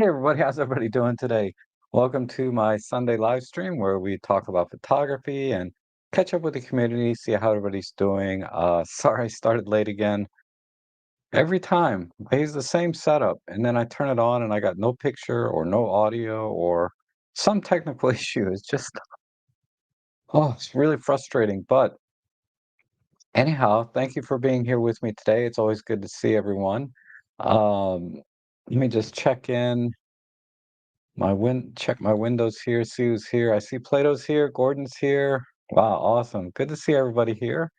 Hey everybody, how's everybody doing today? Welcome to my Sunday live stream where we talk about photography and catch up with the community, see how everybody's doing. Sorry I started late again. Every time I use the same setup and then I turn it on and I got no picture or no audio or some technical issue. It's just, oh, it's really frustrating. But anyhow, thank you for being here with me today. It's always good to see everyone. Um, Let me just check in. Check my windows here, see who's here. I see Plato's here, Gordon's here. Wow, awesome. Good to see everybody here.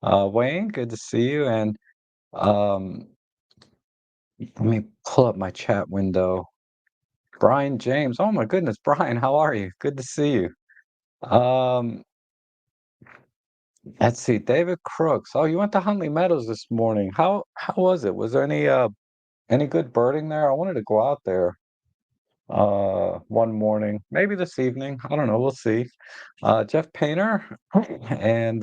Wayne, good to see you. And um, let me pull up my chat window. Brian James. Oh my goodness, Brian, how are you? Good to see you. Um, let's see, David Crooks. Oh, you went to Huntley Meadows this morning. How was it? Was there any good birding there? I wanted to go out there one morning, maybe this evening. I don't know, we'll see. Jeff Painter and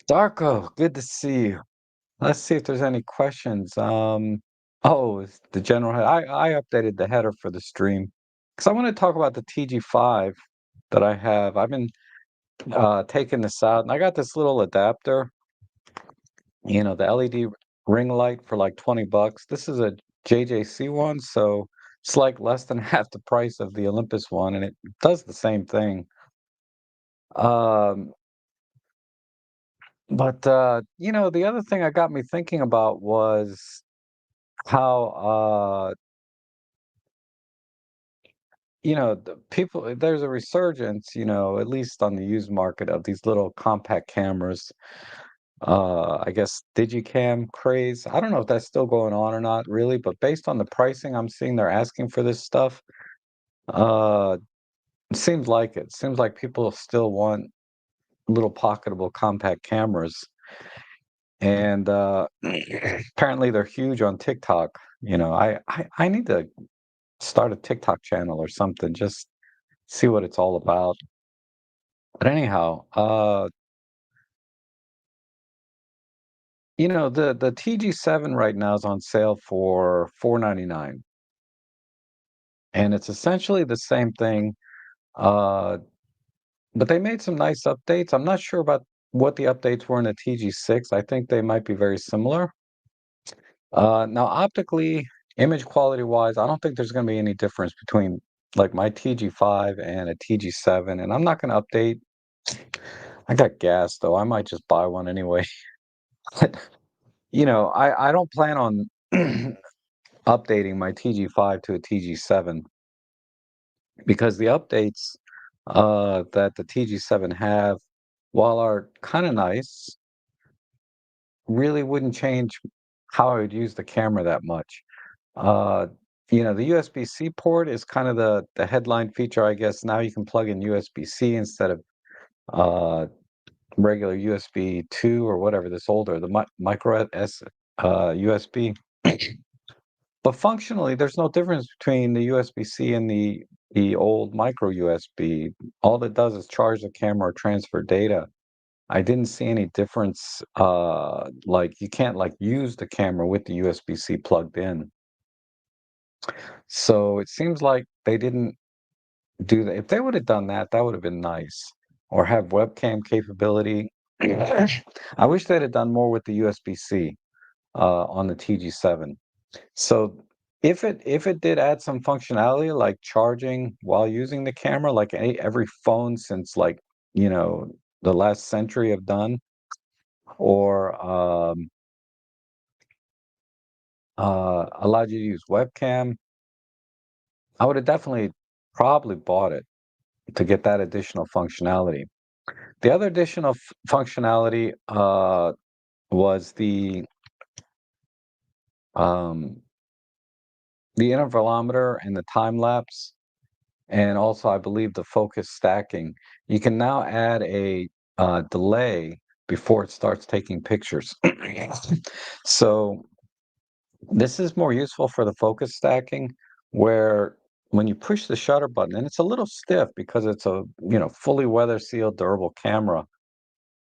Darko, good to see you. Let's see if there's any questions. Oh, it's the general head. I updated the header for the stream because I want to talk about the TG5 that I have. I've been taking this out, and I got this little adapter, the LED ring light for like 20 bucks. This is a JJC one, so it's like less than half the price of the Olympus one, and it does the same thing. Um, but the other thing I got me thinking about was how the people there's a resurgence, at least on the used market of these little compact cameras. I guess Digicam craze. I don't know if that's still going on or not, really, but based on the pricing I'm seeing they're asking for this stuff, uh, it seems like it. Seems like people still want little pocketable compact cameras. And apparently they're huge on TikTok. I need to start a TikTok channel or something, just see what it's all about. But anyhow, the TG7 right now is on sale for 499, and it's essentially the same thing. Uh, but they made some nice updates. I'm not sure about what the updates were in the TG6. I think they might be very similar. Now, optically, image quality wise, I don't think there's going to be any difference between like my TG5 and a TG7. And I'm not going to update. I got gas though. I might just buy one anyway. But, I don't plan on updating my TG5 to a TG7 because the updates that the TG7 have, while are kind of nice, really wouldn't change how I would use the camera that much. Uh, the USB-C port is kind of the headline feature, I guess. Now you can plug in USB-C instead of uh, regular USB 2 or whatever, this older, the micro S USB. But functionally, there's no difference between the USB-C and the old micro USB. All it does is charge the camera or transfer data. I didn't see any difference. Like you can't like use the camera with the USB-C plugged in. So it seems like they didn't do that. If they would have done that, that would have been nice. Or have webcam capability. I wish they'd have done more with the USB-C on the TG7. So if it did add some functionality like charging while using the camera, like every phone since like, you know, the last century have done, or allowed you to use webcam, I would have definitely probably bought it to get that additional functionality. The other additional functionality was um, the intervalometer and the time lapse, and also I believe the focus stacking. You can now add a delay before it starts taking pictures. So this is more useful for the focus stacking, where when you push the shutter button, and it's a little stiff because it's a fully weather sealed durable camera.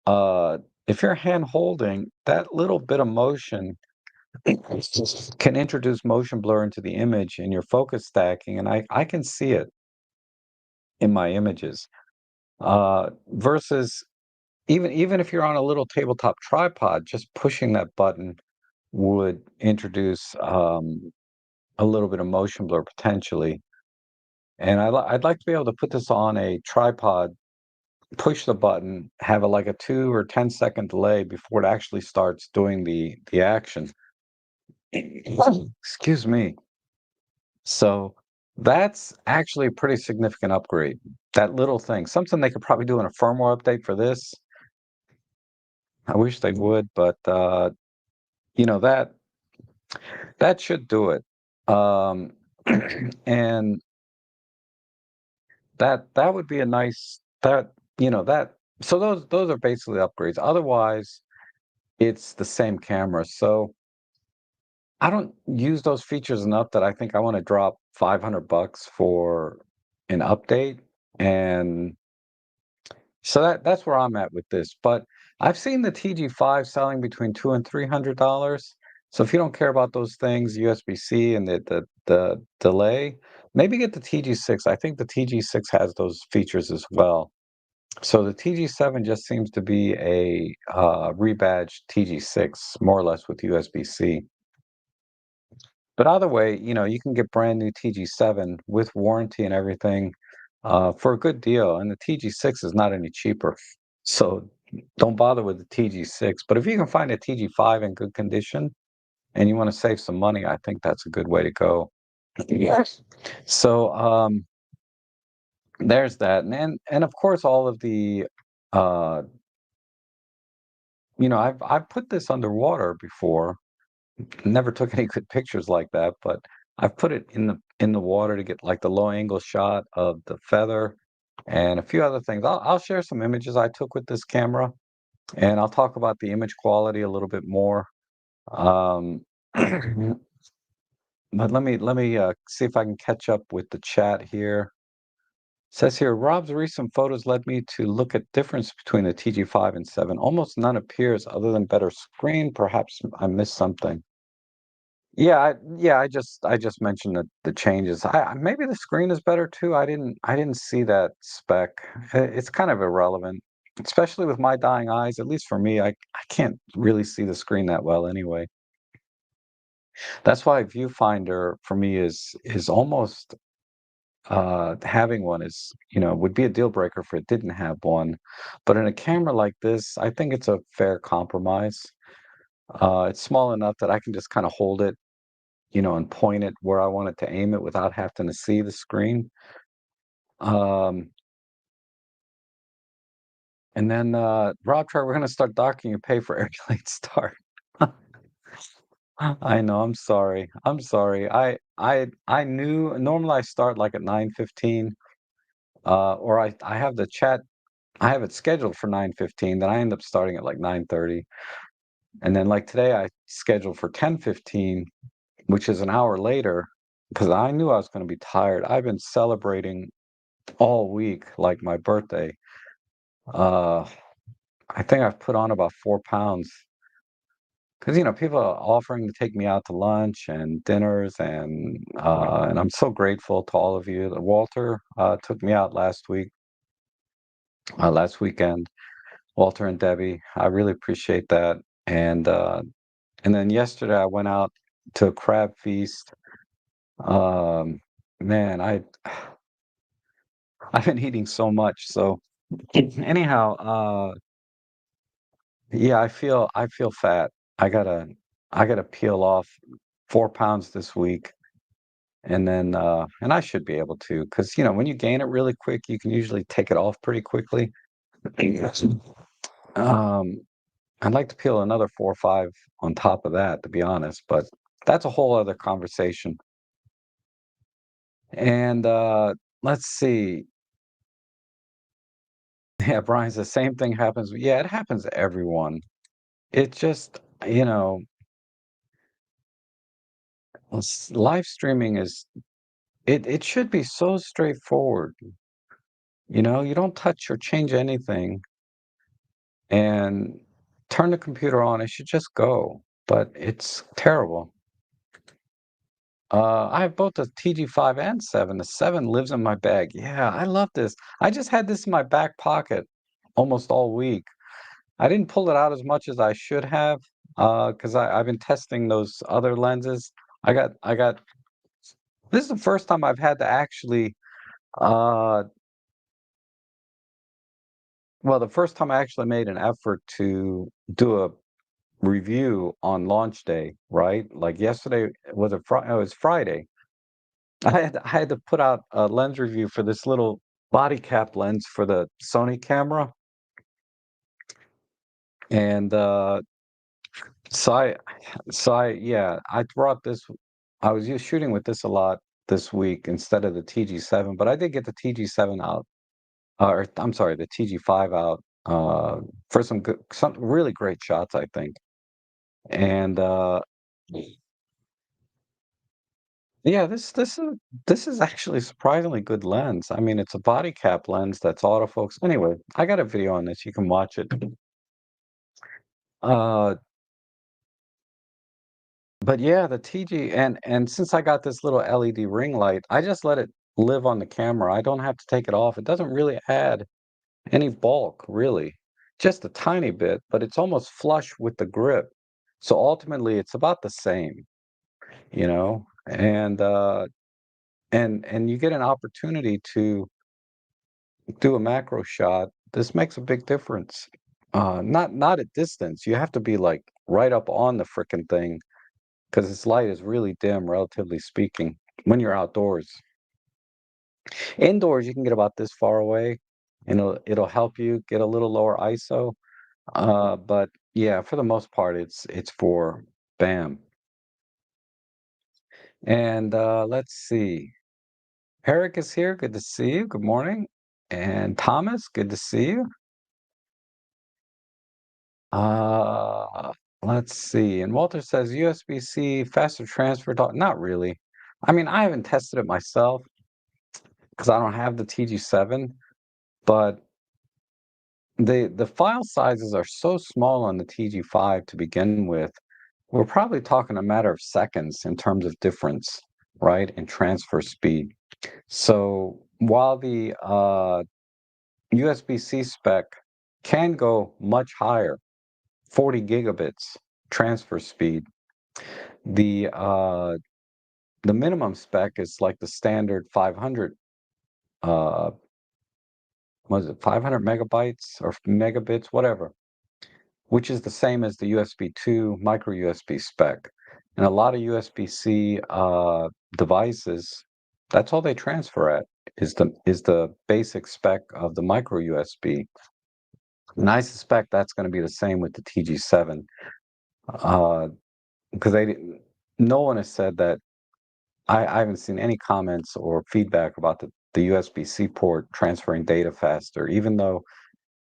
Uh, if you're hand holding, that little bit of motion can introduce motion blur into the image in your focus stacking, and I can see it in my images. Versus even if you're on a little tabletop tripod, just pushing that button would introduce a little bit of motion blur potentially. And I'd like to be able to put this on a tripod, push the button, have a like a 2 or 10 second delay before it actually starts doing the action. Excuse me. So that's actually a pretty significant upgrade. That little thing, something they could probably do in a firmware update for this. I wish they would, but you know that should do it. Um, and that would be a nice that that so those are basically upgrades. Otherwise, it's the same camera. So I don't use those features enough that I think I want to drop $500 for an update. And so that's where I'm at with this. But I've seen the TG5 selling between $200 and $300. So if you don't care about those things, USB-C and the delay, maybe get the TG6. I think the TG6 has those features as well. So the TG7 just seems to be a rebadged TG6, more or less with USB-C. But either way, you can get brand new TG7 with warranty and everything for a good deal, and the TG6 is not any cheaper. So don't bother with the TG6. But if you can find a TG5 in good condition and you want to save some money, I think that's a good way to go. Yes. So there's that, and of course all of the uh, I've put this underwater before. Never took any good pictures like that, but I've put it in the water to get like the low angle shot of the feather and a few other things. I'll share some images I took with this camera, and I'll talk about the image quality a little bit more. Um, but let me see if I can catch up with the chat here. Says here, Rob's recent photos led me to look at difference between the TG5 and 7. Almost none appears other than better screen. Perhaps I missed something. Yeah, I just mentioned the changes. Maybe the screen is better too. I didn't see that spec. It's kind of irrelevant, especially with my dying eyes. At least for me, I can't really see the screen that well anyway. That's why viewfinder for me is almost having one is would be a deal breaker if it didn't have one. But in a camera like this, I think it's a fair compromise. It's small enough that I can just kind of hold it and point it where I want it to aim it without having to see the screen. Um, and then Rob Trout, we're gonna start docking you pay for every late start. I know, I'm sorry. I'm sorry. I knew normally I start like at 9:15, or I have the chat, I have it scheduled for 9:15, then I end up starting at like 9:30. And then like today I scheduled for 10:15, which is an hour later, because I knew I was gonna be tired. I've been celebrating all week, like my birthday. Uh, I think I've put on about 4 pounds because people are offering to take me out to lunch and dinners, and I'm so grateful to all of you. Walter took me out last weekend. Walter and Debbie, I really appreciate that. And uh, and then yesterday I went out to a crab feast. Um, Man, I've been eating so much. So anyhow, yeah, I feel fat. I gotta I gotta peel off 4 pounds this week, and I should be able to, because when you gain it really quick, you can usually take it off pretty quickly. Yes. Um, I'd like to peel another 4 or 5 on top of that, to be honest, but that's a whole other conversation. And let's see. Yeah, Brian, the same thing happens. Yeah, it happens to everyone. It just, live streaming is it should be so straightforward. You don't touch or change anything and turn the computer on. It should just go. but it's terrible. I have both the TG5 and 7. The 7 lives in my bag. Yeah, I love this. I just had this in my back pocket almost all week. I didn't pull it out as much as I should have, because I've been testing those other lenses. I got this is the first time I've had to actually, uh, well, the first time I actually made an effort to do a review on launch day, right? Like yesterday was a Friday. It was Friday. I had to put out a lens review for this little body cap lens for the Sony camera, and so I yeah, I brought this. I was just shooting with this a lot this week instead of the TG7, but I did get the TG7 out, or I'm sorry, the TG5 out for some really great shots, I think. And yeah, this is actually surprisingly good lens. I mean, it's a body cap lens that's autofocus. Anyway, I got a video on this. You can watch it. Uh, but yeah, the TG and since I got this little LED ring light, I just let it live on the camera. I don't have to take it off. It doesn't really add any bulk, really. Just a tiny bit, but it's almost flush with the grip. So ultimately, it's about the same, you know? And you get an opportunity to do a macro shot. This makes a big difference. Not at distance. You have to be like right up on the frickin' thing because its light is really dim, relatively speaking, when you're outdoors. Indoors, you can get about this far away, and it'll help you get a little lower ISO. But yeah, for the most part, it's for BAM. And let's see. Eric is here. Good to see you. Good morning. And Thomas, good to see you. Uh, let's see. And Walter says USB-C faster transfer talk. Not really. I mean, I haven't tested it myself because I don't have the TG7, but the file sizes are so small on the TG5 to begin with. We're probably talking a matter of seconds in terms of difference, right, in transfer speed. So while the USB-C spec can go much higher, 40 gigabits transfer speed, the uh, the minimum spec is like the standard 500, uh, was it 500 megabytes or megabits, whatever, which is the same as the USB 2 micro USB spec. And a lot of USB-C devices, that's all they transfer at is the basic spec of the micro USB. And I suspect that's going to be the same with the TG7, because no one has said that. I haven't seen any comments or feedback about the USB-C port transferring data faster, even though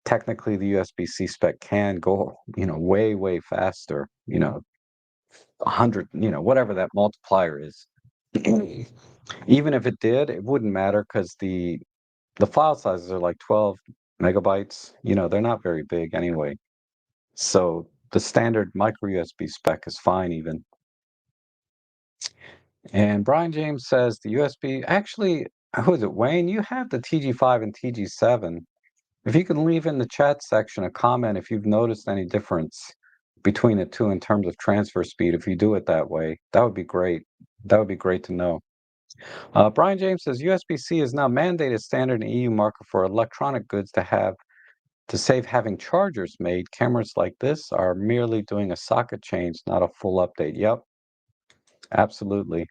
technically the USB-C spec can go, way, way faster, 100, whatever that multiplier is. Even if it did, it wouldn't matter because the file sizes are like 12 megabytes. They're not very big anyway. So the standard micro USB spec is fine even. And Brian James says the USB actually, who is it, Wayne? You have the TG5 and TG7. If you can leave in the chat section a comment if you've noticed any difference between the two in terms of transfer speed, if you do it that way, that would be great. That would be great to know. Brian James says USB-C is now mandated standard in EU market for electronic goods to save having chargers made. Cameras like this are merely doing a socket change, not a full update. Yep, absolutely.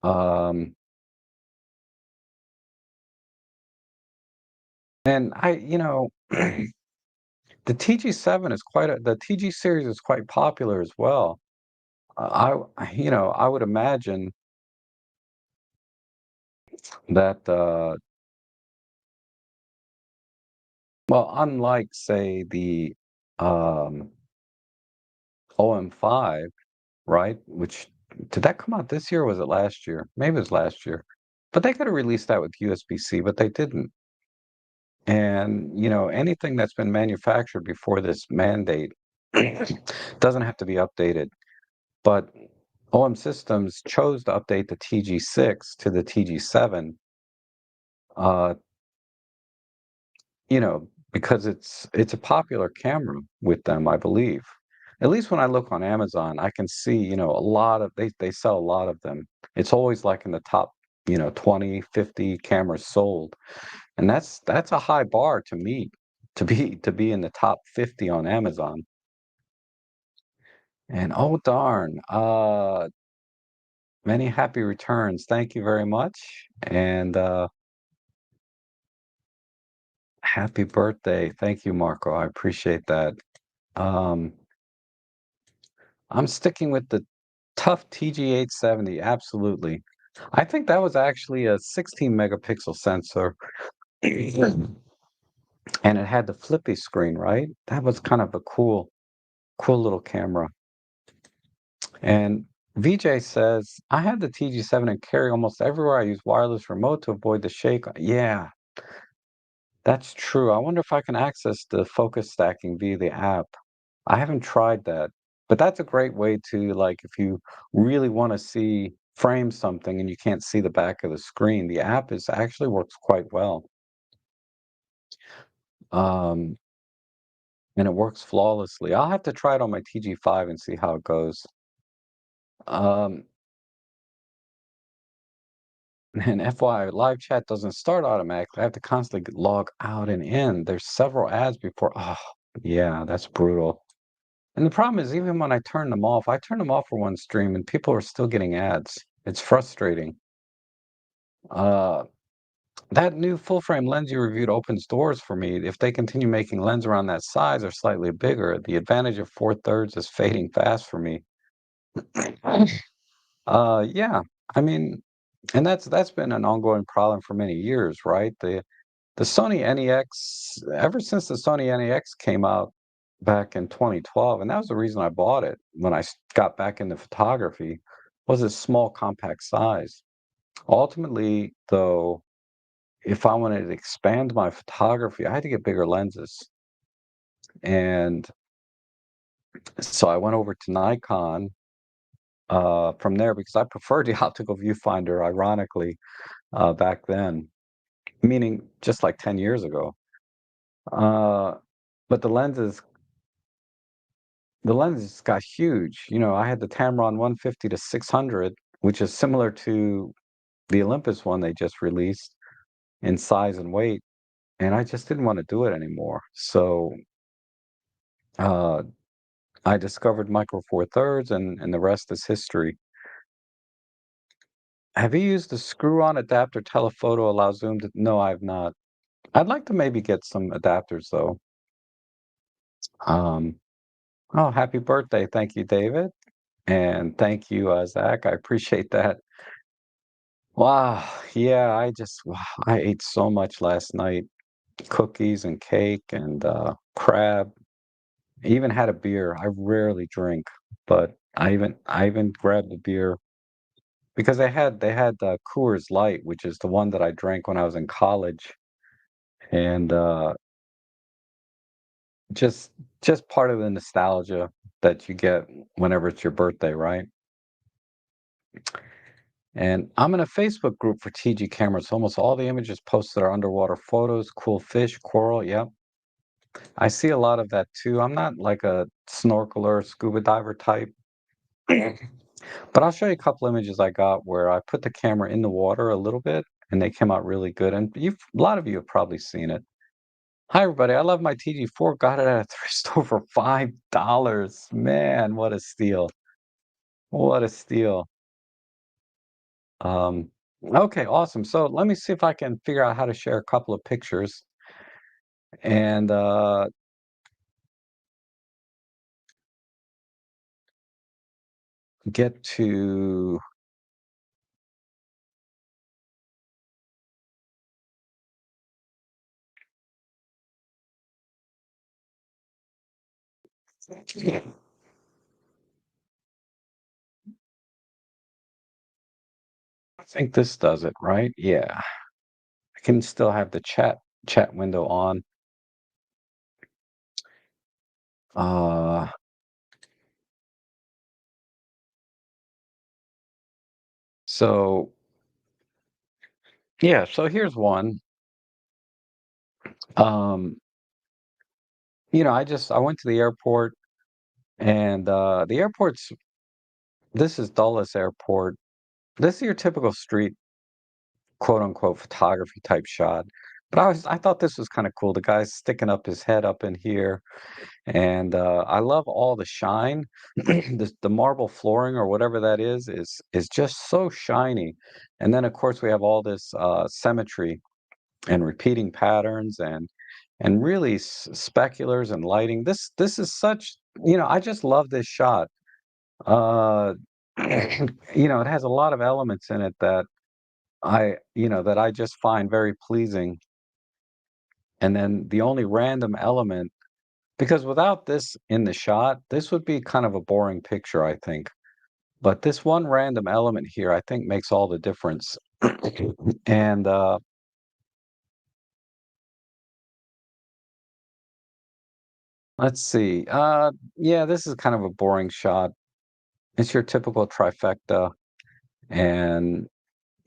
Um, and the TG7 is the TG series is quite popular as well. I would imagine that, well, unlike, say, the um, OM5, right? Which did that come out this year or was it last year? Maybe it was last year. But they could have released that with USB-C, but they didn't. And, anything that's been manufactured before this mandate Doesn't have to be updated. But OM Systems chose to update the TG6 to the TG7, uh, because it's a popular camera with them, I believe. At least when I look on Amazon, I can see, a lot of they sell a lot of them. It's always like in the top, 20, 50 cameras sold. And that's a high bar to meet to be in the top 50 on Amazon. And oh darn, many happy returns. Thank you very much. And happy birthday. Thank you, Marco. I appreciate that. Um, I'm sticking with the tough TG870. Absolutely. I think that was actually a 16 megapixel sensor, and it had the flippy screen, right? That was kind of a cool little camera. And VJ says, I have the TG7 and carry almost everywhere. I use wireless remote to avoid the shake. Yeah, that's true. I wonder if I can access the focus stacking via the app. I haven't tried that, but that's a great way to, like, if you really want to frame something and you can't see the back of the screen, the app is actually works quite well. Um, and it works flawlessly. I'll have to try it on my TG5 and see how it goes. Um, and FYI, live chat doesn't start automatically. I have to constantly log out and in. There's several ads before. Oh, yeah, that's brutal. And the problem is, even when I turn them off, I turn them off for one stream and people are still getting ads. It's frustrating. Uh, that new full frame lens you reviewed opens doors for me. If they continue making lens around that size or slightly bigger, the advantage of 4/3 is fading fast for me. Yeah, I mean, and that's been an ongoing problem for many years, right? The Sony NEX, ever since the Sony NEX came out back in 2012, and that was the reason I bought it when got back into photography, was its small compact size. Ultimately, though, if I wanted to expand my photography, I had to get bigger lenses. And so I went over to Nikon from there because I preferred the optical viewfinder, ironically, back then, meaning just like 10 years ago. Uh, but the lenses got huge. I had the Tamron 150 to 600, which is similar to the Olympus one they just released in size and weight, and I just didn't want to do it anymore. So uh, I discovered Micro Four Thirds, and the rest is history. Have you used the screw-on adapter telephoto allow zoom to? No, I have not. I'd like to maybe get some adapters though. Um, oh, happy birthday! Thank you, David, and thank you, Zach. I appreciate that. Wow, yeah, wow, I ate so much last night. Cookies and cake and crab. I even had a beer. I rarely drink, but I even grabbed a beer because they had Coors Light, which is the one that I drank when I was in college, and just just part of the nostalgia that you get whenever it's your birthday, right? And I'm in a Facebook group for TG cameras. Almost all the images posted are underwater photos, cool fish, coral. Yep. I see a lot of that too. I'm not like a snorkeler, scuba diver type, but I'll show you a couple images I got where I put the camera in the water a little bit and they came out really good. And a lot of you have probably seen it. Hi, everybody. I love my TG4. Got it at a thrift store for $5. Man, what a steal. What a steal. Um, okay, awesome. So let me see if I can figure out how to share a couple of pictures and get to. I think this does it, right? Yeah. I can still have the chat window on. So, yeah, so here's one. Um, I went to the airport and the airport's this is Dulles Airport. This is your typical street quote unquote photography type shot. But I thought this was kind of cool. The guy's sticking up his head up in here, and I love all the shine. The marble flooring or whatever that is just so shiny. And then of course we have all this symmetry and repeating patterns and really speculars and lighting. This is such I just love this shot. Uh, it has a lot of elements in it that I just find very pleasing. And then the only random element, because without this in the shot, this would be kind of a boring picture, I think. But this one random element here, I think, makes all the difference. And let's see. Yeah, this is kind of a boring shot. It's your typical trifecta and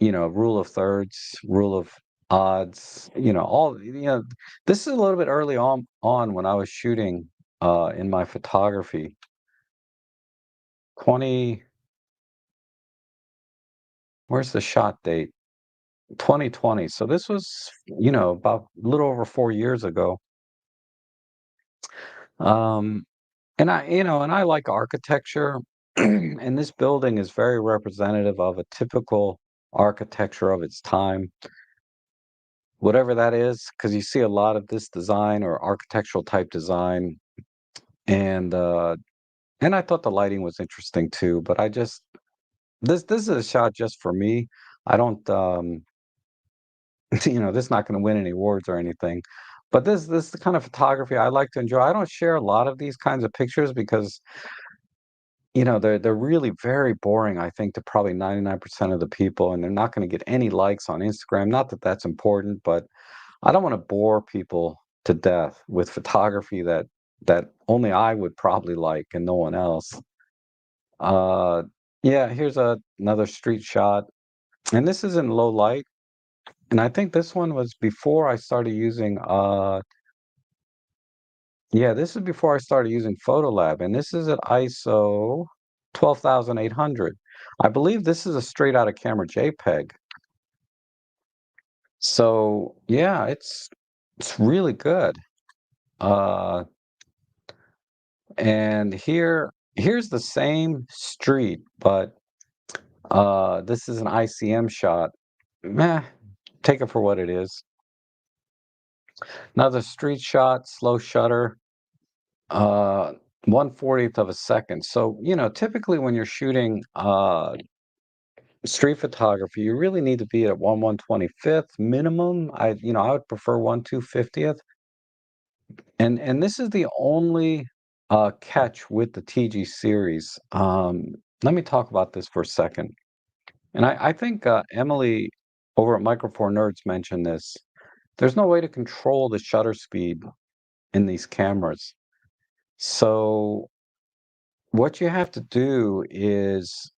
rule of thirds, rule of odds, this is a little bit early on when I was shooting in my photography. 20 Where's the shot date? 2020. So this was, about a little over 4 years ago. Um, and I like architecture, and this building is very representative of a typical architecture of its time, whatever that is, because you see a lot of this design or architectural type design, and I thought the lighting was interesting too. But I just this is a shot just for me. I don't this is not going to win any awards or anything. But this is the kind of photography I like to enjoy. I don't share a lot of these kinds of pictures because they're really very boring, I think, to probably 99% of the people, and they're not going to get any likes on Instagram. Not that that's important, but I don't want to bore people to death with photography that only I would probably like and no one else. Uh, yeah, here's another street shot, and this is in low light. And I think this one was before I started using yeah, this is before I started using Photolab, and this is at ISO 12,800. I believe this is a straight out of camera JPEG. So yeah, it's really good. Uh, and here's the same street, but this is an ICM shot. Meh, take it for what it is. Another street shot, slow shutter, uh 1/40th of a second. So, typically when you're shooting street photography, you really need to be at 1/125th minimum. I would prefer 1/250th. And this is the only catch with the TG series. Let me talk about this for a second. And I think Emily over at Micro Four Nerds mentioned this. There's no way to control the shutter speed in these cameras. So what you have to do is,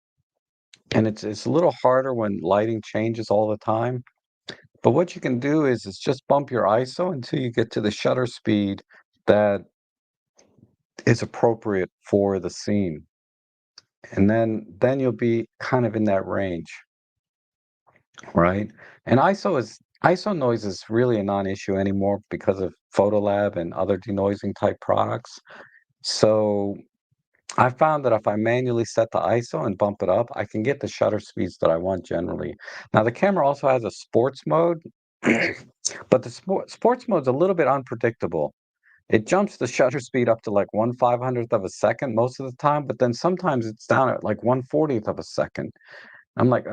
and it's a little harder when lighting changes all the time, but what you can do is just bump your ISO until you get to the shutter speed that is appropriate for the scene. And then you'll be kind of in that range, right? And ISO noise is really a non-issue anymore because of Photolab and other denoising type products. So I found that if I manually set the ISO and bump it up, I can get the shutter speeds that I want generally. Now, the camera also has a sports mode, but the sports mode's a little bit unpredictable. It jumps the shutter speed up to like 1/500th of a second most of the time, but then sometimes it's down at like 1/40th of a second. I'm like,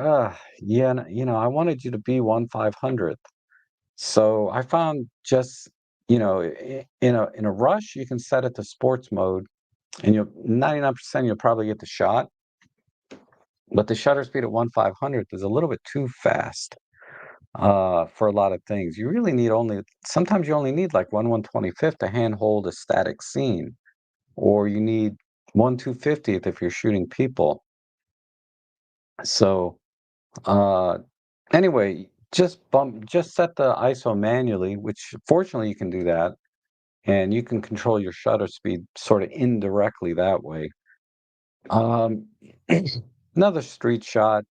yeah, I wanted you to be 1/500th. So I found just, in a rush, you can set it to sports mode and you'll 99% you'll probably get the shot, but the shutter speed at 1/500th is a little bit too fast for a lot of things. You really need only sometimes you only need like 1/125th to handhold a static scene, or you need 1/250th if you're shooting people. So Uh, anyway, just set the ISO manually, which fortunately you can do that, and you can control your shutter speed sort of indirectly that way. Um, another street shot.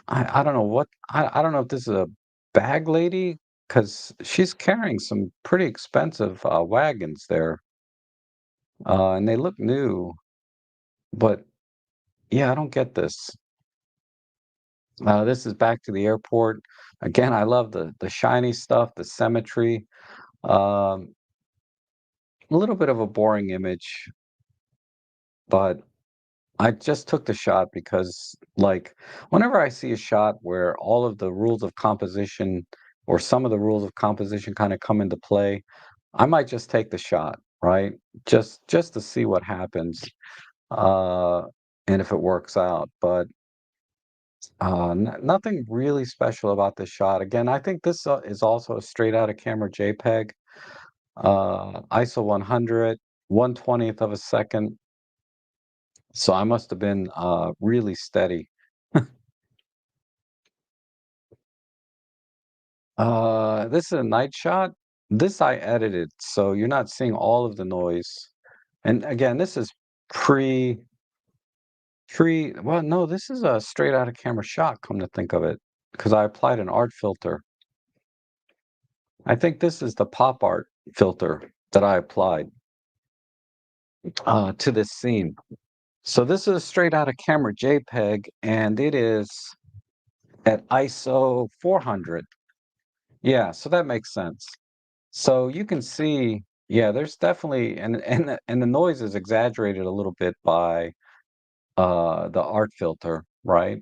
I don't know what I don't know if this is a bag lady because she's carrying some pretty expensive wagons there, and they look new. But yeah, I don't get this. This is back to the airport. Again, I love the shiny stuff, the symmetry. Um, a little bit of a boring image, but I just took the shot because, like, whenever I see a shot where all of the rules of composition or some of the rules of composition kind of come into play, I might just take the shot, right? Just to see what happens, uh, and if it works out. But nothing really special about this shot. Again, I think this is also a straight out of camera JPEG, ISO 100, 1/20th of a second. So I must have been really steady. This is a night shot. This I edited, so you're not seeing all of the noise. And again, this is pre well, no, this is a straight out of camera shot, come to think of it, because I applied an art filter. I think this is the pop art filter that I applied to this scene. So this is a straight out of camera JPEG, and it is at ISO 400. Yeah, so that makes sense. So you can see, yeah, there's definitely and the noise is exaggerated a little bit by the art filter, right?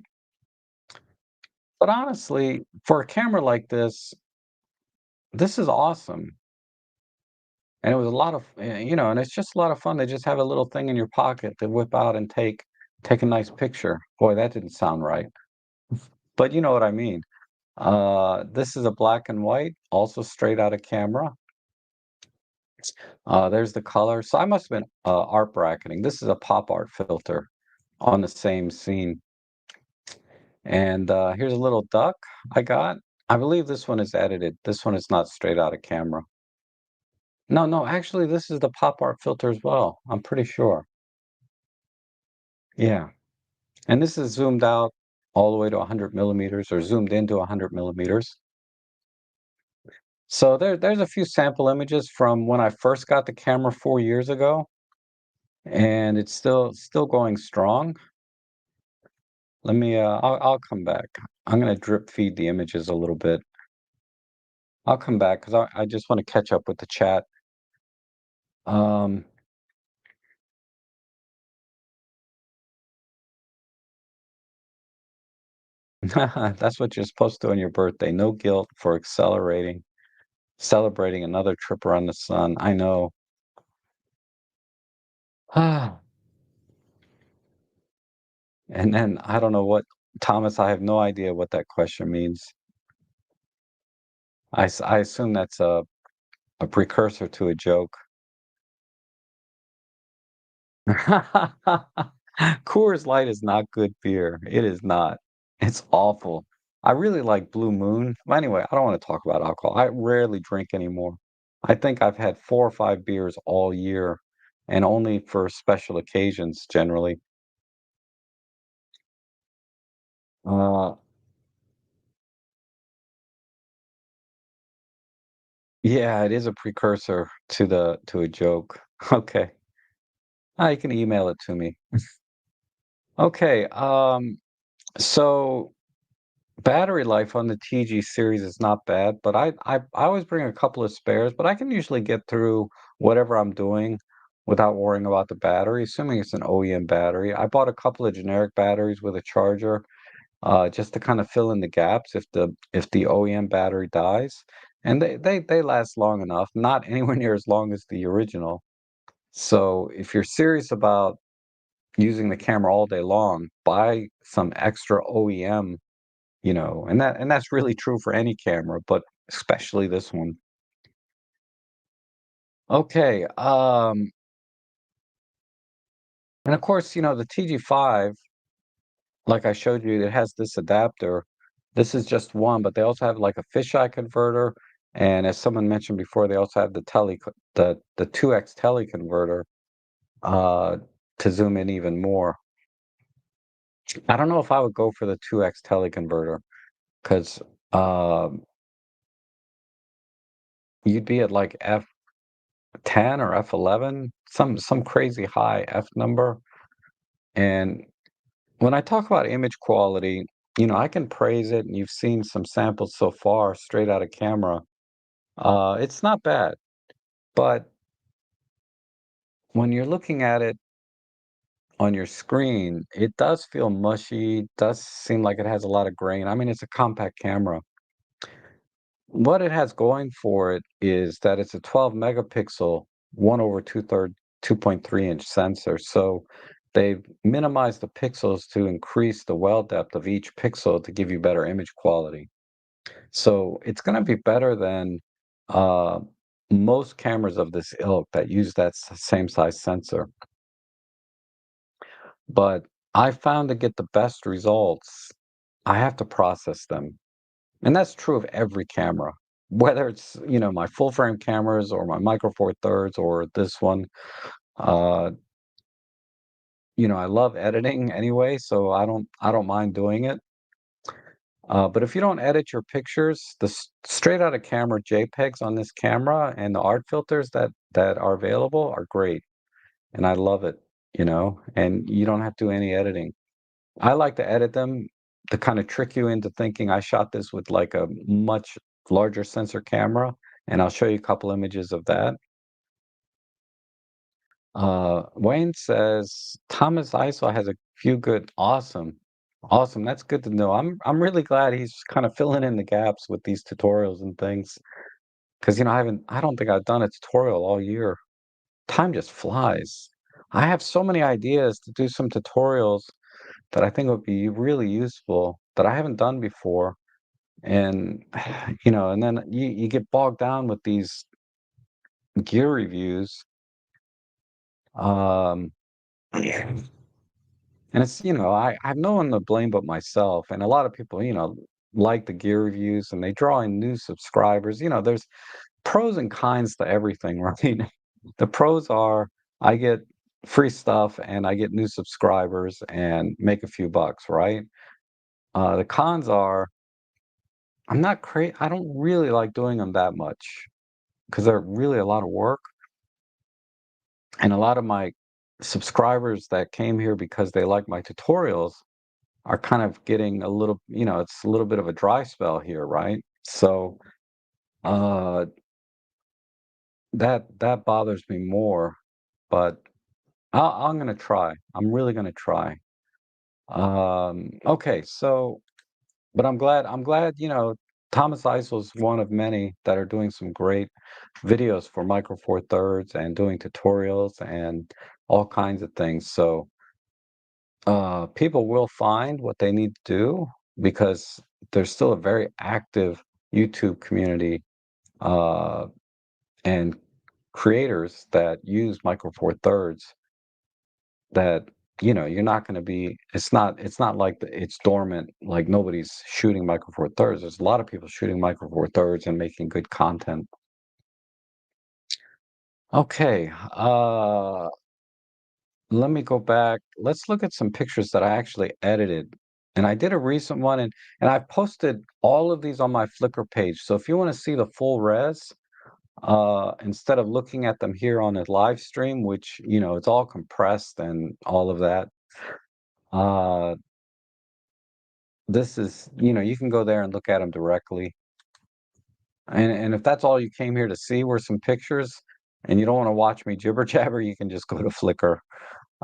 But honestly, for a camera like this is awesome. And it was a lot of, and it's just a lot of fun to just have a little thing in your pocket to whip out and take a nice picture. Boy, that didn't sound right. But you know what I mean. This is a black and white, also straight out of camera. There's the color. So I must have been art bracketing. This is a pop art filter on the same scene. And here's a little duck I got. I believe this one is edited. This one is not straight out of camera. No, no, actually, this is the pop art filter as well. I'm pretty sure. Yeah. And this is zoomed out all the way to 100 millimeters or zoomed into 100 millimeters. So there's a few sample images from when I first got the camera 4 years ago, and it's still going strong. Let me I'll come back. I'm gonna drip feed the images a little bit. I'll come back because I just want to catch up with the chat. Um, that's what you're supposed to do on your birthday. No guilt for celebrating another trip around the sun. I know. And then I don't know what Thomas, I have no idea what that question means. I assume that's a precursor to a joke. Coors Light is not good beer. It is not. It's awful. I really like Blue Moon. But anyway, I don't want to talk about alcohol. I rarely drink anymore. I think I've had 4 or 5 beers all year and only for special occasions generally. Uh, yeah, it is a precursor to a joke. Okay. You can email it to me. Okay, so battery life on the TG series is not bad, but I always bring a couple of spares, but I can usually get through whatever I'm doing without worrying about the battery, assuming it's an OEM battery. I bought a couple of generic batteries with a charger, just to kind of fill in the gaps if the OEM battery dies. And they last long enough, not anywhere near as long as the original. So if you're serious about using the camera all day long, buy some extra OEM, and that's really true for any camera, but especially this one. Okay, and of course, the TG5, like I showed you, it has this adapter. This is just one, but they also have like a fisheye converter, and as someone mentioned before, they also have the 2x teleconverter uh, to zoom in even more. I don't know if I would go for the 2x teleconverter because you'd be at like f10 or f11, some crazy high f number. And when I talk about image quality, I can praise it, and you've seen some samples so far straight out of camera. It's not bad, but when you're looking at it on your screen, it does feel mushy, does seem like it has a lot of grain. I mean, it's a compact camera. What it has going for it is that it's a 12 megapixel, 1 over 2.3 inch sensor. So they've minimized the pixels to increase the well depth of each pixel to give you better image quality. So it's going to be better than uh, most cameras of this ilk that use that same size sensor. But I found to get the best results, I have to process them. And that's true of every camera, whether it's, my full frame cameras or my Micro Four Thirds or this one. Uh, I love editing anyway, so I don't mind doing it. But if you don't edit your pictures, the straight out of camera JPEGs on this camera and the art filters that are available are great, and I love it. And you don't have to do any editing. I like to edit them to kind of trick you into thinking I shot this with like a much larger sensor camera, and I'll show you a couple images of that. Wayne says Thomas ISO has a few good. Awesome, awesome. That's good to know. I'm really glad he's kind of filling in the gaps with these tutorials and things because I don't think I've done a tutorial all year. Time just flies. I have so many ideas to do some tutorials that I think would be really useful that I haven't done before. And and then you get bogged down with these gear reviews. Um, and it's I've no one to blame but myself. And a lot of people like the gear reviews, and they draw in new subscribers. There's pros and cons to everything, right? The pros are I get free stuff and I get new subscribers and make a few bucks, right? The cons are I don't really like doing them that much because they're really a lot of work. And a lot of my subscribers that came here because they like my tutorials are kind of getting a little, it's a little bit of a dry spell here, right? So uh, that bothers me more, but I'm gonna try. I'm really gonna try. Okay, so but I'm glad, Thomas Eisel's one of many that are doing some great videos for Micro Four Thirds and doing tutorials and all kinds of things. So people will find what they need to do because there's still a very active YouTube community uh, and creators that use Micro Four Thirds that you're not going to be it's not like it's dormant, like nobody's shooting Micro Four Thirds. There's a lot of people shooting Micro Four Thirds and making good content. Okay, let me go back. Let's look at some pictures that I actually edited. And I did a recent one, and I've posted all of these on my Flickr page. So if you want to see the full res, instead of looking at them here on a live stream, which, it's all compressed and all of that, uh, this is, you can go there and look at them directly. And if that's all you came here to see were some pictures, and you don't want to watch me jibber jabber, you can just go to Flickr.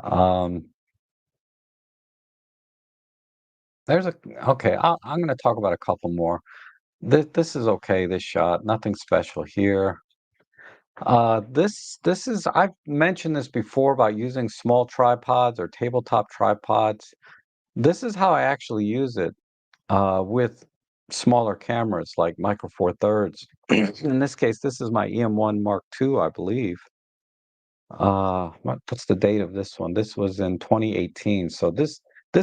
Um, there's a okay. I'm going to talk about a couple more. This is okay. This shot, nothing special here. This is I've mentioned this before about using small tripods or tabletop tripods. This is how I actually use it with smaller cameras like Micro Four Thirds. In this case, this is my EM1 Mark II, I believe. What's the date of this one? This was in 2018. So this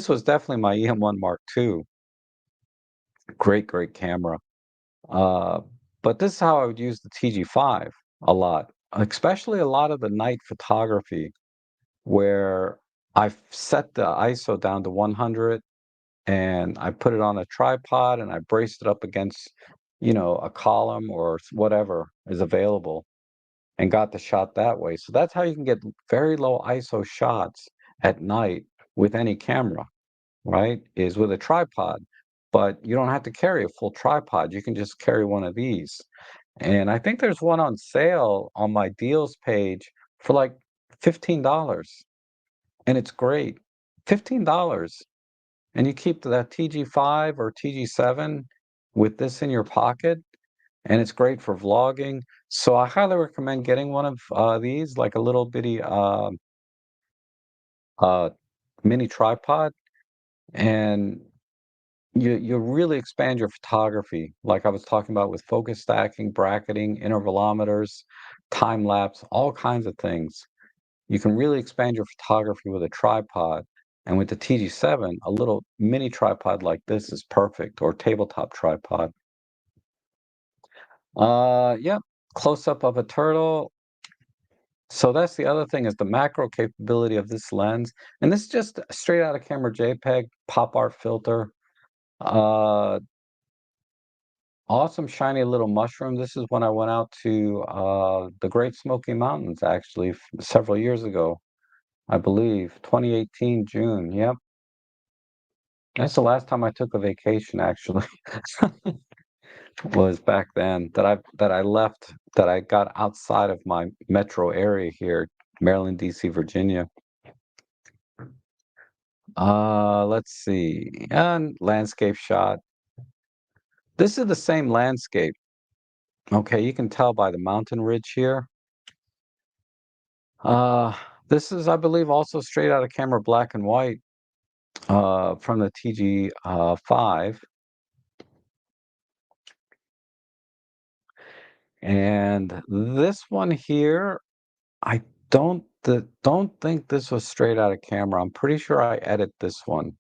was definitely my EM1 Mark II. Great, great camera. Uh, but this is how I would use the TG5 a lot, especially a lot of the night photography where I've set the ISO down to 100 and I put it on a tripod and I braced it up against, a column or whatever is available and got the shot that way. So that's how you can get very low ISO shots at night with any camera, right? Is with a tripod. But you don't have to carry a full tripod. You can just carry one of these. And I think there's one on sale on my deals page for like $15. And it's great. $15. And you keep that TG5 or TG7 with this in your pocket, and it's great for vlogging. So I highly recommend getting one of these, like a little bitty uh, mini tripod, and you really expand your photography. Like I was talking about with focus stacking, bracketing, intervalometers, time lapse, all kinds of things. You can really expand your photography with a tripod. And with the TG7, a little mini tripod like this is perfect, or tabletop tripod. Yep, close up of a turtle. So that's the other thing is the macro capability of this lens. And this is just straight out of camera JPEG, pop art filter. Uh, awesome shiny little mushroom. This is when I went out to the Great Smoky Mountains actually several years ago, I believe, 2018 June. Yep. That's the last time I took a vacation actually. Was back then that I left, that I got outside of my metro area here, Maryland, DC, Virginia. Let's see. And landscape shot. This is the same landscape. Okay, you can tell by the mountain ridge here. Uh, this is, I believe, also straight out of camera black and white from the TG 5. And this one here, I don't think this was straight out of camera. I'm pretty sure I edit this one.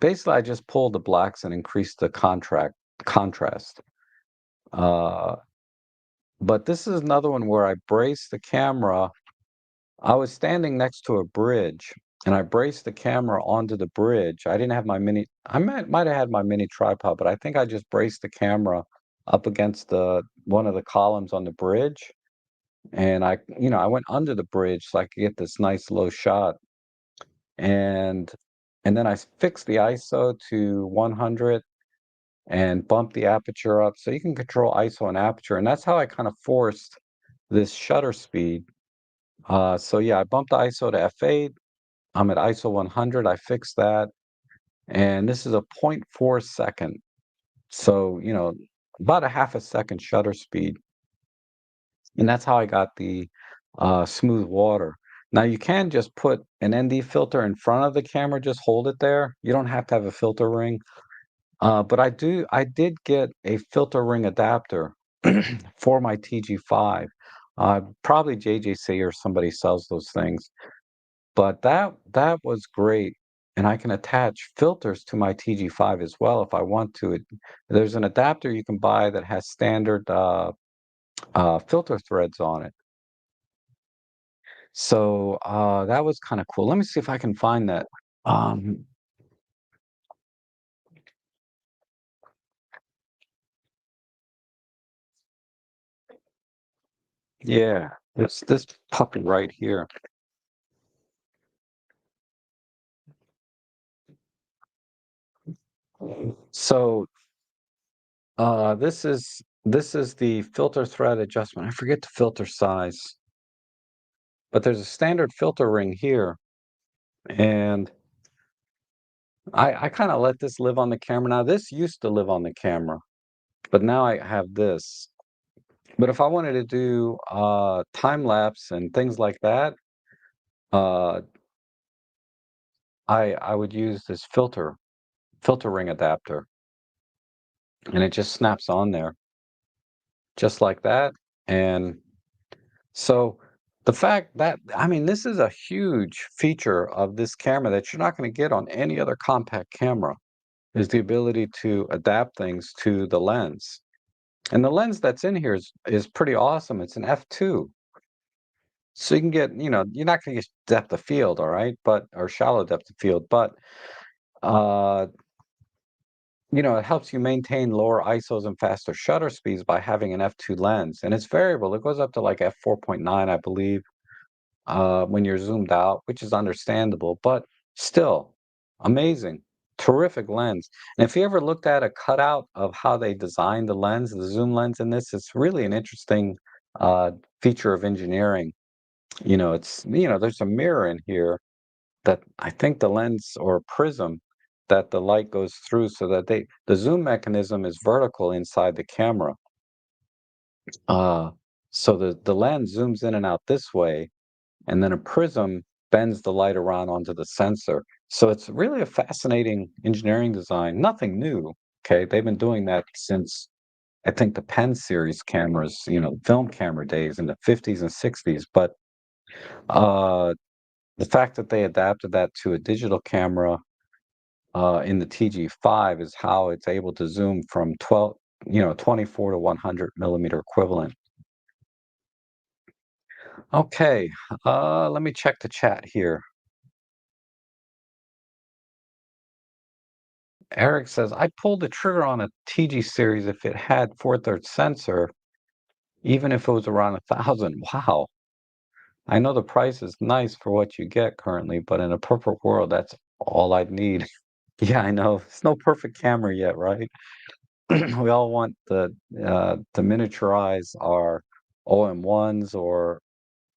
Basically, I just pulled the blacks and increased the contrast. Uh, but this is another one where I braced the camera. I was standing next to a bridge, and I braced the camera onto the bridge. I didn't have my mini. I might have had my mini tripod, but I think I just braced the camera up against the one of the columns on the bridge, and I went under the bridge so I could get this nice low shot. And then I fixed the ISO to 100 and bumped the aperture up so you can control ISO and aperture. And that's how I kind of forced this shutter speed. So yeah, I bumped the ISO to f8. I'm at ISO 100. I fixed that. And this is a zero point 0.4 second. So, about a half a second shutter speed. And that's how I got the smooth water. Now you can just put an ND filter in front of the camera, just hold it there. You don't have to have a filter ring. But I did get a filter ring adapter for my TG5. Probably JJC or somebody sells those things. But that was great. And I can attach filters to my TG5 as well if I want to. There's an adapter you can buy that has standard filter threads on it. So that was kind of cool. Let me see if I can find that. Um, yeah, it's this puppy right here. So this is the filter thread adjustment. I forget the filter size, but there's a standard filter ring here, and I kind of let this live on the camera. Now this used to live on the camera, but now I have this. But if I wanted to do time lapse and things like that, uh, I would use this filter ring adapter, and it just snaps on there, just like that. And so the fact that, I mean, this is a huge feature of this camera that you're not going to get on any other compact camera. is the ability to adapt things to the lens. And the lens that's in here is pretty awesome. It's an f2. So you can get, you're not going to get depth of field, all right, but or shallow depth of field, but uh, it helps you maintain lower ISOs and faster shutter speeds by having an f2 lens, and it's variable. It goes up to like f4.9, I believe, when you're zoomed out, which is understandable, but still amazing, terrific lens. And if you ever looked at a cutout of how they designed the lens, the zoom lens in this, it's really an interesting uh, feature of engineering. There's a mirror in here that I think the lens or prism that the light goes through so that the zoom mechanism is vertical inside the camera. Uh, so the lens zooms in and out this way, and then a prism bends the light around onto the sensor. So it's really a fascinating engineering design. Nothing new. Okay, they've been doing that since I think the Pen series cameras, film camera days in the 50s and 60s. But uh, the fact that they adapted that to a digital camera in the TG5 is how it's able to zoom from 24 to 100 millimeter equivalent. Okay, let me check the chat here. Eric says, I pulled the trigger on a TG series if it had 4/3 sensor, even if it was around 1,000. Wow. I know the price is nice for what you get currently, but in a perfect world, that's all I'd need. Yeah, I know. It's no perfect camera yet, right? We all want to miniaturize our OM1s or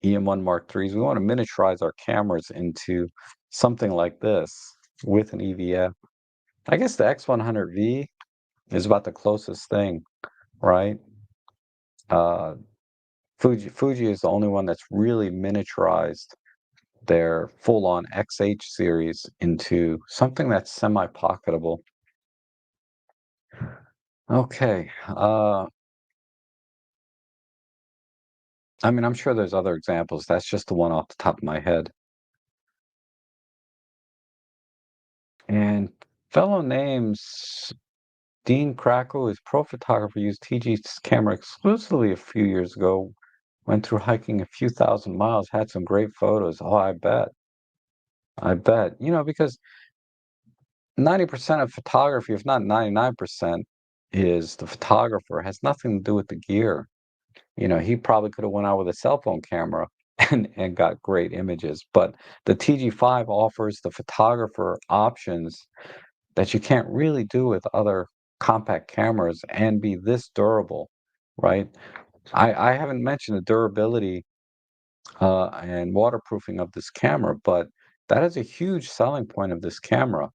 EM1 Mark IIIs. We want to miniaturize our cameras into something like this with an EVF. I guess the X100V is about the closest thing, right? Uh, Fuji is the only one that's really miniaturized their full-on XH series into something that's semi-pocketable. Okay. I mean, I'm sure there's other examples. That's just the one off the top of my head. And fellow names, Dean Krakow is pro photographer, used TG's camera exclusively a few years ago, went through hiking a few thousand miles, had some great photos. Oh, I bet. I bet. Because 90% of photography, if not 99%, is the photographer. It has nothing to do with the gear. He probably could have went out with a cell phone camera and got great images. But the TG5 offers the photographer options that you can't really do with other compact cameras and be this durable, right? I haven't mentioned the durability and waterproofing of this camera, but that is a huge selling point of this camera.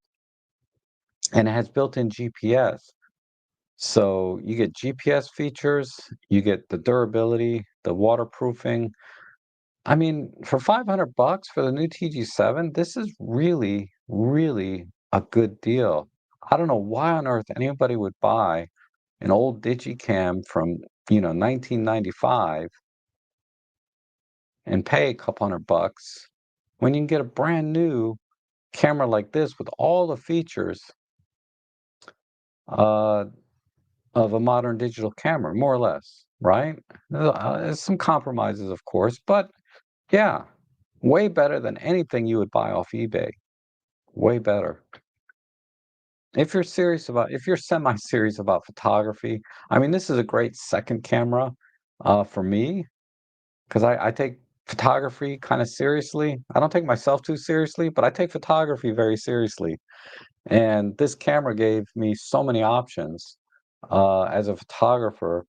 And it has built-in GPS. So you get GPS features, you get the durability, the waterproofing. I mean, for 500 bucks for the new TG7, this is really, really a good deal. I don't know why on earth anybody would buy an old Digicam from, 1995 and pay a couple hundred bucks when you can get a brand new camera like this with all the features uh, of a modern digital camera, more or less, right? There's some compromises, of course, but yeah, way better than anything you would buy off eBay. Way better. If you're semi-serious about photography, I mean, this is a great second camera for me because I take photography kind of seriously. I don't take myself too seriously, but I take photography very seriously. And this camera gave me so many options as a photographer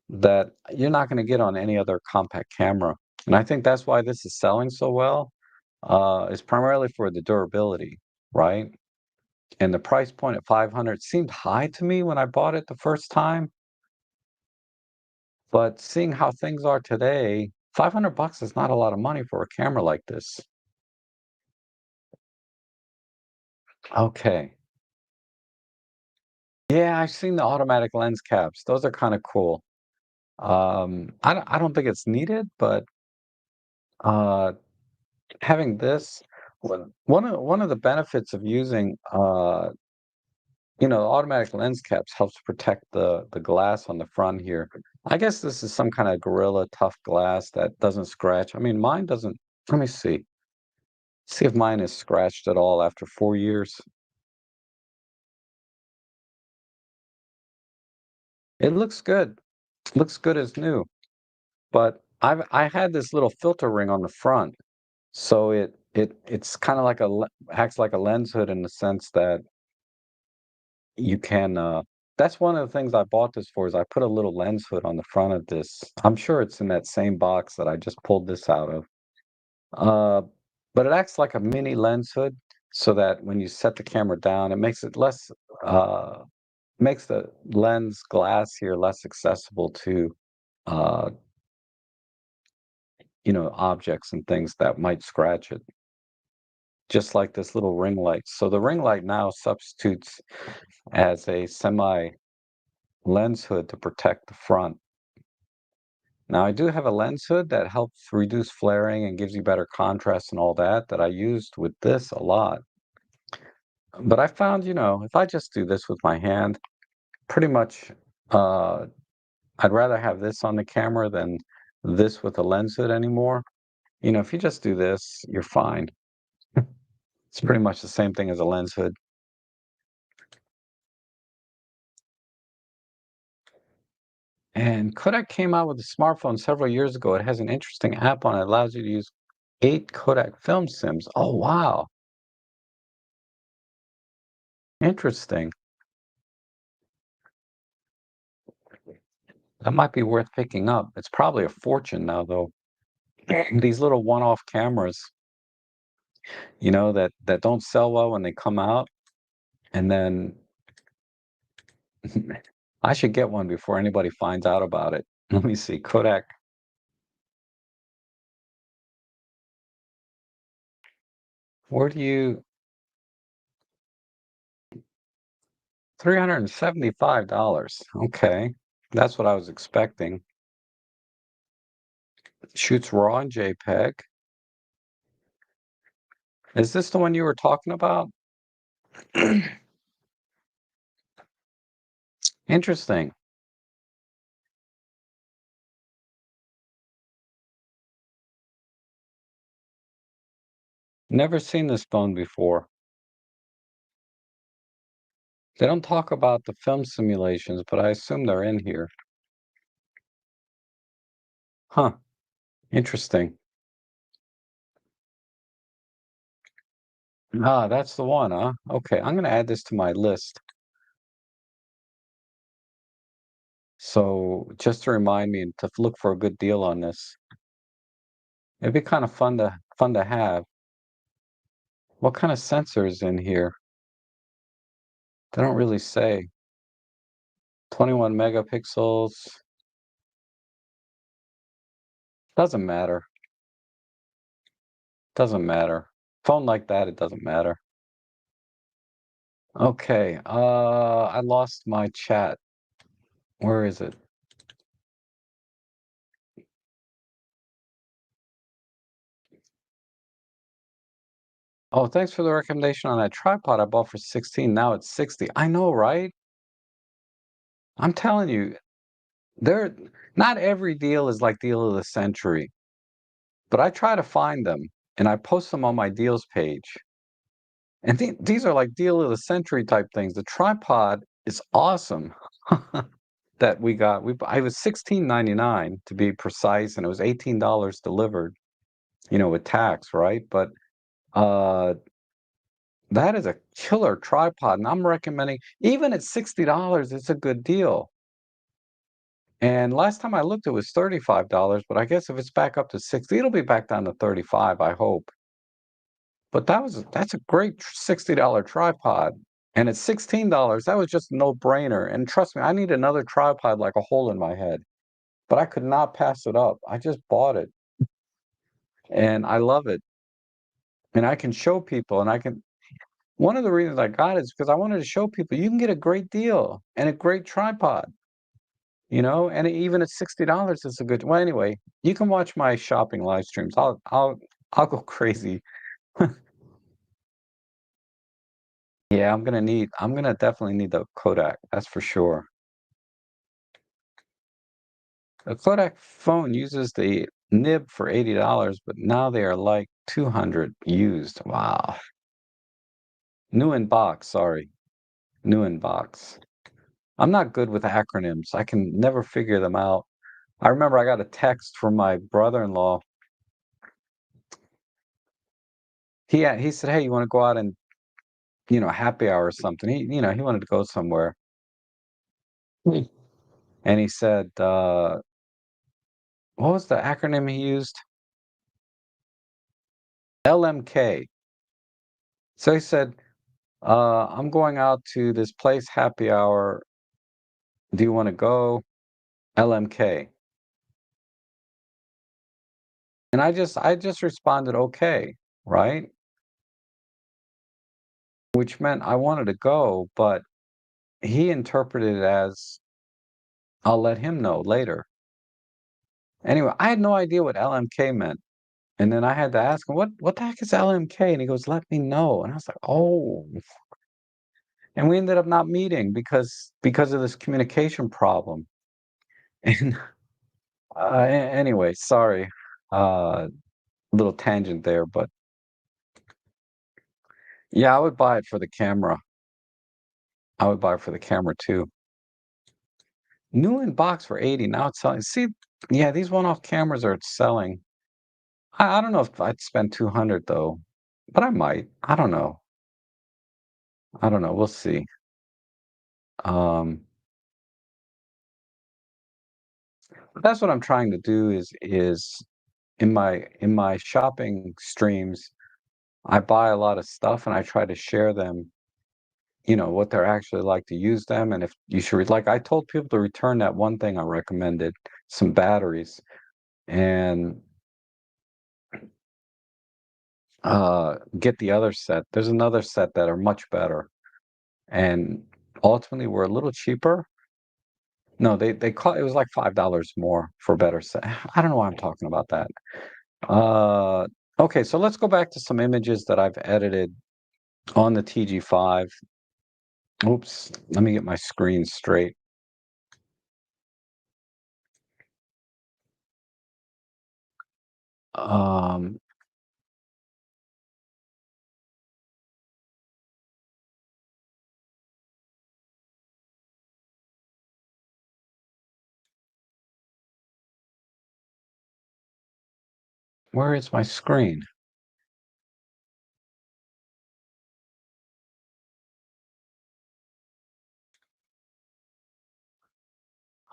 that you're not going to get on any other compact camera. And I think that's why this is selling so well. Is primarily for the durability, right? And the price point at 500 seemed high to me when I bought it the first time, but seeing how things are today, 500 bucks is not a lot of money for a camera like this. Okay. Yeah, I've seen the automatic lens caps. Those are kind of cool. I don't think it's needed, but uh, having this, one of the benefits of using automatic lens caps helps protect the glass on the front here. I guess this is some kind of Gorilla Tough glass that doesn't scratch. I mean, mine doesn't. Let me see. See if mine is scratched at all after 4 years. It looks good. Looks good as new. But I had this little filter ring on the front, so it's kind of like acts like a lens hood in the sense that you can. That's one of the things I bought this for is I put a little lens hood on the front of this. I'm sure it's in that same box that I just pulled this out of. Uh, but it acts like a mini lens hood, so that when you set the camera down, it makes it less. Uh, Makes the lens glass here less accessible to uh, objects and things that might scratch it, just like this little ring light. So the ring light now substitutes as a semi lens hood to protect the front. Now I do have a lens hood that helps reduce flaring and gives you better contrast and all that I used with this a lot. But I found, if I just do this with my hand, pretty much uh, I'd rather have this on the camera than this with a lens hood anymore. If you just do this, you're fine. It's pretty much the same thing as a lens hood. And Kodak came out with a smartphone several years ago. It has an interesting app on it. It allows you to use 8 Kodak film sims. Oh, wow. Interesting. That might be worth picking up. It's probably a fortune now, though. These little one-off cameras, that don't sell well when they come out. And then I should get one before anybody finds out about it. Let me see. Kodak. Where do you $375. Okay. That's what I was expecting. Shoots raw in JPEG. Is this the one you were talking about? Interesting. Never seen this phone before. They don't talk about the film simulations, but I assume they're in here. Huh. Interesting. Ah, that's the one, huh? Okay, I'm gonna add this to my list. So just to remind me to look for a good deal on this. It'd be kind of fun to have. What kind of sensors in here? They don't really say. 21 megapixels. Doesn't matter. Doesn't matter. Phone like that, it doesn't matter. Okay, I lost my chat. Where is it? Oh, thanks for the recommendation on that tripod I bought for 16. Now it's 60. I know, right? I'm telling you, there not every deal is like deal of the century, but I try to find them and I post them on my deals page. And these are like deal of the century type things. The tripod is awesome that we got. I was 16.99 to be precise, and it was $18 delivered, with tax, right? But uh that is a killer tripod, and I'm recommending even at $60, it's a good deal. And last time I looked, it was $35, but I guess if it's back up to 60, it'll be back down to 35, I hope. But that's a great $60 tripod. And at $16, that was just a no-brainer. And trust me, I need another tripod like a hole in my head. But I could not pass it up. I just bought it and I love it. And I can show people and I can one of the reasons I got it is because I wanted to show people you can get a great deal and a great tripod, and even at $60, it's a good well, anyway, you can watch my shopping live streams. I'll go crazy. Yeah. Yeah, I'm gonna definitely need the Kodak, that's for sure. The Kodak phone uses the nib for $80, but now they are like 200 used. Wow. New in box, sorry. New in box. I'm not good with acronyms. I can never figure them out. I remember I got a text from my brother-in-law. He said, "Hey, you want to go out and, happy hour or something?" He wanted to go somewhere. Hmm. And he said, what was the acronym he used? LMK. So he said, I'm going out to this place happy hour. Do you want to go? LMK. And I just responded, okay, right? Which meant I wanted to go, but he interpreted it as I'll let him know later. Anyway, I had no idea what LMK meant. And then I had to ask him, what the heck is LMK? And he goes, let me know. And I was like, oh. And we ended up not meeting because of this communication problem. And anyway, sorry. Little tangent there, but yeah, I would buy it for the camera. I would buy it for the camera too. New in box for 80. Now it's selling. See, yeah, these one-off cameras are selling. I don't know if I'd spend 200 though, but I might. I don't know. I don't know. We'll see. Um, that's what I'm trying to do is in my shopping streams, I buy a lot of stuff and I try to share them, what they're actually like to use them. And if you should, like I told people to return that one thing I recommended, some batteries, and get the other set. There's another set that are much better and ultimately were a little cheaper. No, they call it was like $5 more for a better set. I don't know why I'm talking about that. Uh, okay, so let's go back to some images that I've edited on the TG5. Oops, let me get my screen straight. Um, where is my screen?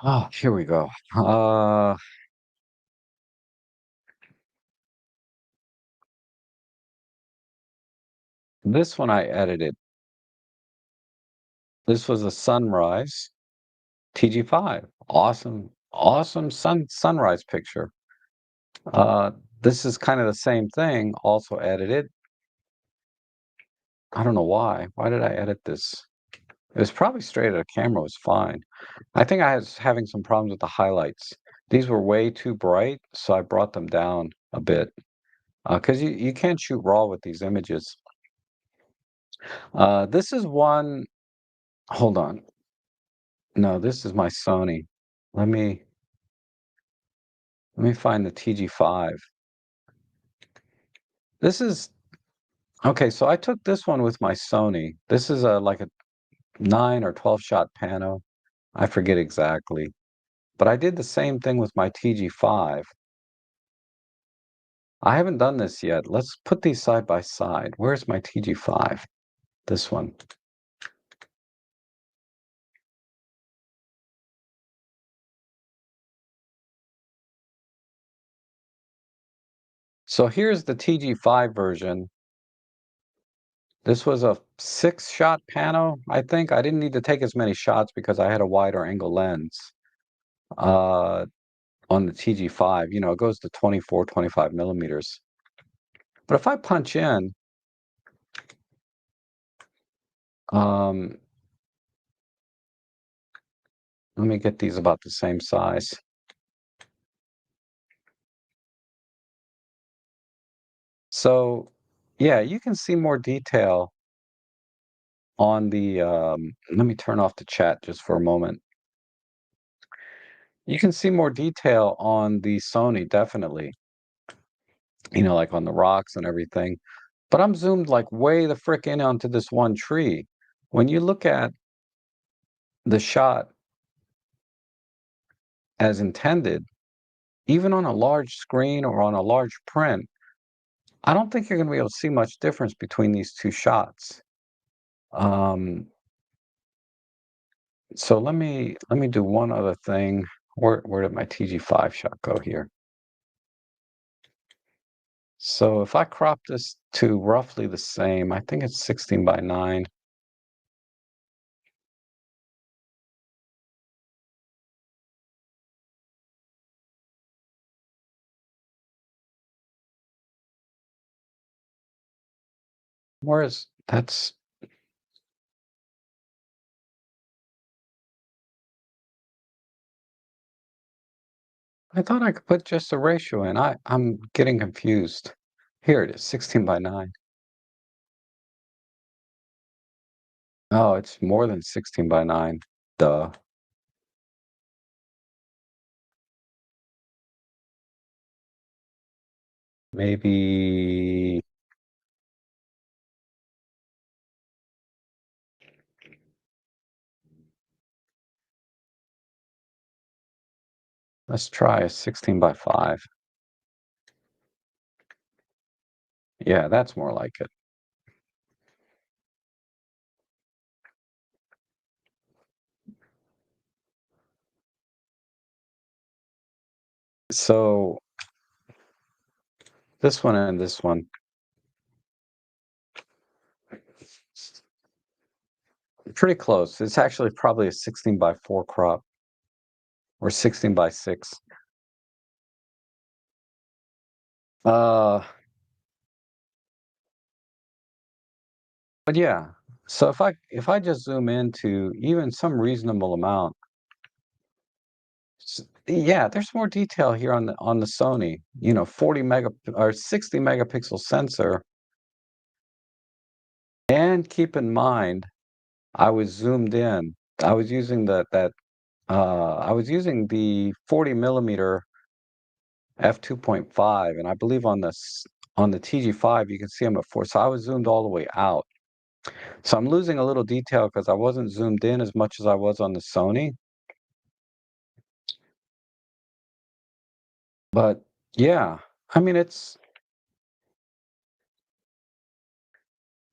Oh, here we go. This one I edited. This was a sunrise TG5. Awesome, awesome sunrise picture. Uh, this is kind of the same thing, also edited. I don't know why. Why did I edit this? It was probably straight at a camera was fine. I think I was having some problems with the highlights. These were way too bright, so I brought them down a bit. Because you can't shoot raw with these images. This is one. Hold on. No, this is my Sony. Let me let me find the TG5. This is okay. So I took this one with my Sony. This is a like a 9 or 12 shot pano. I forget exactly. But I did the same thing with my TG5. I haven't done this yet. Let's put these side by side. Where's my TG5? This one. So here's the TG5 version. This was a 6 shot pano, I think. I didn't need to take as many shots because I had a wider angle lens uh, on the TG5. It goes to 24, 25 millimeters. But if I punch in, um, let me get these about the same size. So, yeah, you can see more detail on the, let me turn off the chat just for a moment. You can see more detail on the Sony, definitely, like on the rocks and everything. But I'm zoomed like way the frick in onto this one tree. When you look at the shot as intended, even on a large screen or on a large print, I don't think you're going to be able to see much difference between these two shots. Um, so let me do one other thing. Where did my TG5 shot go here? So if I crop this to roughly the same, I think it's 16 by 9. Whereas that's I thought I could put just a ratio in. I'm getting confused. Here it is, 16 by 9. Oh, it's more than 16 by 9. Duh. Maybe let's try a 16 by 5. Yeah, that's more like it. So this one and this one, pretty close. It's actually probably a 16 by 4 crop or 16 by 6. Uh, but yeah. So if I just zoom into even some reasonable amount, yeah, there's more detail here on the Sony. 40 mega or 60 megapixel sensor. And keep in mind, I was zoomed in. I was using I was using the 40 millimeter f2.5, and I believe on the TG5 you can see I'm at 4. So I was zoomed all the way out. So I'm losing a little detail because I wasn't zoomed in as much as I was on the Sony. But yeah, I mean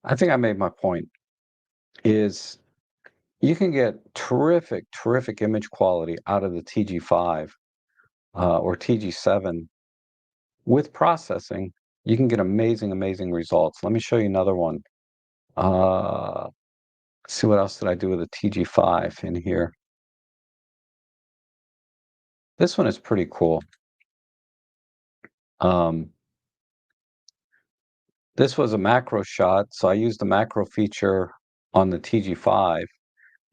I think I made my point. Is you can get terrific image quality out of the TG5 or TG7 with processing. You can get amazing results. Let me show you another one. Uh, see what else did I do with the TG5 in here. This one is pretty cool. Um, this was a macro shot, so I used the macro feature on the TG5,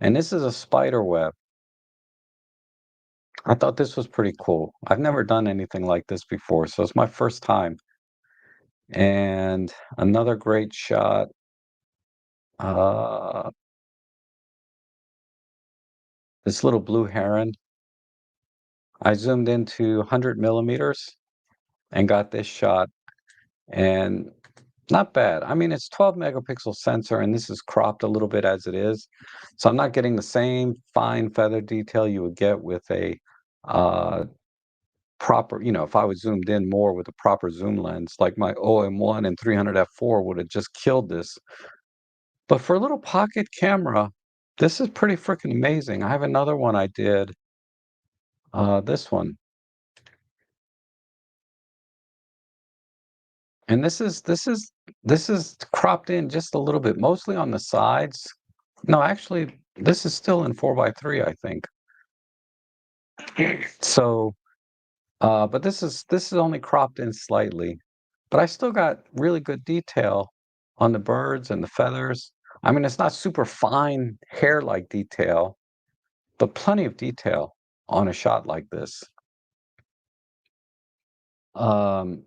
and this is a spider web. I thought this was pretty cool. I've never done anything like this before, so it's my first time. And another great shot. Uh, this little blue heron. I zoomed into 100 millimeters and got this shot, and not bad. I mean, it's 12 megapixel sensor, and this is cropped a little bit as it is, so I'm not getting the same fine feather detail you would get with a uh, proper. If I was zoomed in more with a proper zoom lens, like my OM1 and 300 f4 would have just killed this. But for a little pocket camera, this is pretty freaking amazing. I have another one I did. This one. And this is cropped in just a little bit, mostly on the sides. No, actually, this is still in 4 by 3, I think. So, but this is only cropped in slightly, but I still got really good detail on the birds and the feathers. I mean, it's not super fine hair-like detail, but plenty of detail on a shot like this. Um,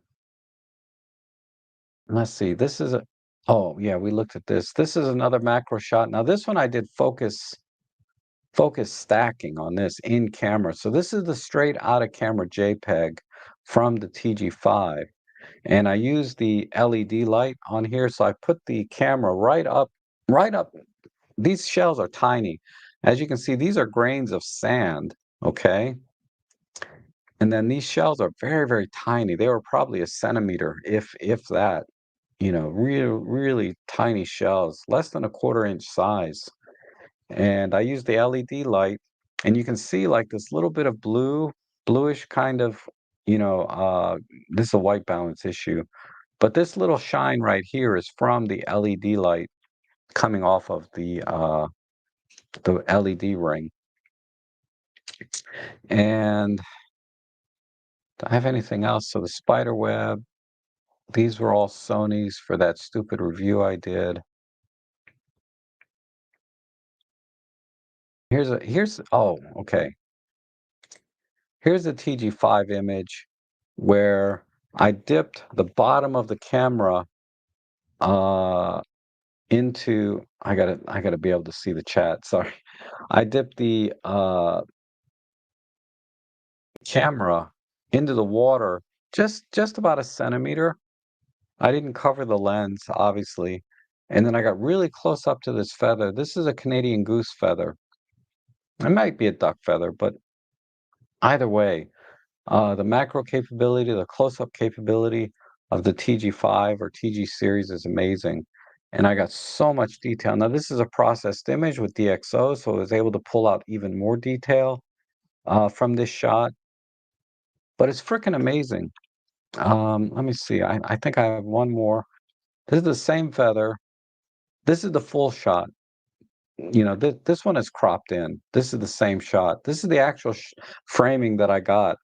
let's see. Oh, yeah, we looked at this. This is another macro shot. Now this one I did focus stacking on this in camera. So this is the straight out of camera JPEG from the TG5. And I used the LED light on here. So I put the camera right up. These shells are tiny. As you can see, these are grains of sand, okay? And then these shells are very, very tiny. They were probably a centimeter, if that, really tiny shells, less than a quarter-inch size. And I used the LED light, and you can see like this little bit of bluish kind of, you know, uh, this is a white balance issue, but this little shine right here is from the LED light coming off of the LED ring. And do I have anything else? So the spider web, these were all Sony's for that stupid review I did. Oh, okay. Here's a TG5 image where I dipped the bottom of the camera uh into I gotta be able to see the chat, sorry. I dipped the camera into the water just about a centimeter. I didn't cover the lens, obviously. And then I got really close up to this feather. This is a Canadian goose feather. It might be a duck feather, but either way, the macro capability, the close-up capability of the TG5 or TG series is amazing. And I got so much detail. Now, this is a processed image with DxO, so I was able to pull out even more detail from this shot. But it's freaking amazing. Let me see. I think I have one more. This is the same feather. This is the full shot. This one is cropped in. This is the same shot. This is the actual framing that I got.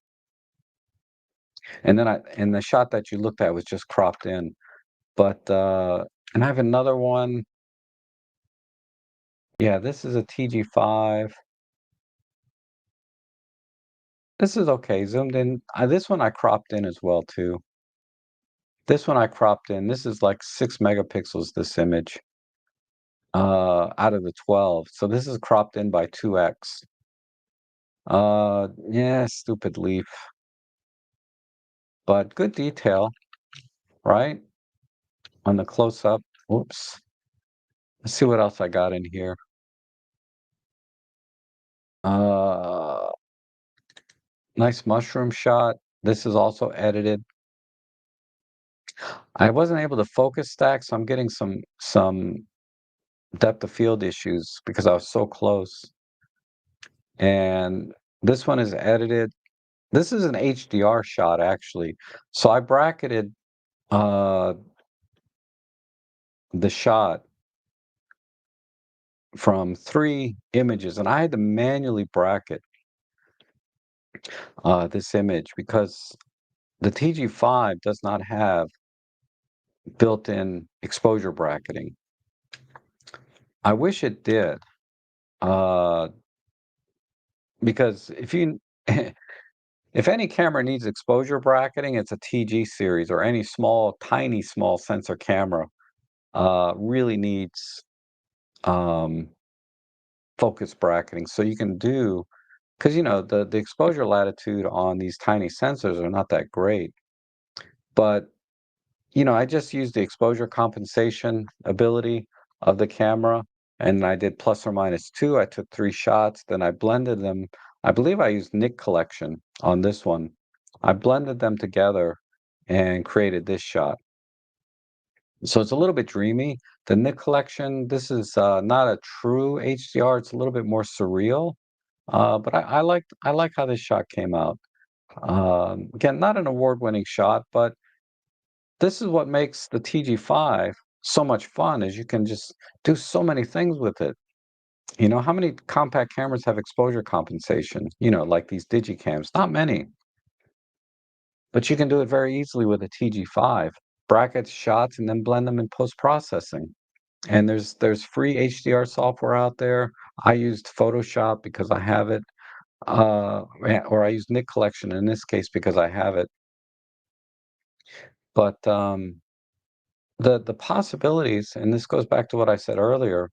And the shot that you looked at was just cropped in. But and I have another one. Yeah, this is a TG5. This is okay, zoomed in. This one I cropped in as well too. This one I cropped in. This is like 6 megapixels, this image, out of the 12. So this is cropped in by 2x. Yeah, stupid leaf, but good detail, right? On the close up. Whoops. Let's see what else I got in here. Uh, nice mushroom shot. This is also edited. I wasn't able to focus stack, so I'm getting some depth of field issues because I was so close. And this one is edited. This is an HDR shot actually. So I bracketed uh the shot from 3 images, and I had to manually bracket this image because the TG5 does not have built-in exposure bracketing. I wish it did, uh, because if any camera needs exposure bracketing, it's a TG series or any tiny small sensor camera really needs um, focus bracketing. So you can do, because the exposure latitude on these tiny sensors are not that great. But I just used the exposure compensation ability of the camera, and I did ±2. I took 3 shots, then I blended them. I believe I used Nick collection on this one. I blended them together and created this shot. So it's a little bit dreamy. The Nick collection, this is not a true HDR. It's a little bit more surreal. But I like how this shot came out. Again, not an award-winning shot, but this is what makes the TG5 so much fun is you can just do so many things with it. How many compact cameras have exposure compensation? Like these digicams, not many, but you can do it very easily with a TG5. Bracket shots and then blend them in post-processing. And there's free HDR software out there. I used Photoshop because I have it, or I used Nick Collection in this case because I have it. But the possibilities, and this goes back to what I said earlier,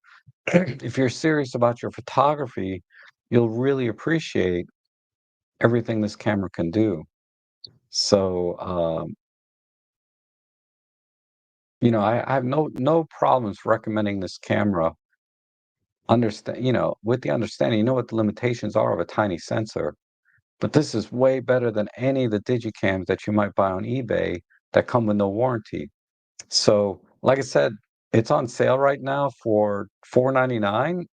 if you're serious about your photography, you'll really appreciate everything this camera can do. So, I have no problems recommending this camera. Understand, with the understanding, you know what the limitations are of a tiny sensor, but this is way better than any of the digicams that you might buy on eBay that come with no warranty. So, like I said, it's on sale right now for 4.99.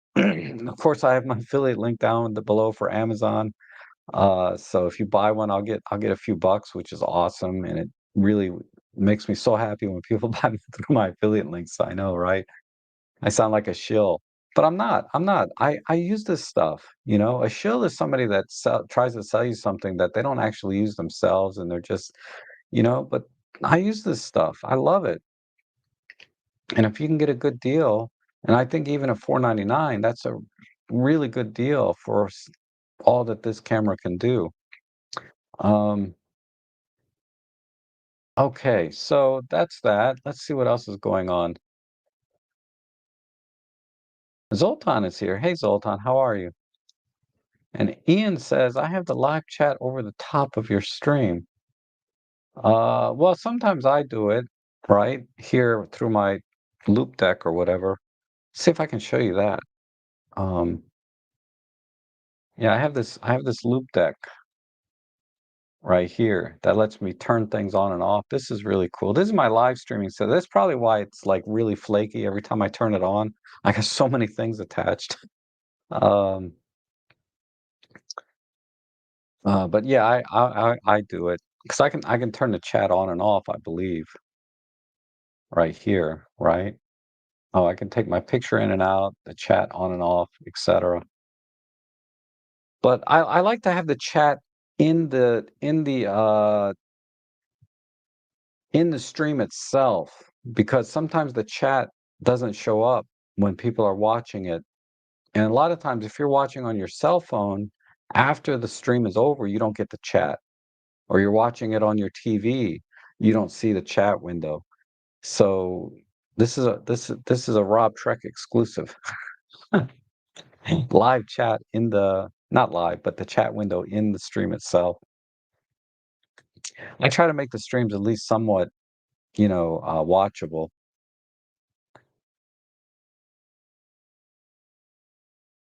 Of course, I have my affiliate link down below for Amazon. So if you buy one, I'll get a few bucks, which is awesome, and it really makes me so happy when people buy me through my affiliate links. I know, right? I sound like a shill, but I'm not. I'm not. I use this stuff. A shill is somebody that tries to sell you something that they don't actually use themselves, and they're just, But I use this stuff. I love it, and if you can get a good deal, and I think even at 4.99, that's a really good deal for all that this camera can do. Um, Okay, so that's that. Let's see what else is going on. Zoltan is here. Hey, Zoltan, how are you? And Ian says, I have the live chat over the top of your stream. Well, sometimes I do it, right, here through my loop deck or whatever. See if I can show you that. Um, yeah, I have this loop deck right here that lets me turn things on and off. This is really cool. This is my live streaming, so that's probably why it's like really flaky every time I turn it on. I got so many things attached. Um, but yeah, I do it because I can turn the chat on and off, I believe, right here, right? Oh, I can take my picture in and out, the chat on and off, etc. But I like to have the chat in the stream itself because sometimes the chat doesn't show up when people are watching it. And a lot of times, if you're watching on your cell phone, after the stream is over, you don't get the chat. Or you're watching it on your TV, you don't see the chat window. So this is a Rob Trek exclusive. Live chat in the not live, but the chat window in the stream itself. I try to make the streams at least somewhat, watchable.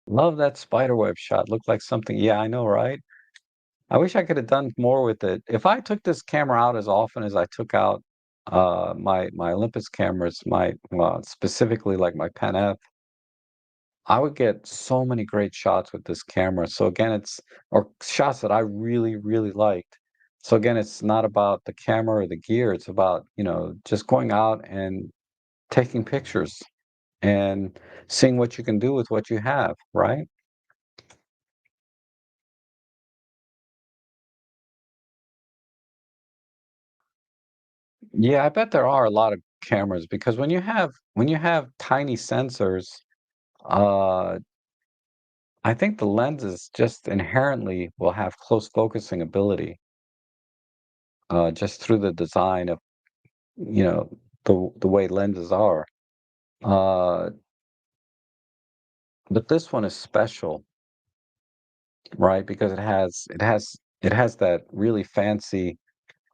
Love that spiderweb shot. Looked like something. Yeah, I know, right? I wish I could have done more with it. If I took this camera out as often as I took out my Olympus cameras, my specifically like my Pen F, I would get so many great shots with this camera. So again, or shots that I really, really liked. So again, it's not about the camera or the gear. It's about, just going out and taking pictures and seeing what you can do with what you have, right? Yeah, I bet there are a lot of cameras because when you have tiny sensors, uh, I think the lenses just inherently will have close focusing ability, just through the design of you know, the way lenses are. Uh, but this one is special, right? Because it has that really fancy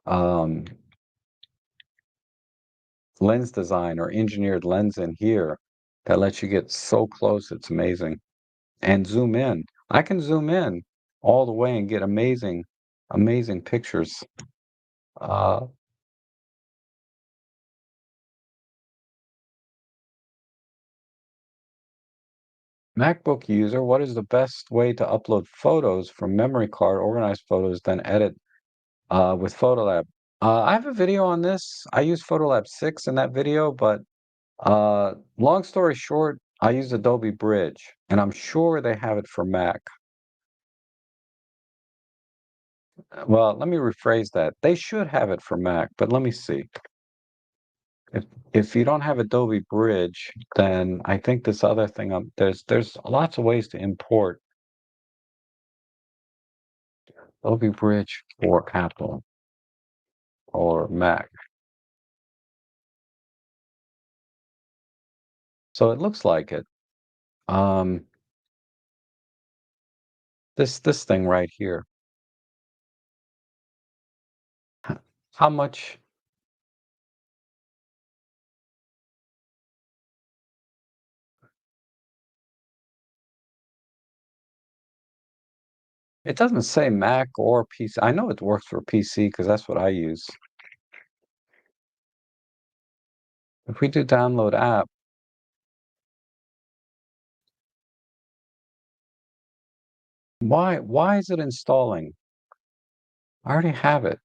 um, lens design or engineered lens in here that lets you get so close. It's amazing. And zoom in. I can zoom in all the way and get amazing, amazing pictures. Uh, MacBook user, what is the best way to upload photos from memory card, organize photos, then edit with Photolab? I have a video on this. I use Photolab 6 in that video, but long story short, I use Adobe Bridge, and I'm sure they have it for Mac. Well, let me rephrase that. They should have it for Mac, but let me see. If you don't have Adobe Bridge, then I think this other thing, there's lots of ways to import Adobe Bridge for Apple or Mac. So it looks like it. Um, this thing right here. H how much it doesn't say Mac or PC. I know it works for PC because that's what I use. If we do download app, why is it installing? I already have it.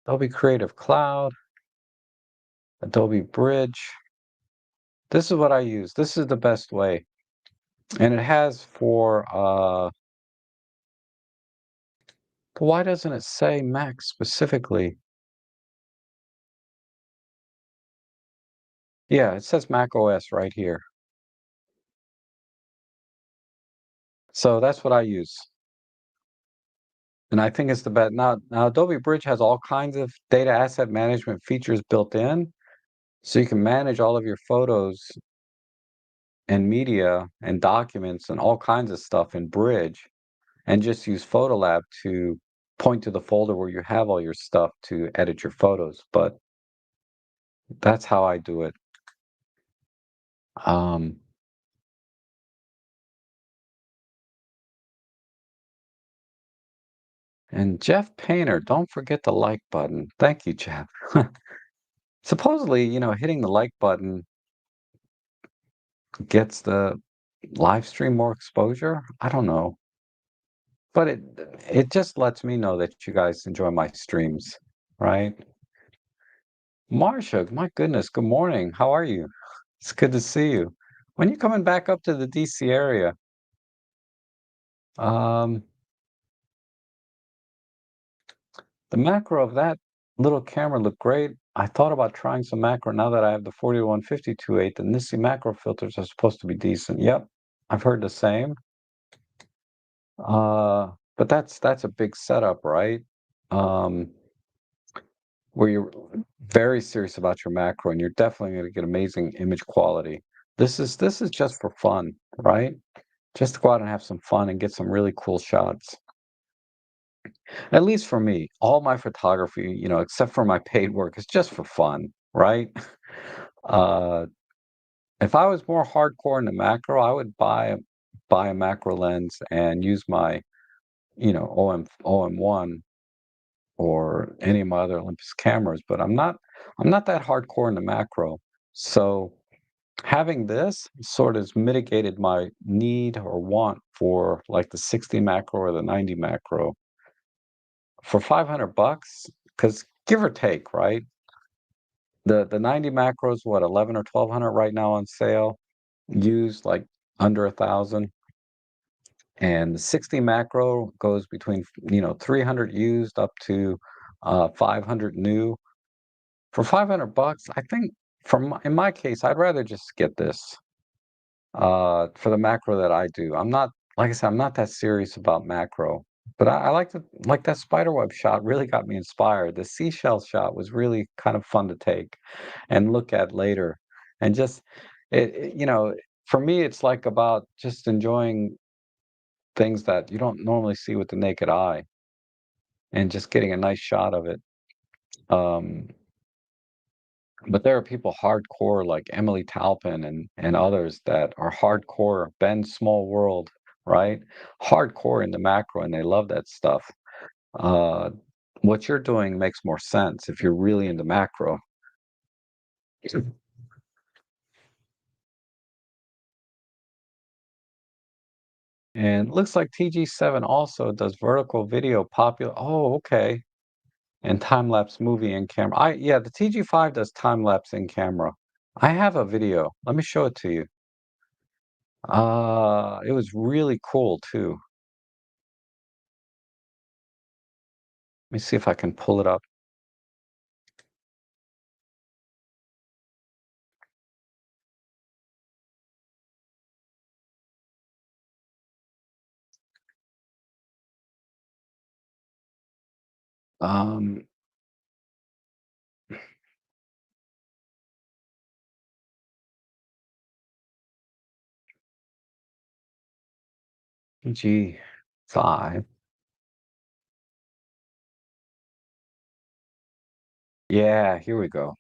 Adobe Creative Cloud, Adobe Bridge. This is what I use. This is the best way. And it has for but why doesn't it say Mac specifically? Yeah, it says Mac OS right here. So that's what I use. And I think it's the best. Now Adobe Bridge has all kinds of data asset management features built in. So you can manage all of your photos and media and documents and all kinds of stuff in Bridge and just use Photolab to point to the folder where you have all your stuff to edit your photos. But that's how I do it. Um, and Jeff Painter, don't forget the like button. Thank you, Jeff. Supposedly, hitting the like button gets the live stream more exposure. I don't know. But it just lets me know that you guys enjoy my streams, right? Marsha, my goodness, good morning. How are you? It's good to see you. When you coming back up to the DC area? Um, the macro of that little camera looked great. I thought about trying some macro now that I have the 41-52.8. The Nisi macro filters are supposed to be decent. Yep, I've heard the same. But that's a big setup, right? Um, where you're very serious about your macro and you're definitely going to get amazing image quality. This is just for fun, right? Just to go out and have some fun and get some really cool shots. At least for me, all my photography, except for my paid work, is just for fun, right? Uh, if I was more hardcore in the macro, I would buy a macro lens and use my, OM1 or any of my other Olympus cameras, but I'm not that hardcore in the macro. So having this sort of has mitigated my need or want for like the 60 macro or the 90 macro for 500 bucks, because give or take, right? The 90 macros, what, 11 or 1200 right now on sale, used like under 1,000. And the 60 macro goes between 300 used up to 500 new. For 500 bucks, I think in my case, I'd rather just get this for the macro that I do. I'm not, like I said, I'm not that serious about macro, but I like that spiderweb shot really got me inspired. The seashell shot was really kind of fun to take and look at later. And just for me, it's like about just enjoying things that you don't normally see with the naked eye and just getting a nice shot of it. Um, But there are people hardcore like Emily Taupin and others that are hardcore, Ben Small World, right? Hardcore in the macro, and they love that stuff. Uh, what you're doing makes more sense if you're really into macro. And looks like TG7 also does vertical video popular. Oh, okay. And time lapse movie in camera. Yeah, the TG5 does time lapse in camera. I have a video. Let me show it to you. It was really cool too. Let me see if I can pull it up. Um, G5. Yeah, here we go.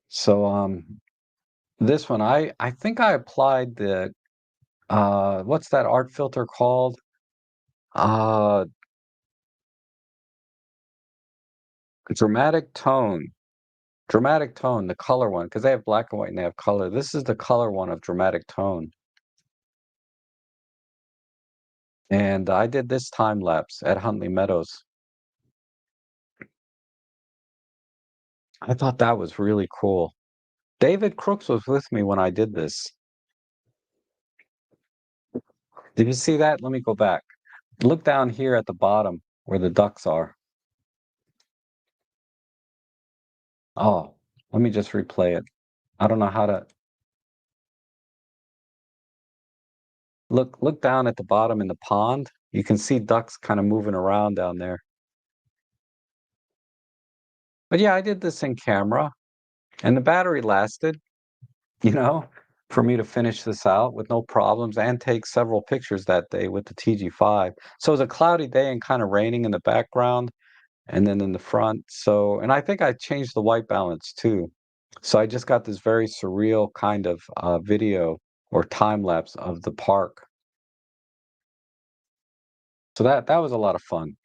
So this one I think I applied the what's that art filter called? Uh dramatic tone. Dramatic tone, the color one, because they have black and white and they have color. This is the color one of dramatic tone. And I did this time lapse at Huntley Meadows. I thought that was really cool. David Crooks was with me when I did this. Did you see that? Let me go back. Look down here at the bottom where the ducks are. Oh, let me just replay it. I don't know how to look down at the bottom in the pond. You can see ducks kind of moving around down there. But yeah, I did this in camera and the battery lasted, you know, for me to finish this out with no problems and take several pictures that day with the TG5. So it was a cloudy day and kind of raining in the background and then in the front. So, and I think I changed the white balance too. So I just got this very surreal kind of video or time lapse of the park. So that was a lot of fun.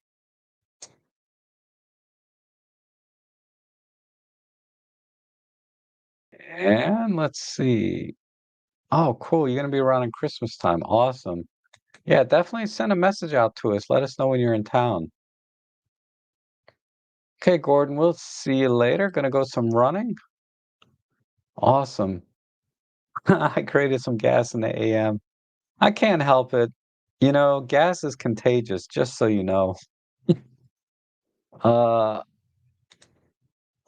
And let's see. Oh, cool. You're gonna be around in Christmas time. Awesome. Yeah, definitely send a message out to us. Let us know when you're in town. Okay, Gordon, we'll see you later. Gonna go some running. Awesome. I created some gas in the AM. I can't help it. You know, gas is contagious, just so you know. Uh,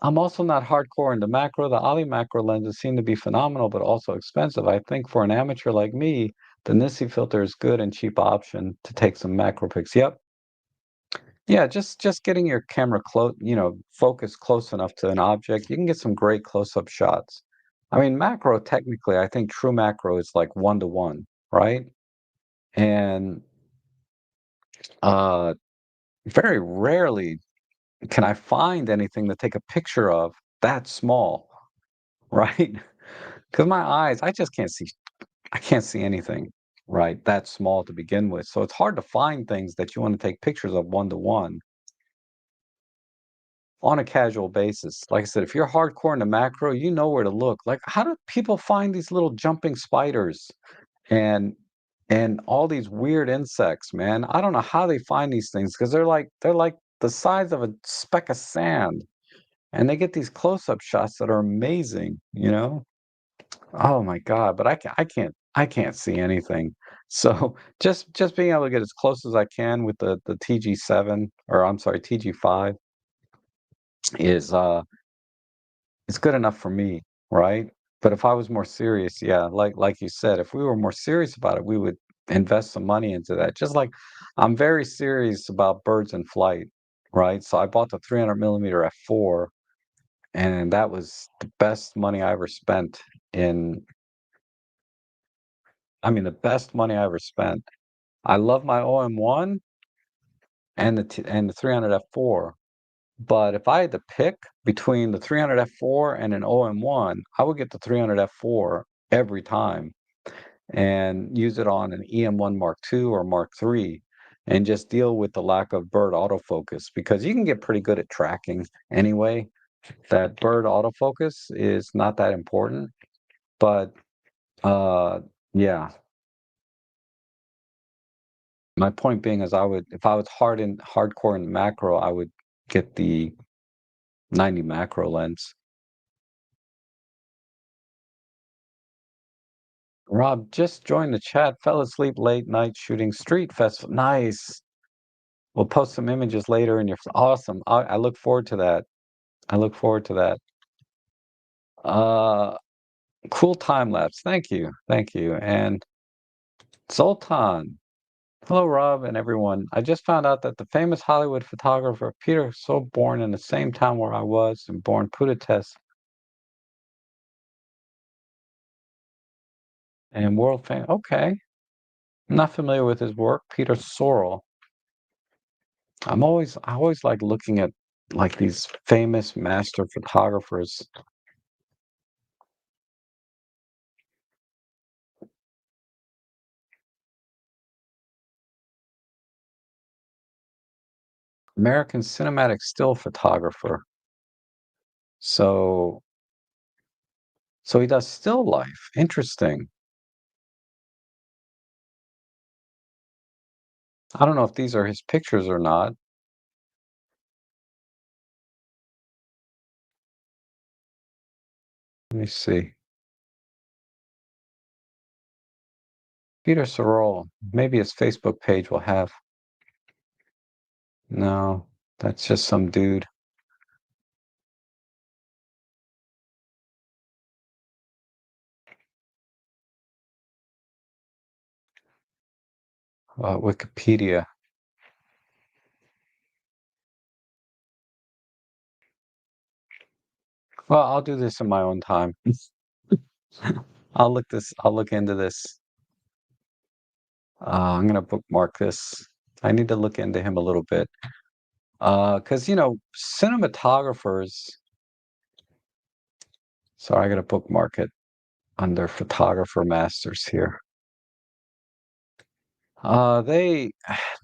I'm also not hardcore into macro. The Ollie macro lenses seem to be phenomenal, but also expensive. I think for an amateur like me, the Nisi filter is good and cheap option to take some macro pics. Yep. Yeah, just getting your camera close, focus close enough to an object, you can get some great close-up shots. I mean, macro, technically, I think true macro is like 1 to 1, right? And uh, very rarely can I find anything to take a picture of that small, right? Because my eyes, I can't see anything, right? That small to begin with. So it's hard to find things that you want to take pictures of 1 to 1 on a casual basis. Like I said, if you're hardcore in the macro, you know where to look. Like, how do people find these little jumping spiders and all these weird insects, man? I don't know how they find these things because they're like the size of a speck of sand, and they get these close-up shots that are amazing, you know? Oh my God, but I can't see anything. So just being able to get as close as I can with the TG7 or I'm sorry, TG5 is it's good enough for me, right? But if I was more serious, yeah, like you said, if we were more serious about it, we would invest some money into that. Just like I'm very serious about birds in flight, right? So I bought the 300 millimeter f4, and that was the best money I ever spent in. I mean, the best money I ever spent. I love my OM1 and the 300 f4. But if I had to pick between the 300 f4 and an OM1, I would get the 300 f4 every time and use it on an EM1 Mark II or Mark III and just deal with the lack of bird autofocus because you can get pretty good at tracking anyway. That bird autofocus is not that important, but uh yeah, my point being is I would if I was hardcore in macro, I would get the 90 macro lens. Rob just joined the chat. Fell asleep late night shooting street festival. Nice. We'll post some images later in your awesome. I look forward to that. I look forward to that. Uh, cool time lapse. Thank you. Thank you. And Zoltan. Hello, Rob and everyone. I just found out that the famous Hollywood photographer Peter so born in the same town where I was and born Budapest and world fame. Okay. I'm not familiar with his work. Peter Sorrell. I always like looking at like these famous master photographers. American cinematic still photographer. So so he does still life. Interesting. I don't know if these are his pictures or not. Let me see. Peter Sorrell. Maybe his Facebook page will have. No, that's just some dude. Wikipedia. Well, I'll do this in my own time. I'll look into this. I'm gonna bookmark this. I need to look into him a little bit. Because cinematographers. Sorry, I gotta bookmark it under photographer masters here. They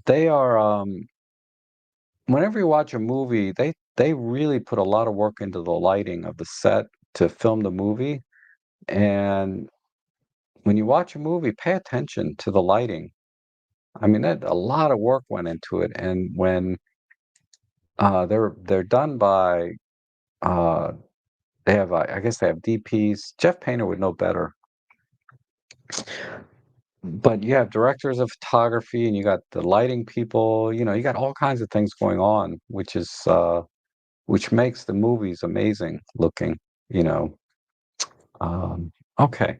they are whenever you watch a movie, they really put a lot of work into the lighting of the set to film the movie. And when you watch a movie, pay attention to the lighting. I mean, that a lot of work went into it. And when they're done by uh, they have I guess they have DPs. Jeff Painter would know better. But you have directors of photography and you got the lighting people, you got all kinds of things going on, which makes the movies amazing looking, you know. Okay.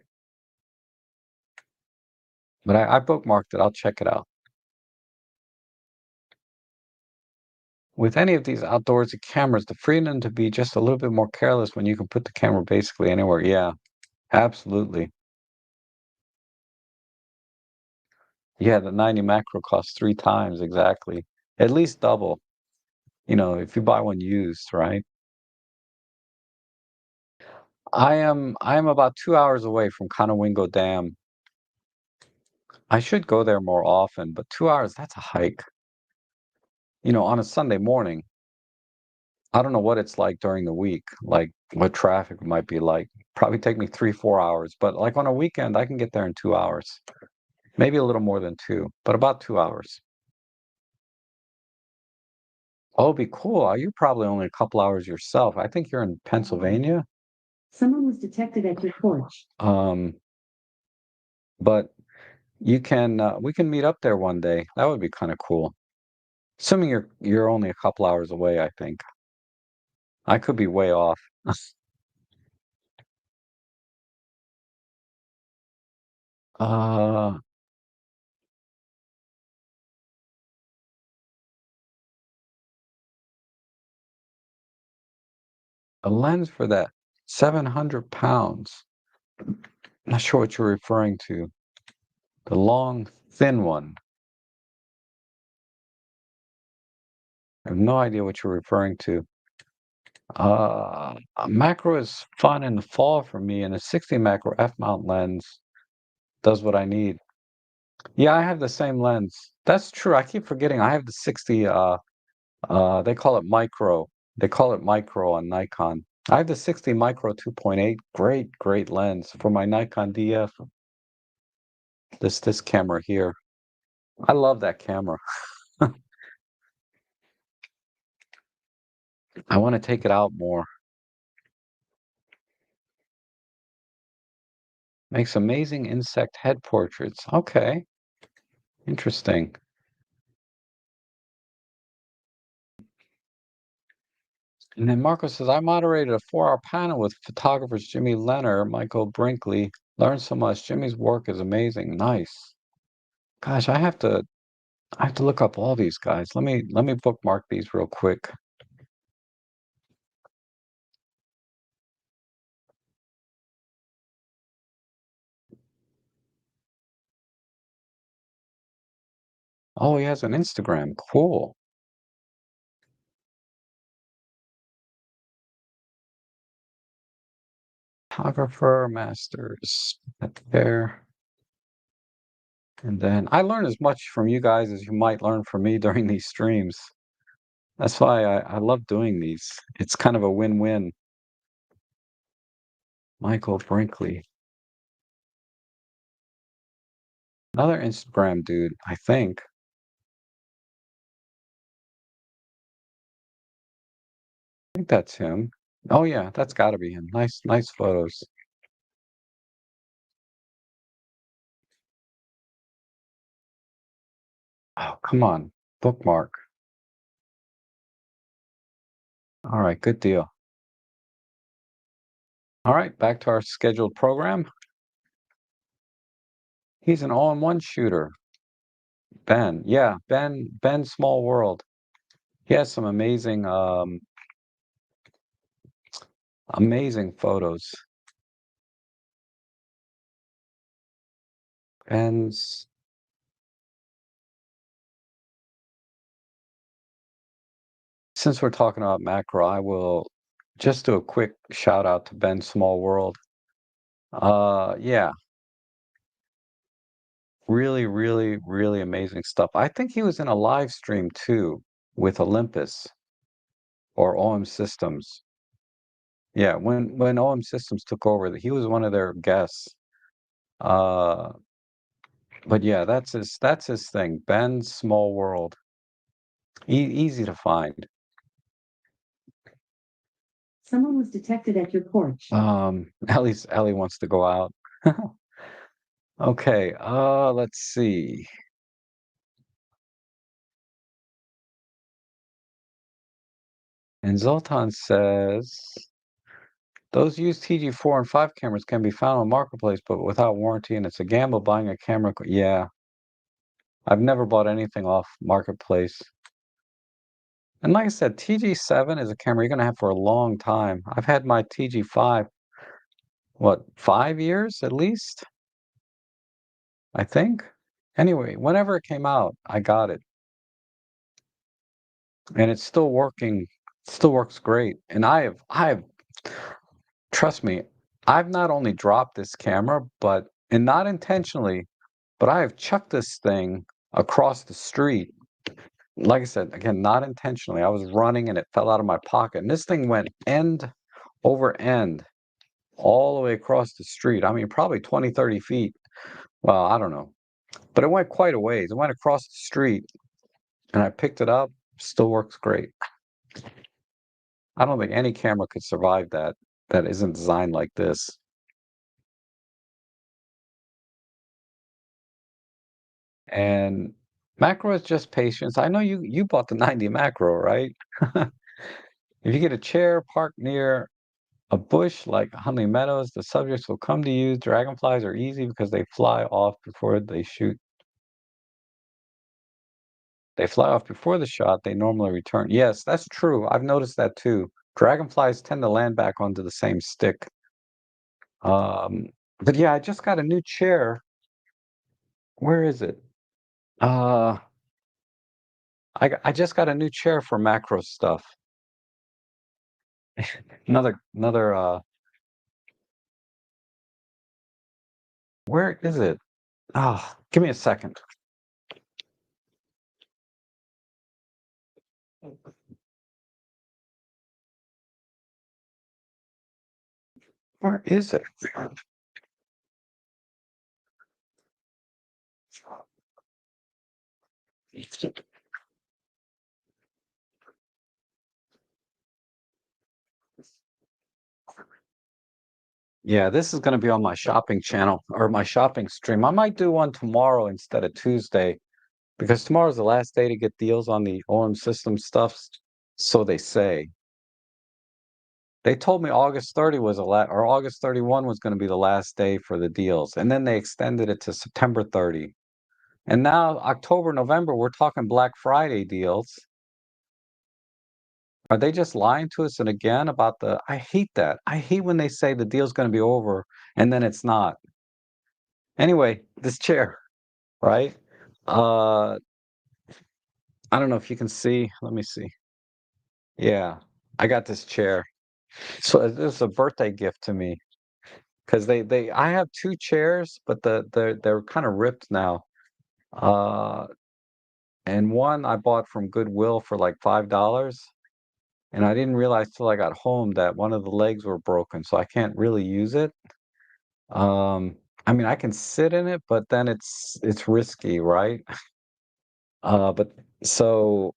But I bookmarked it. I'll check it out. With any of these outdoorsy cameras, the freedom to be just a little bit more careless when you can put the camera basically anywhere. Yeah, absolutely. Yeah, the 90 macro costs three times exactly. At least double, if you buy one used, right? I am about 2 hours away from Conowingo Dam. I should go there more often, but 2 hours, that's a hike. On a Sunday morning, I don't know what it's like during the week, like what traffic might be like. Probably take me 3, 4 hours, but like on a weekend, I can get there in 2 hours. Maybe a little more than two, but about 2 hours. Oh, it'd be cool. You're probably only a couple hours yourself. I think you're in Pennsylvania. Someone was detected at your porch. But we can meet up there one day. That would be kind of cool. Assuming you're only a couple hours away, I think. I could be way off. Uh, a lens for that, 700 pounds. Not sure what you're referring to. The long, thin one. I have no idea what you're referring to. A macro is fun in the fall for me, and a 60 macro f mount lens does what I need. Yeah, I have the same lens. That's true. I keep forgetting. I have the 60. They call it micro. They call it micro on Nikon. I have the 60 micro 2.8. Great, great lens for my Nikon DF. This camera here. I love that camera. I want to take it out more. Makes amazing insect head portraits. Okay, interesting. And then Marco says, I moderated a 4-hour panel with photographers Jimmy Lenner, Michael Brinkley. Learned so much. Jimmy's work is amazing. Nice. Gosh, I have to look up all these guys. Let me bookmark these real quick. Oh, he has an Instagram. Cool. Photographer masters at the fair. And then I learn as much from you guys as you might learn from me during these streams. That's why I love doing these. It's kind of a win-win. Michael Brinkley. Another Instagram dude, I think. I think that's him. Oh yeah, that's gotta be him. Nice photos. Oh, come on. Bookmark. All right, good deal. All right, back to our scheduled program. He's an all-in-one shooter. Ben. Yeah, Ben Small World. He has some amazing photos. Ben's Since we're talking about macro, I will just do a quick shout out to Ben Small World. Yeah, really amazing stuff. I think he was in a live stream too with Olympus or OM Systems. Yeah, when OM Systems took over, he was one of their guests. Uh, but yeah, that's his thing. Ben's Small World. Easy to find. Someone was detected at your porch. Ellie wants to go out. Okay, let's see. And Zoltan says those used TG4 and 5 cameras can be found on Marketplace, but without warranty, and it's a gamble buying a camera. Yeah, I've never bought anything off Marketplace. And like I said, TG7 is a camera you're gonna have for a long time. I've had my TG5, what, 5 years at least, I think. Anyway, whenever it came out, I got it, and it's still working. Still works great. And I have trust me, I've not only dropped this camera, but and not intentionally, but I have chucked this thing across the street. Like I said, again, not intentionally. I was running and it fell out of my pocket. And this thing went end over end all the way across the street. I mean, probably 20, 30 feet. Well, I don't know. But it went quite a ways. It went across the street and I picked it up. Still works great. I don't think any camera could survive that isn't designed like this. And macro is just patience. I know you bought the 90 macro, right? If you get a chair parked near a bush like Huntley Meadows, the subjects will come to you. Dragonflies are easy because they fly off before they shoot. They fly off before the shot. They normally return. Yes, that's true. I've noticed that too. Dragonflies tend to land back onto the same stick. Um, but yeah, I just got a new chair. Where is it? Uh, I just got a new chair for macro stuff. Another where is it? Ah, give me a second. Where is it? Yeah, this is going to be on my shopping channel or my shopping stream. I might do one tomorrow instead of Tuesday because tomorrow's the last day to get deals on the OM system stuff. So they say. They told me August 30 was or August 31 was going to be the last day for the deals. And then they extended it to September 30. And now October, November, we're talking Black Friday deals. Are they just lying to us and again about I hate that. I hate when they say the deal's going to be over and then it's not. Anyway, this chair, right? Uh, I don't know if you can see. Let me see. Yeah, I got this chair. So this is a birthday gift to me because they I have 2 chairs, but they're kind of ripped now. Uh, and one I bought from Goodwill for like $5, and I didn't realize till I got home that one of the legs were broken, so I can't really use it. Um, I mean, I can sit in it, but then it's risky, right? But so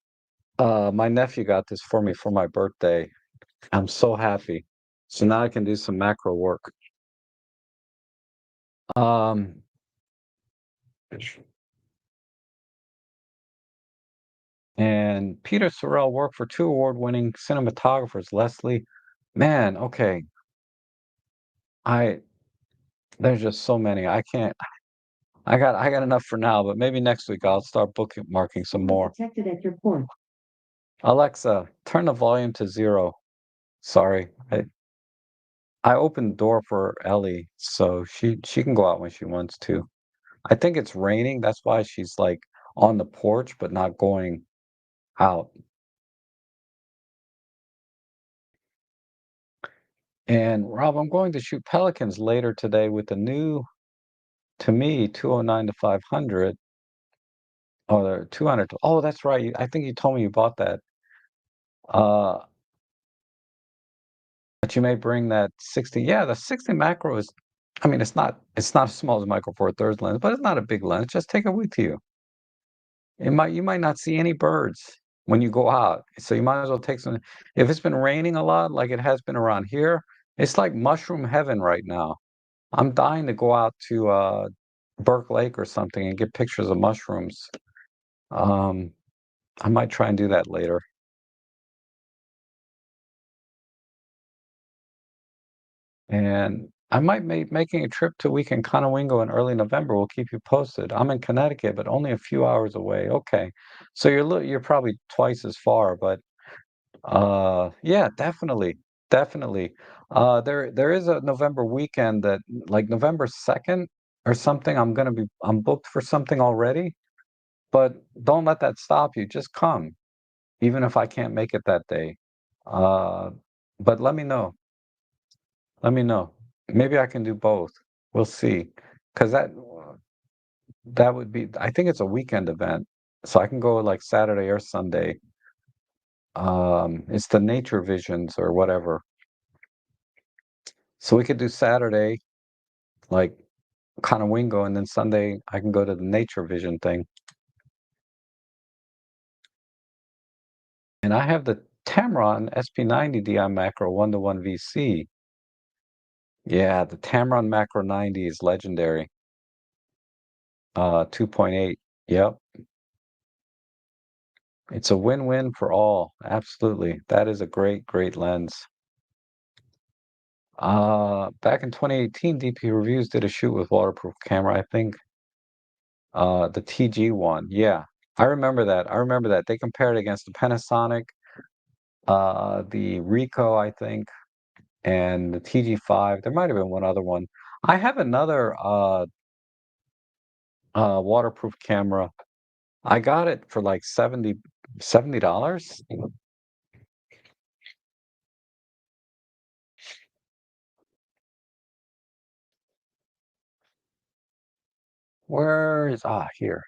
my nephew got this for me for my birthday. I'm so happy. So now I can do some macro work. Um, and Peter Sorrell worked for 2 award-winning cinematographers. Leslie, man, okay. I There's just so many. I can't. I got enough for now, but maybe next week I'll start bookmarking some Someone was more. detected at your porch. Alexa, turn the volume to 0. Sorry. I opened the door for Ellie, so she can go out when she wants to. I think it's raining. That's why she's like on the porch but not going out. And Rob, I'm going to shoot pelicans later today with the new, to me, 209 to 500. Oh, they're 200. Oh, that's right. I think you told me you bought that. Uh, but you may bring that 60. Yeah, the 60 macro is, I mean, it's not as small as micro four thirds lens, but it's not a big lens. Just take it with you. You might not see any birds when you go out. So you might as well take some. If it's been raining a lot, like it has been around here, it's like mushroom heaven right now. I'm dying to go out to Burke Lake or something and get pictures of mushrooms. Um, I might try and do that later. And I might making a trip to Weekend Conowingo in early November. We'll keep you posted. I'm in Connecticut, but only a few hours away. Okay. So you're probably twice as far, but yeah, definitely. Definitely. There is a November weekend that like November 2nd or something. I'm booked for something already, but don't let that stop you. Just come, even if I can't make it that day. Uh, but let me know. Let me know. Maybe I can do both. We'll see. Because that would be, I think it's a weekend event. So I can go like Saturday or Sunday. It's the Nature Visions or whatever. So we could do Saturday, like kind of wingo, and then Sunday I can go to the Nature Vision thing. And I have the Tamron SP90 DI Macro 1:1 VC. Yeah, the Tamron Macro 90 is legendary. 2.8. Yep. It's a win-win for all. Absolutely. That is a great, great lens. Back in 2018, DP Reviews did a shoot with waterproof camera. I think the TG one. Yeah, I remember that. I remember that. They compared against the Panasonic, the Ricoh, I think, and the TG5. There might have been one other one. I have another waterproof camera. I got it for like $70. Where is here?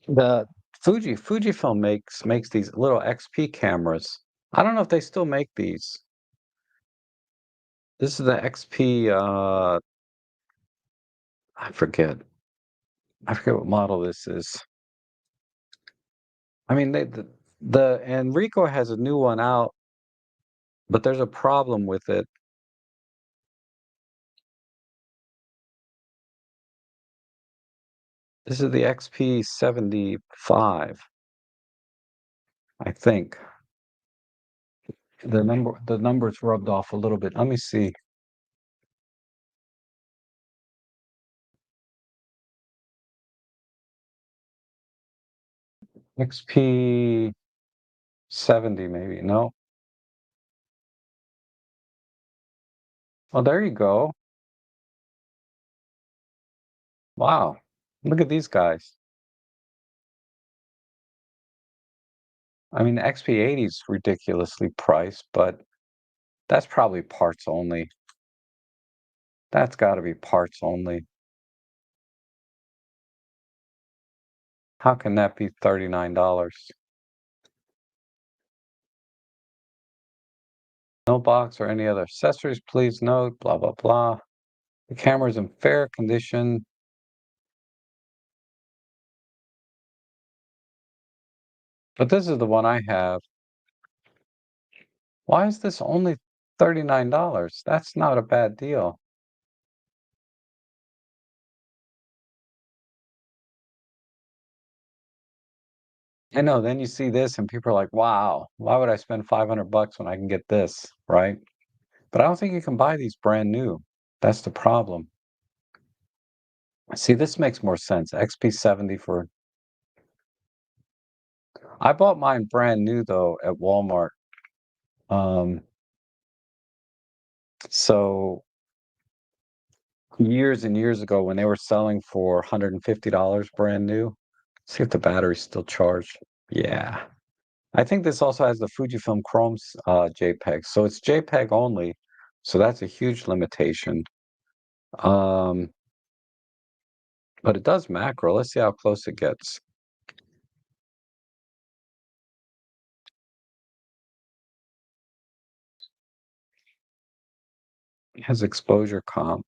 The Fujifilm makes these little XP cameras. I don't know if they still make these. This is the XP, I forget. I forget what model this is. I mean, the Enrico has a new one out, but there's a problem with it. This is the XP75, I think. The number's rubbed off a little bit. Let me see. XP70 maybe. No. Oh, there you go. Wow. Look at these guys. I mean, the XP80 is ridiculously priced, but that's probably parts only. That's got to be parts only. How can that be $39? No box or any other accessories, please note, blah, blah, blah. The camera is in fair condition. But this is the one I have. Why is this only $39? That's not a bad deal. I know, then you see this and people are like, wow, why would I spend 500 bucks when I can get this, right? But I don't think you can buy these brand new. That's the problem. See, this makes more sense. XP70 for. I bought mine brand new though at Walmart. Um, so years and years ago when they were selling for $150 brand new. See if the battery's still charged. Yeah. I think this also has the Fujifilm Chrome's JPEG. So it's JPEG only. So that's a huge limitation. Um, but it does macro. Let's see how close it gets. It has exposure comp.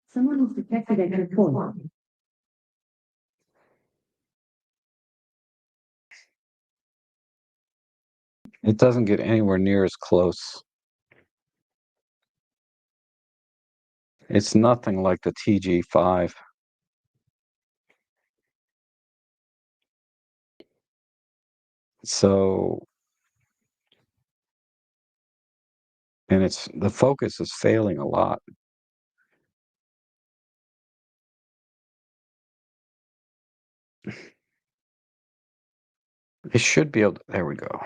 Someone was detected at your porch. It doesn't get anywhere near as close. It's nothing like the TG5. So, and it's the focus is failing a lot. It should be able to, there we go.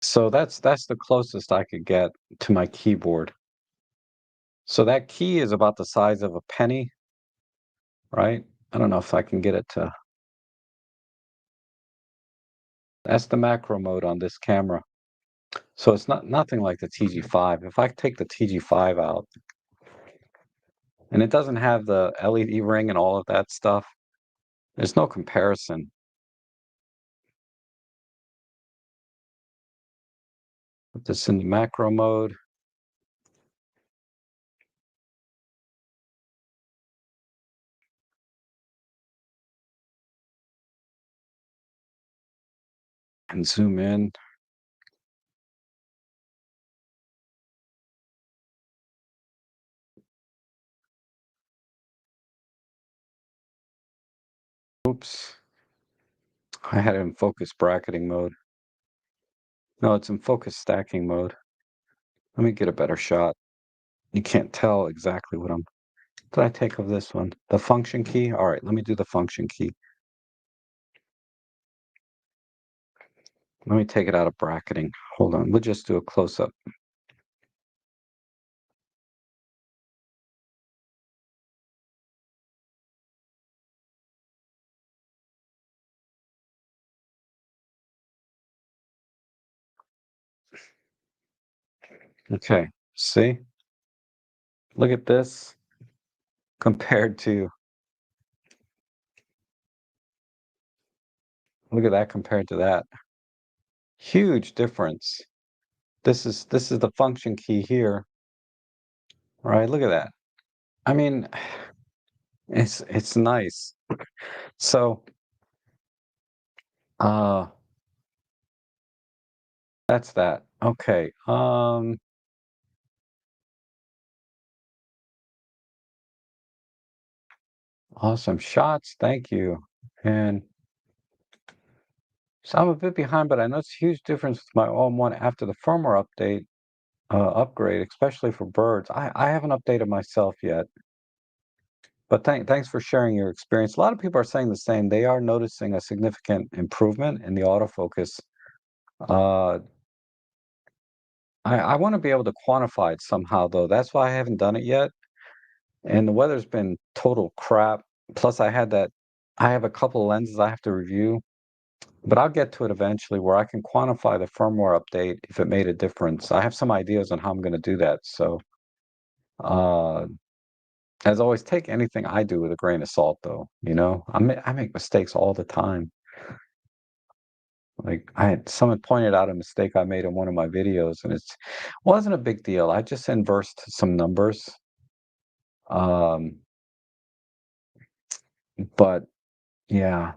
So that's the closest I could get to my keyboard. So that key is about the size of a penny, right? I don't know if I can get it to. That's the macro mode on this camera. So it's nothing like the TG5. If I take the TG5 out, and it doesn't have the LED ring and all of that stuff, there's no comparison. Put this in the macro mode. And zoom in. Oops. I had it in focus bracketing mode. No, it's in focus stacking mode. Let me get a better shot. You can't tell exactly what I'm. What did I take of this one? The function key? All right, let me do the function key. Let me take it out of bracketing. Hold on, we'll just do a close-up. Okay, see? Look at this compared to, look at that compared to that. Huge difference. This is the function key here, right? Look at that. I mean, it's nice. So, uh, that's that. Okay. Awesome shots. Thank you. And so I'm a bit behind, but I noticed a huge difference with my OM1 after the firmware update, upgrade, especially for birds. I haven't updated myself yet, But thanks for sharing your experience. A lot of people are saying the same. They are noticing a significant improvement in the autofocus. Uh, I want to be able to quantify it somehow, though. That's why I haven't done it yet. And the weather's been total crap. Plus, I have a couple lenses I have to review, but I'll get to it eventually where I can quantify the firmware update if it made a difference. I have some ideas on how I'm going to do that. So, uh, as always, take anything I do with a grain of salt, though. I make mistakes all the time. Like someone pointed out a mistake I made in one of my videos, and it wasn't a big deal. I just inversed some numbers. Um, but yeah,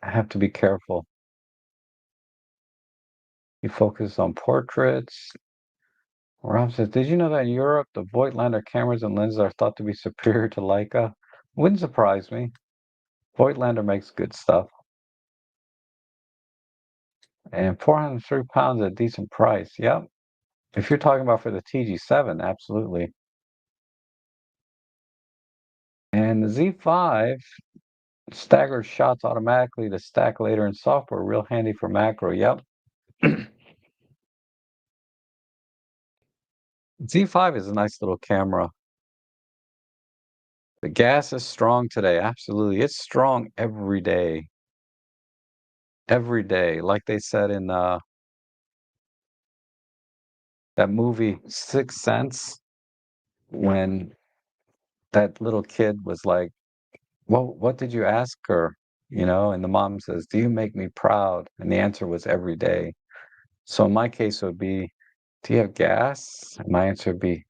I have to be careful. You focus on portraits. Rob says, "Did you know that in Europe, the Voigtlander cameras and lenses are thought to be superior to Leica?" Wouldn't surprise me. Voigtlander makes good stuff, and 403 pounds at a decent price. Yep. If you're talking about for the TG7, absolutely. And the Z5 staggers shots automatically to stack later in software. Real handy for macro. Yep. Z5 is a nice little camera. The gas is strong today. Absolutely. It's strong every day. Every day. Like they said in that movie Sixth Sense, when that little kid was like, "Well, what did you ask her?" And the mom says, "Do you make me proud?" And the answer was every day. So in my case, it would be, "Do you have gas?" And my answer would be,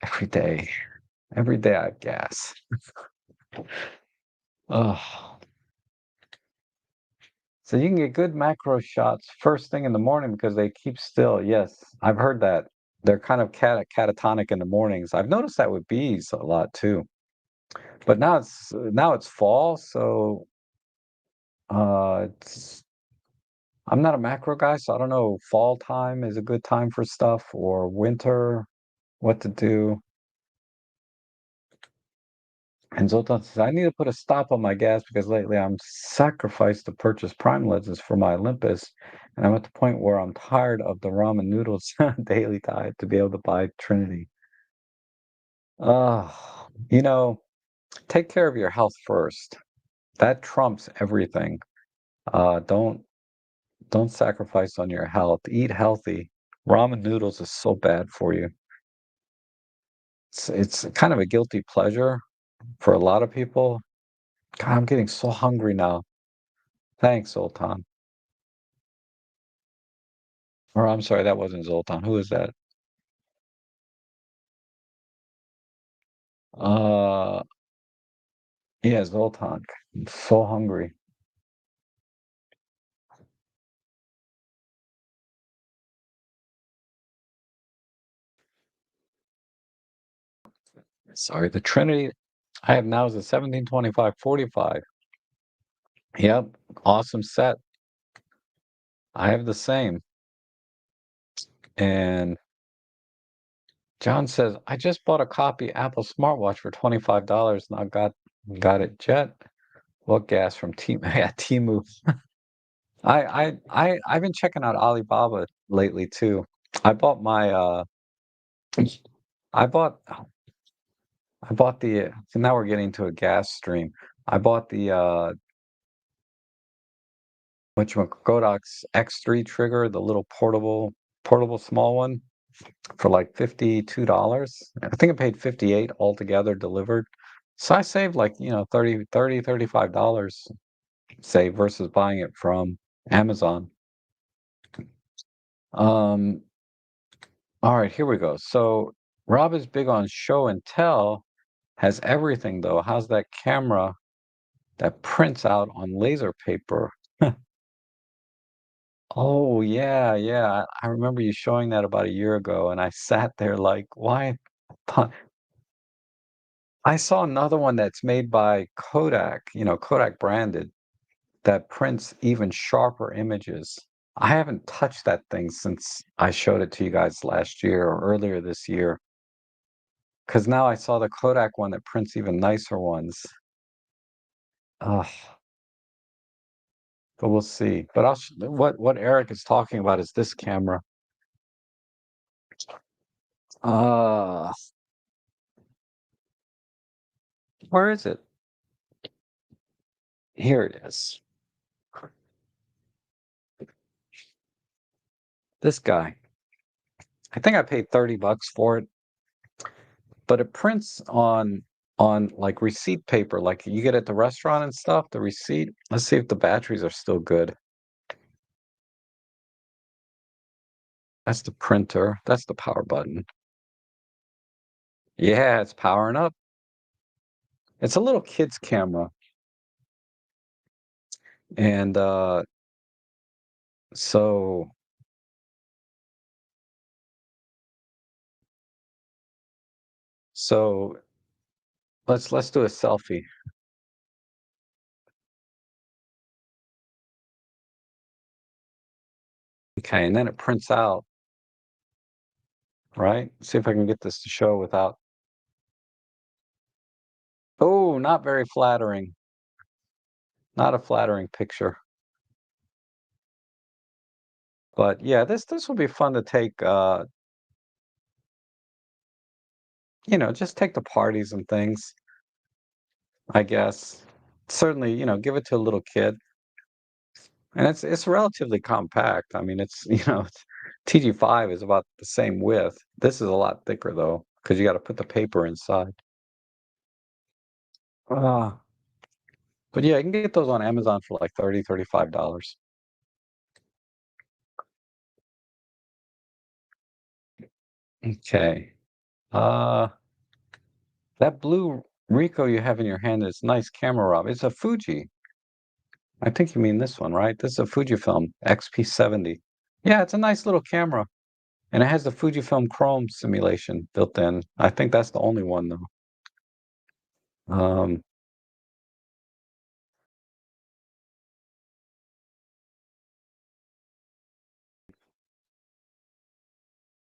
every day. Every day I have gas. Oh, so you can get good macro shots first thing in the morning because they keep still. Yes, I've heard that. They're kind of catatonic in the mornings. I've noticed that with bees a lot too. But now it's fall, so I'm not a macro guy, so I don't know. Fall time is a good time for stuff, or winter, what to do. And Zoltan says, I need to put a stop on my gas because lately I'm sacrificed to purchase prime lenses for my Olympus. And I'm at the point where I'm tired of the ramen noodles daily diet to be able to buy Trinity. You know, take care of your health first. That trumps everything. Don't sacrifice on your health. Eat healthy. Ramen noodles is so bad for you. It's kind of a guilty pleasure for a lot of people. God, I'm getting so hungry now. Thanks, Zoltan. Or I'm sorry, that wasn't Zoltan. Who is that? Uh, yeah, Zoltan. I'm so hungry. Sorry, the Trinity I have now is a 1725-45. Yep, awesome set. I have the same. And John says, I just bought a copy Apple smartwatch for $25 and I got it jet. What gas from T yeah, Temu. I've been checking out Alibaba lately too. I bought my I bought I bought the so now we're getting to a gas stream. I bought the Godot's X3 trigger, the little portable small one for like $52. I think I paid 58 altogether delivered. So I saved like, 35 dollars say versus buying it from Amazon. Um all right, here we go. So Rob is big on show and tell, has everything though. How's that camera that prints out on laser paper? Oh, yeah, yeah. I remember you showing that about a year ago, and I sat there like, why? pu- I saw another one that's made by Kodak, Kodak branded, that prints even sharper images. I haven't touched that thing since I showed it to you guys last year or earlier this year. because now I saw the Kodak one that prints even nicer ones. Ugh, but we'll see. But what Eric is talking about is this camera. Uh, where is it? Here it is. This guy. I think I paid $30 for it, but it prints on like receipt paper, like you get at the restaurant and stuff, the receipt. Let's see if the batteries are still good. That's the printer. That's the power button. Yeah, it's powering up. It's a little kid's camera. And so so let's do a selfie. Okay, and then it prints out, right? See if I can get this to show without. Oh, not very flattering. Not a flattering picture. But yeah, this will be fun to take just take to parties and things, I guess. Certainly, give it to a little kid. And it's relatively compact. I mean, it's TG5 is about the same width. This is a lot thicker though, because you got to put the paper inside. Uh, but yeah, you can get those on Amazon for like $35. Okay. Uh, that blue Ricoh you have in your hand is nice camera, Rob. It's a Fuji. I think you mean this one, right? This is a Fujifilm XP70. Yeah, it's a nice little camera. And it has the Fujifilm Chrome simulation built in. I think that's the only one though. Um,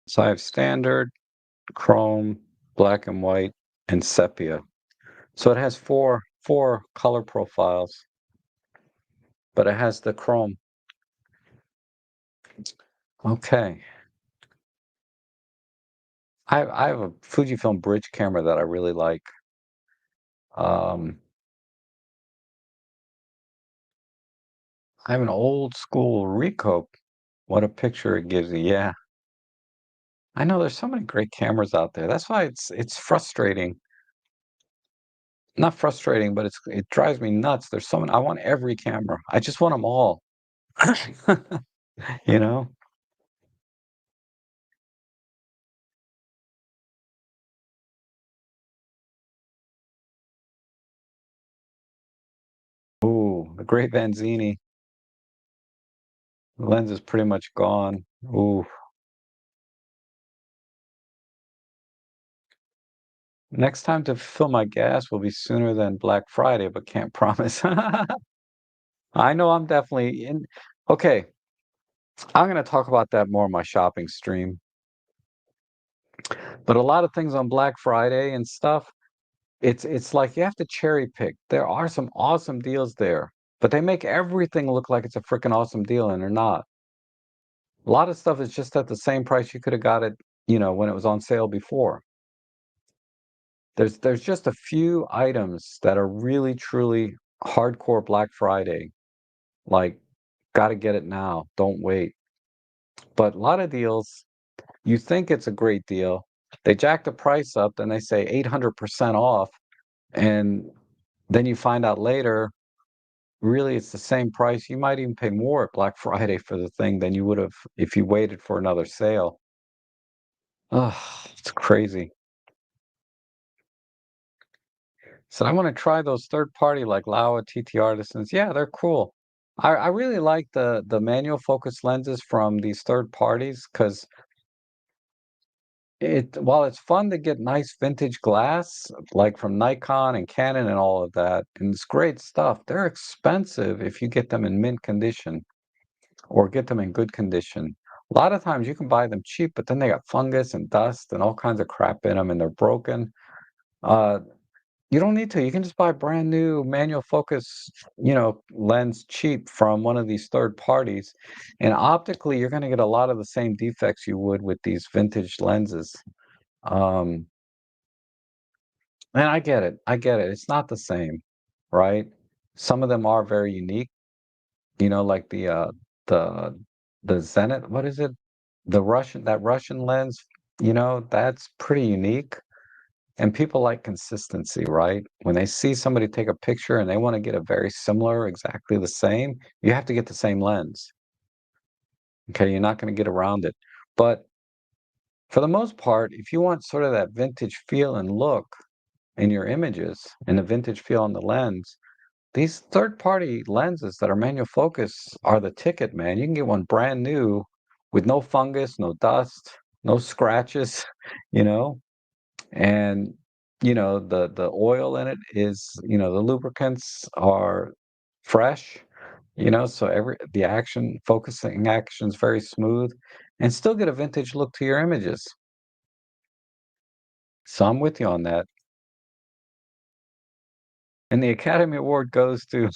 so I have standard, chrome, black and white, and sepia. So it has four color profiles, but it has the chrome. Okay. I have a Fujifilm bridge camera that I really like. Um, I have an old school Ricoh. What a picture it gives you. Yeah. I know there's so many great cameras out there. That's why it's frustrating. Not frustrating, but it drives me nuts. There's so many. I want every camera. I just want them all. You know? Ooh, the great Vanzini. The lens is pretty much gone. Ooh. Next time to fill my gas will be sooner than Black Friday, but can't promise. I know I'm definitely in. Okay, I'm going to talk about that more in my shopping stream. But a lot of things on Black Friday and stuff, it's like you have to cherry pick. There are some awesome deals there, but they make everything look like it's a freaking awesome deal, and they're not. A lot of stuff is just at the same price you could have got it, when it was on sale before. There's just a few items that are really truly hardcore Black Friday, like gotta get it now, don't wait. But a lot of deals, you think it's a great deal. They jack the price up, then they say 800% off, and then you find out later, really it's the same price. You might even pay more at Black Friday for the thing than you would have if you waited for another sale. Ugh, it's crazy. So I want to try those third party like Laowa TT Artisans. Yeah, they're cool. I really like the manual focus lenses from these third parties because while it's fun to get nice vintage glass like from Nikon and Canon and all of that, and it's great stuff, they're expensive if you get them in mint condition or get them in good condition. A lot of times you can buy them cheap, but then they got fungus and dust and all kinds of crap in them, and they're broken. Uh, you don't need to. You can just buy brand new manual focus, lens cheap from one of these third parties, and optically, you're gonna get a lot of the same defects you would with these vintage lenses. Um, and I get it. I get it. It's not the same, right? Some of them are very unique, like the the Zenith, what is it? That Russian lens, that's pretty unique. And people like consistency, right? When they see somebody take a picture and they want to get a very similar, exactly the same, you have to get the same lens. Okay, you're not going to get around it. But for the most part, if you want sort of that vintage feel and look in your images and the vintage feel on the lens, these third-party lenses that are manual focus are the ticket, man. You can get one brand new with no fungus, no dust, no scratches, you know, and the oil in it is, the lubricants are fresh, so every the action focusing action is very smooth and still get a vintage look to your images. So I'm with you on that. And the Academy Award goes to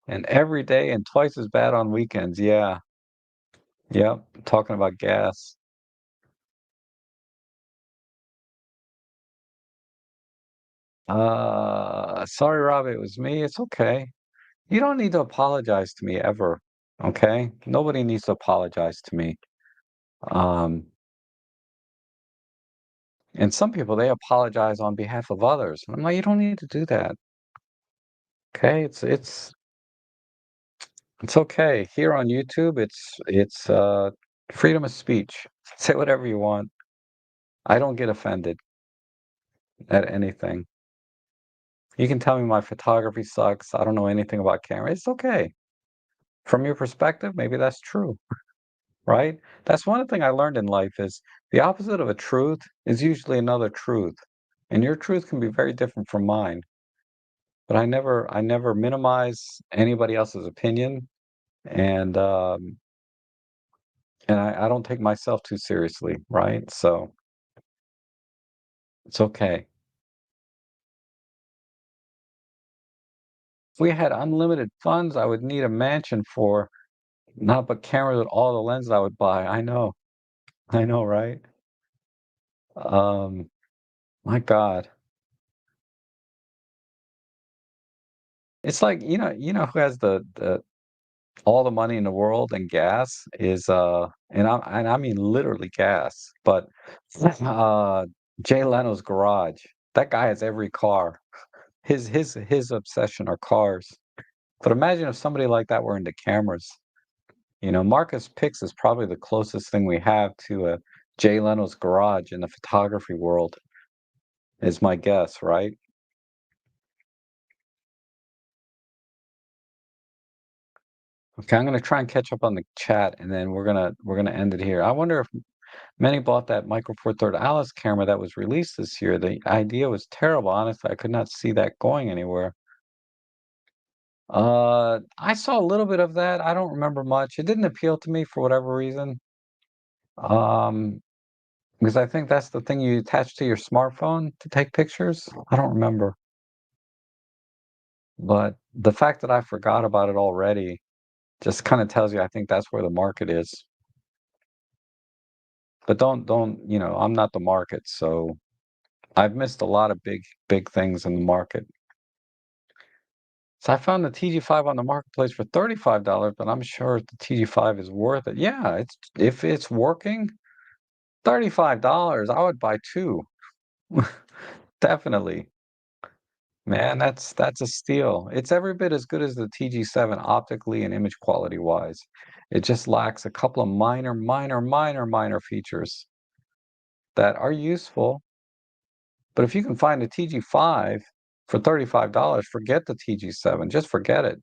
and every day and twice as bad on weekends. Yeah. Yep. Talking about gas. Sorry, Rob, it was me. It's okay. You don't need to apologize to me ever. Okay? Nobody needs to apologize to me. Um, and some people they apologize on behalf of others. And I'm like, you don't need to do that. Okay? It's okay. Here on YouTube, it's freedom of speech. Say whatever you want. I don't get offended at anything. You can tell me my photography sucks. I don't know anything about camera. It's okay. From your perspective, maybe that's true, right? That's one thing I learned in life is the opposite of a truth is usually another truth. And your truth can be very different from mine. But I never minimize anybody else's opinion, and I don't take myself too seriously, right? So it's okay. If we had unlimited funds, I would need a mansion for not but cameras with all the lenses I would buy. I know, right? Um, my God. It's like, who has the all the money in the world and gas is and I mean literally gas, but uh Jay Leno's garage. That guy has every car. His obsession are cars. But imagine if somebody like that were into cameras. Marcus Pix is probably the closest thing we have to a Jay Leno's garage in the photography world, is my guess, right? Okay, I'm gonna try and catch up on the chat, and then we're gonna end it here. I wonder if many bought that Micro Four Third Alice camera that was released this year. The idea was terrible. Honestly, I could not see that going anywhere. I saw a little bit of that. I don't remember much. It didn't appeal to me for whatever reason. Um, because I think that's the thing you attach to your smartphone to take pictures. I don't remember. But the fact that I forgot about it already just kind of tells you I think that's where the market is. But I'm not the market, so I've missed a lot of big things in the market. So I found the TG5 on the marketplace for $35, but I'm sure the TG5 is worth it. Yeah, it's if it's working, $35, I would buy two. Definitely. Man, that's a steal. It's every bit as good as the TG7 optically and image quality wise. It just lacks a couple of minor features that are useful. But if you can find a TG5 for $35, forget the TG7. Just forget it.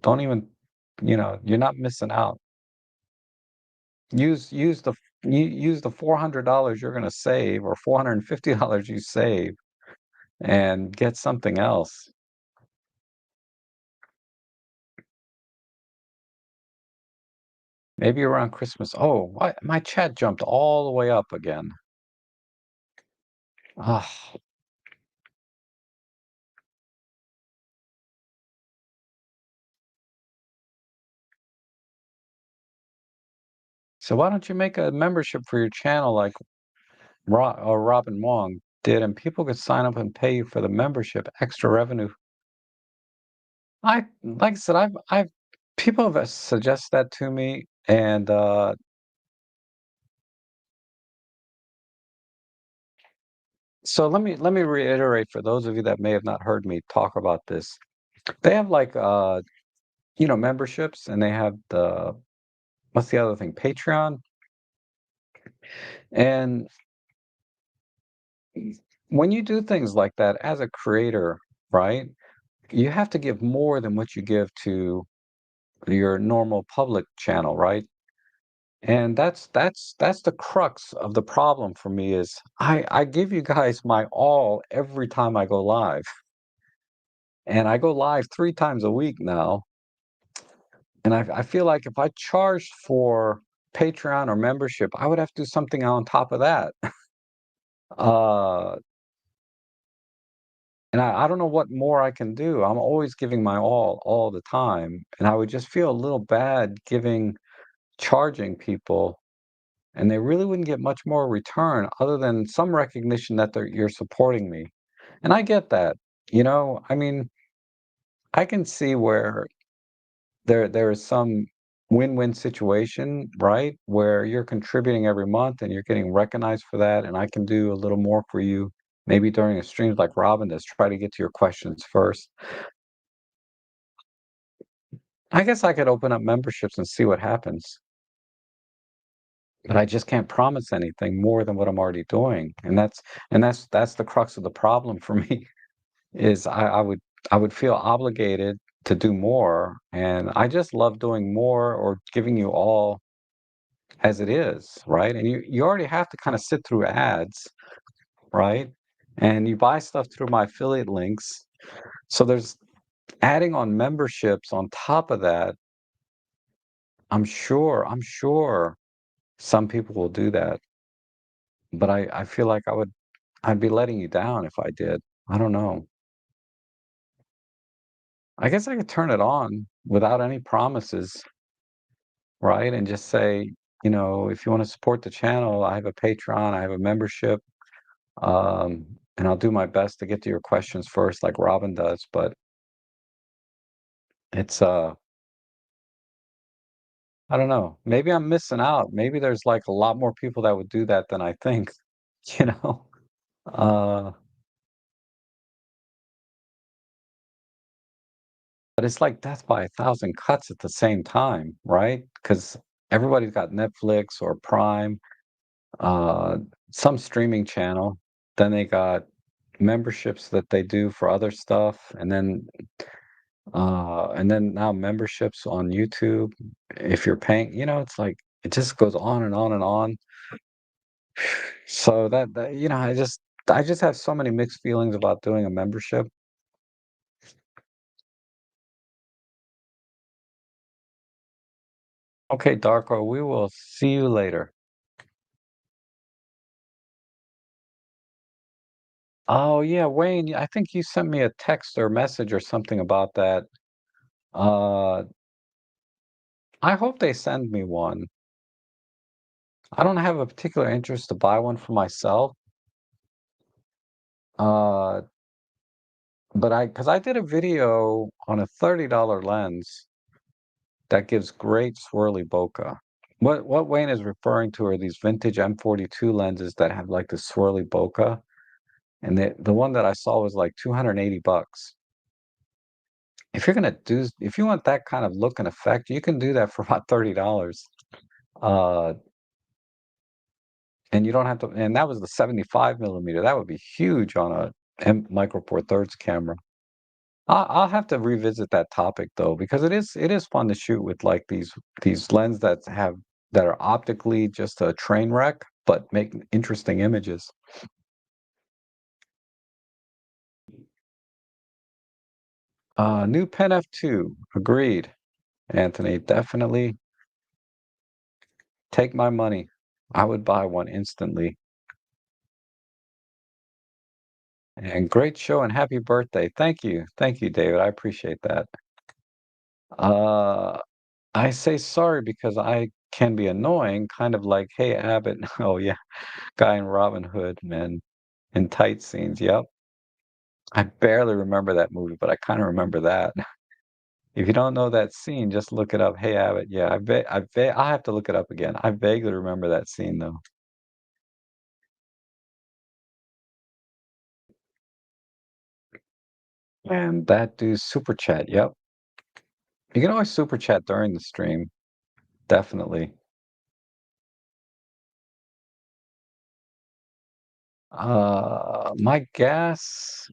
Don't even, you're not missing out. Use use the use the $400 you're going to save or $450 you save and get something else. maybe around Christmas. Oh, what? My chat jumped all the way up again. Ah, so why don't you make a membership for your channel like Robin Wong did, and people could sign up and pay you for the membership, extra revenue. Like I said, I've people have suggested that to me, and so let me reiterate for those of you that may have not heard me talk about this. They have like memberships, and they have the what's the other thing, Patreon, and when you do things like that as a creator, right? You have to give more than what you give to your normal public channel, right? And that's the crux of the problem for me is I give you guys my all every time I go live. And I go live 3 times a week now, and I feel like if I charged for Patreon or membership, I would have to do something on top of that. Uh, and I don't know what more I can do. I'm always giving my all the time, and I would just feel a little bad charging people, and they really wouldn't get much more return other than some recognition that you're supporting me. And I get that. I mean, I can see where there is some win-win situation, right? Where you're contributing every month and you're getting recognized for that, and I can do a little more for you, maybe during a streams like Robin does, try to get to your questions first. I guess I could open up memberships and see what happens, but I just can't promise anything more than what I'm already doing, and that's the crux of the problem for me. Is I would feel obligated to do more, and I just love doing more or giving you all as it is, right? And you already have to kinda sit through ads, right? And you buy stuff through my affiliate links, so there's adding on memberships on top of that. I'm sure some people will do that, but I feel like I'd be letting you down if I did. I don't know. I guess I could turn it on without any promises, right? And just say, if you wanna support the channel, I have a Patreon, I have a membership, and I'll do my best to get to your questions first like Robin does, but it's, I don't know, maybe I'm missing out. Maybe there's, like, a lot more people that would do that than I think, you know? Uh, but it's like death by a thousand cuts at the same time, right? Because everybody's got Netflix or Prime, uh, some streaming channel, then they got memberships that they do for other stuff, and then now memberships on YouTube if you're paying, it's like it just goes on and on and on. So I just have so many mixed feelings about doing a membership. Okay, Darko, we will see you later. Oh yeah, Wayne, I think you sent me a text or message or something about that. Uh, I hope they send me one. I don't have a particular interest to buy one for myself. Uh, but because I did a video on a $30 lens that gives great swirly bokeh. What Wayne is referring to are these vintage M42 lenses that have like the swirly bokeh, and the one that I saw was like 280 bucks. If you want that kind of look and effect, you can do that for about $30. Uh, and you don't have to, and that was the 75 millimeter. That would be huge on a Micro Four Thirds camera. I'll have to revisit that topic though, because it is fun to shoot with like these lens that are optically just a train wreck, but make interesting images. New Pen F2, agreed, Anthony, definitely. Take my money. I would buy one instantly. And great show and happy birthday. Thank you. Thank you, David. I appreciate that. Uh, I say sorry because I can be annoying, kind of like, "Hey, Abbott." Oh, yeah, guy in Robin Hood, man, in tight scenes. Yep. I barely remember that movie, but I kinda remember that. If you don't know that scene, just look it up. Hey, Abbott. Yeah, I'll have to look it up again. I vaguely remember that scene, though. And that dude's super chat. Yep. You can always super chat during the stream. Definitely. My gas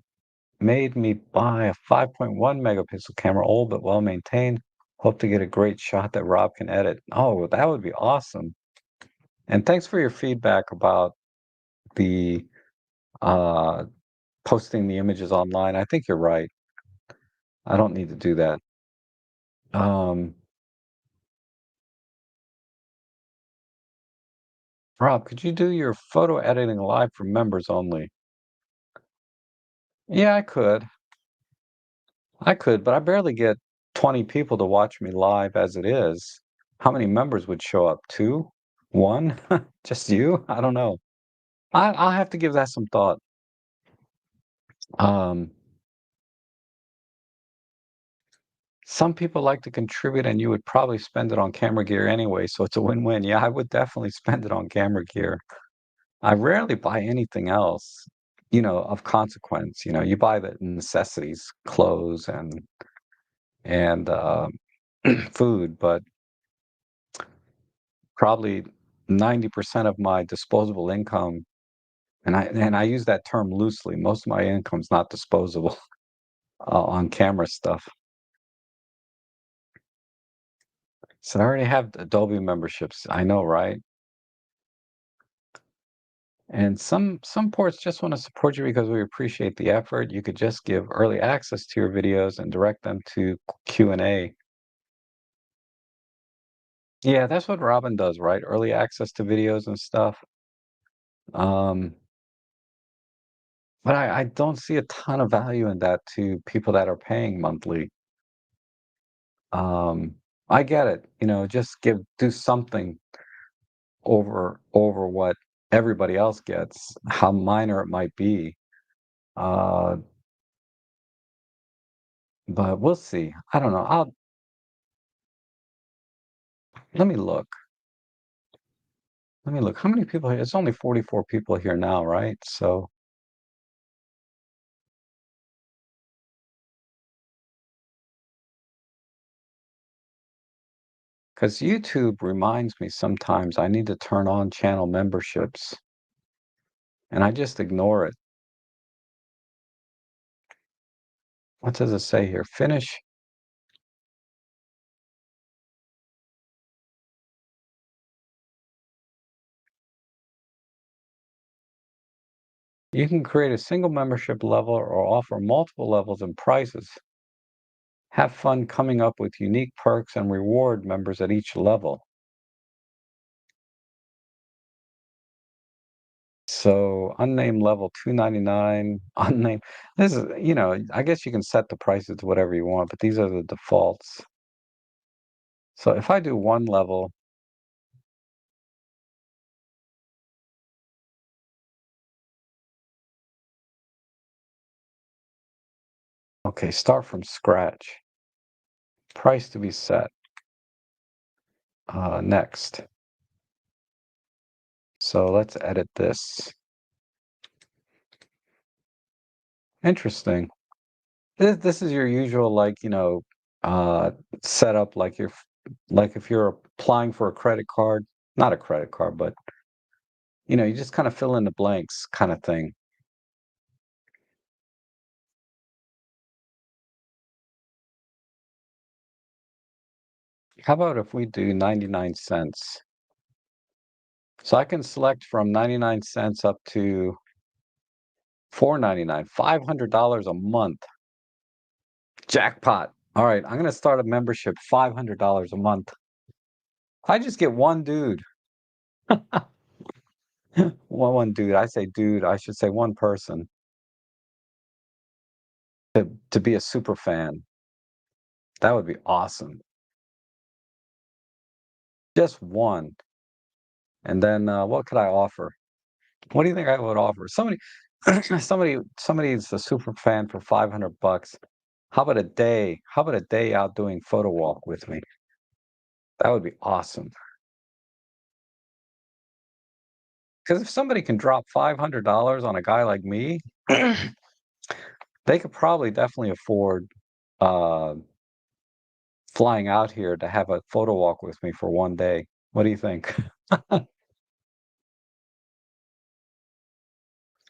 made me buy a 5.1 megapixel camera, old but well maintained. Hope to get a great shot that Rob can edit. Oh, that would be awesome. And thanks for your feedback about the uh posting the images online. I think you're right. I don't need to do that. Um, Rob, could you do your photo editing live for members only? Yeah, I could. I could, but I barely get 20 people to watch me live as it is. How many members would show up? 2? 1? Just you? I don't know. I'll have to give that some thought. Um, some people like to contribute, and you would probably spend it on camera gear anyway, so it's a win-win. Yeah, I would definitely spend it on camera gear. I rarely buy anything else, of consequence. You buy the necessities, clothes and food, but probably 90% of my disposable income, and I use that term loosely. Most of my income's not disposable on camera stuff. So I already have Adobe memberships. I know, right? And some ports just want to support you because we appreciate the effort. You could just give early access to your videos and direct them to Q&A. Yeah, that's what Robin does, right? Early access to videos and stuff. Um, but I don't see a ton of value in that to people that are paying monthly. Um, I get it, just do something over what everybody else gets, how minor it might be. Uh, but we'll see. I don't know. Let me look. Let me look. How many people here? It's only 44 people here now, right? So, because YouTube reminds me sometimes I need to turn on channel memberships, and I just ignore it. What does it say here? Finish. You can create a single membership level or offer multiple levels and prices. Have fun coming up with unique perks and reward members at each level. So unnamed level 299, unnamed. This is, I guess you can set the prices to whatever you want, but these are the defaults. So if I do one level, okay, start from scratch. Price to be set. Next. So let's edit this. Interesting. This is your usual, like, uh, setup, like if you're applying for a credit card, not a credit card, but you just kind of fill in the blanks kind of thing. How about if we do 99 cents? So I can select from 99 cents up to 4.99, $500 a month. Jackpot. All right, I'm gonna start a membership, $500 a month. I just get one dude. One dude. I say dude. I should say one person to be a super fan. That would be awesome. Just one. And then what could I offer? What do you think I would offer? Somebody's a super fan for 500 bucks. How about a day? How about a day out doing photo walk with me? That would be awesome. Because if somebody can drop $500 on a guy like me, they could probably definitely afford uh, flying out here to have a photo walk with me for one day. What do you think? I'm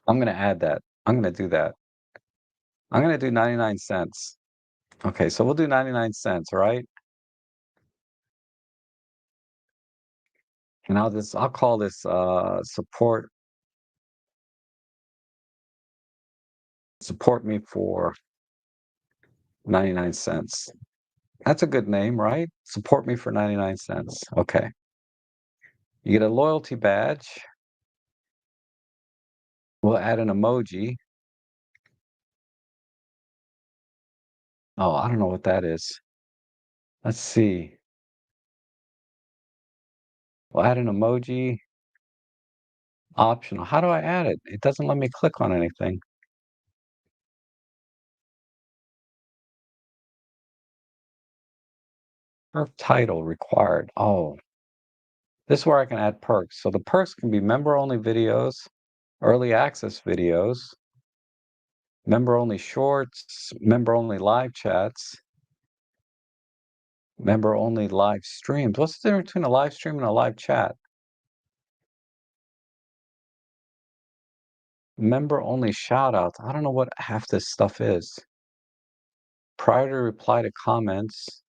gonna add that. I'm gonna do that. I'm gonna do 99 cents. Okay, so we'll do 99 cents, right? And I'll call this support me for 99 cents. That's a good name, right? Support me for 99 cents. Okay. You get a loyalty badge. We'll add an emoji. Oh, I don't know what that is. Let's see. We'll add an emoji. Optional. How do I add it? It doesn't let me click on anything. Perk title required. Oh, this is where I can add perks. So the perks can be member-only videos, early access videos, member-only shorts, member-only live chats, member-only live streams. What's the difference between a live stream and a live chat? Member-only shout-outs. I don't know what half this stuff is. Priority reply to comments,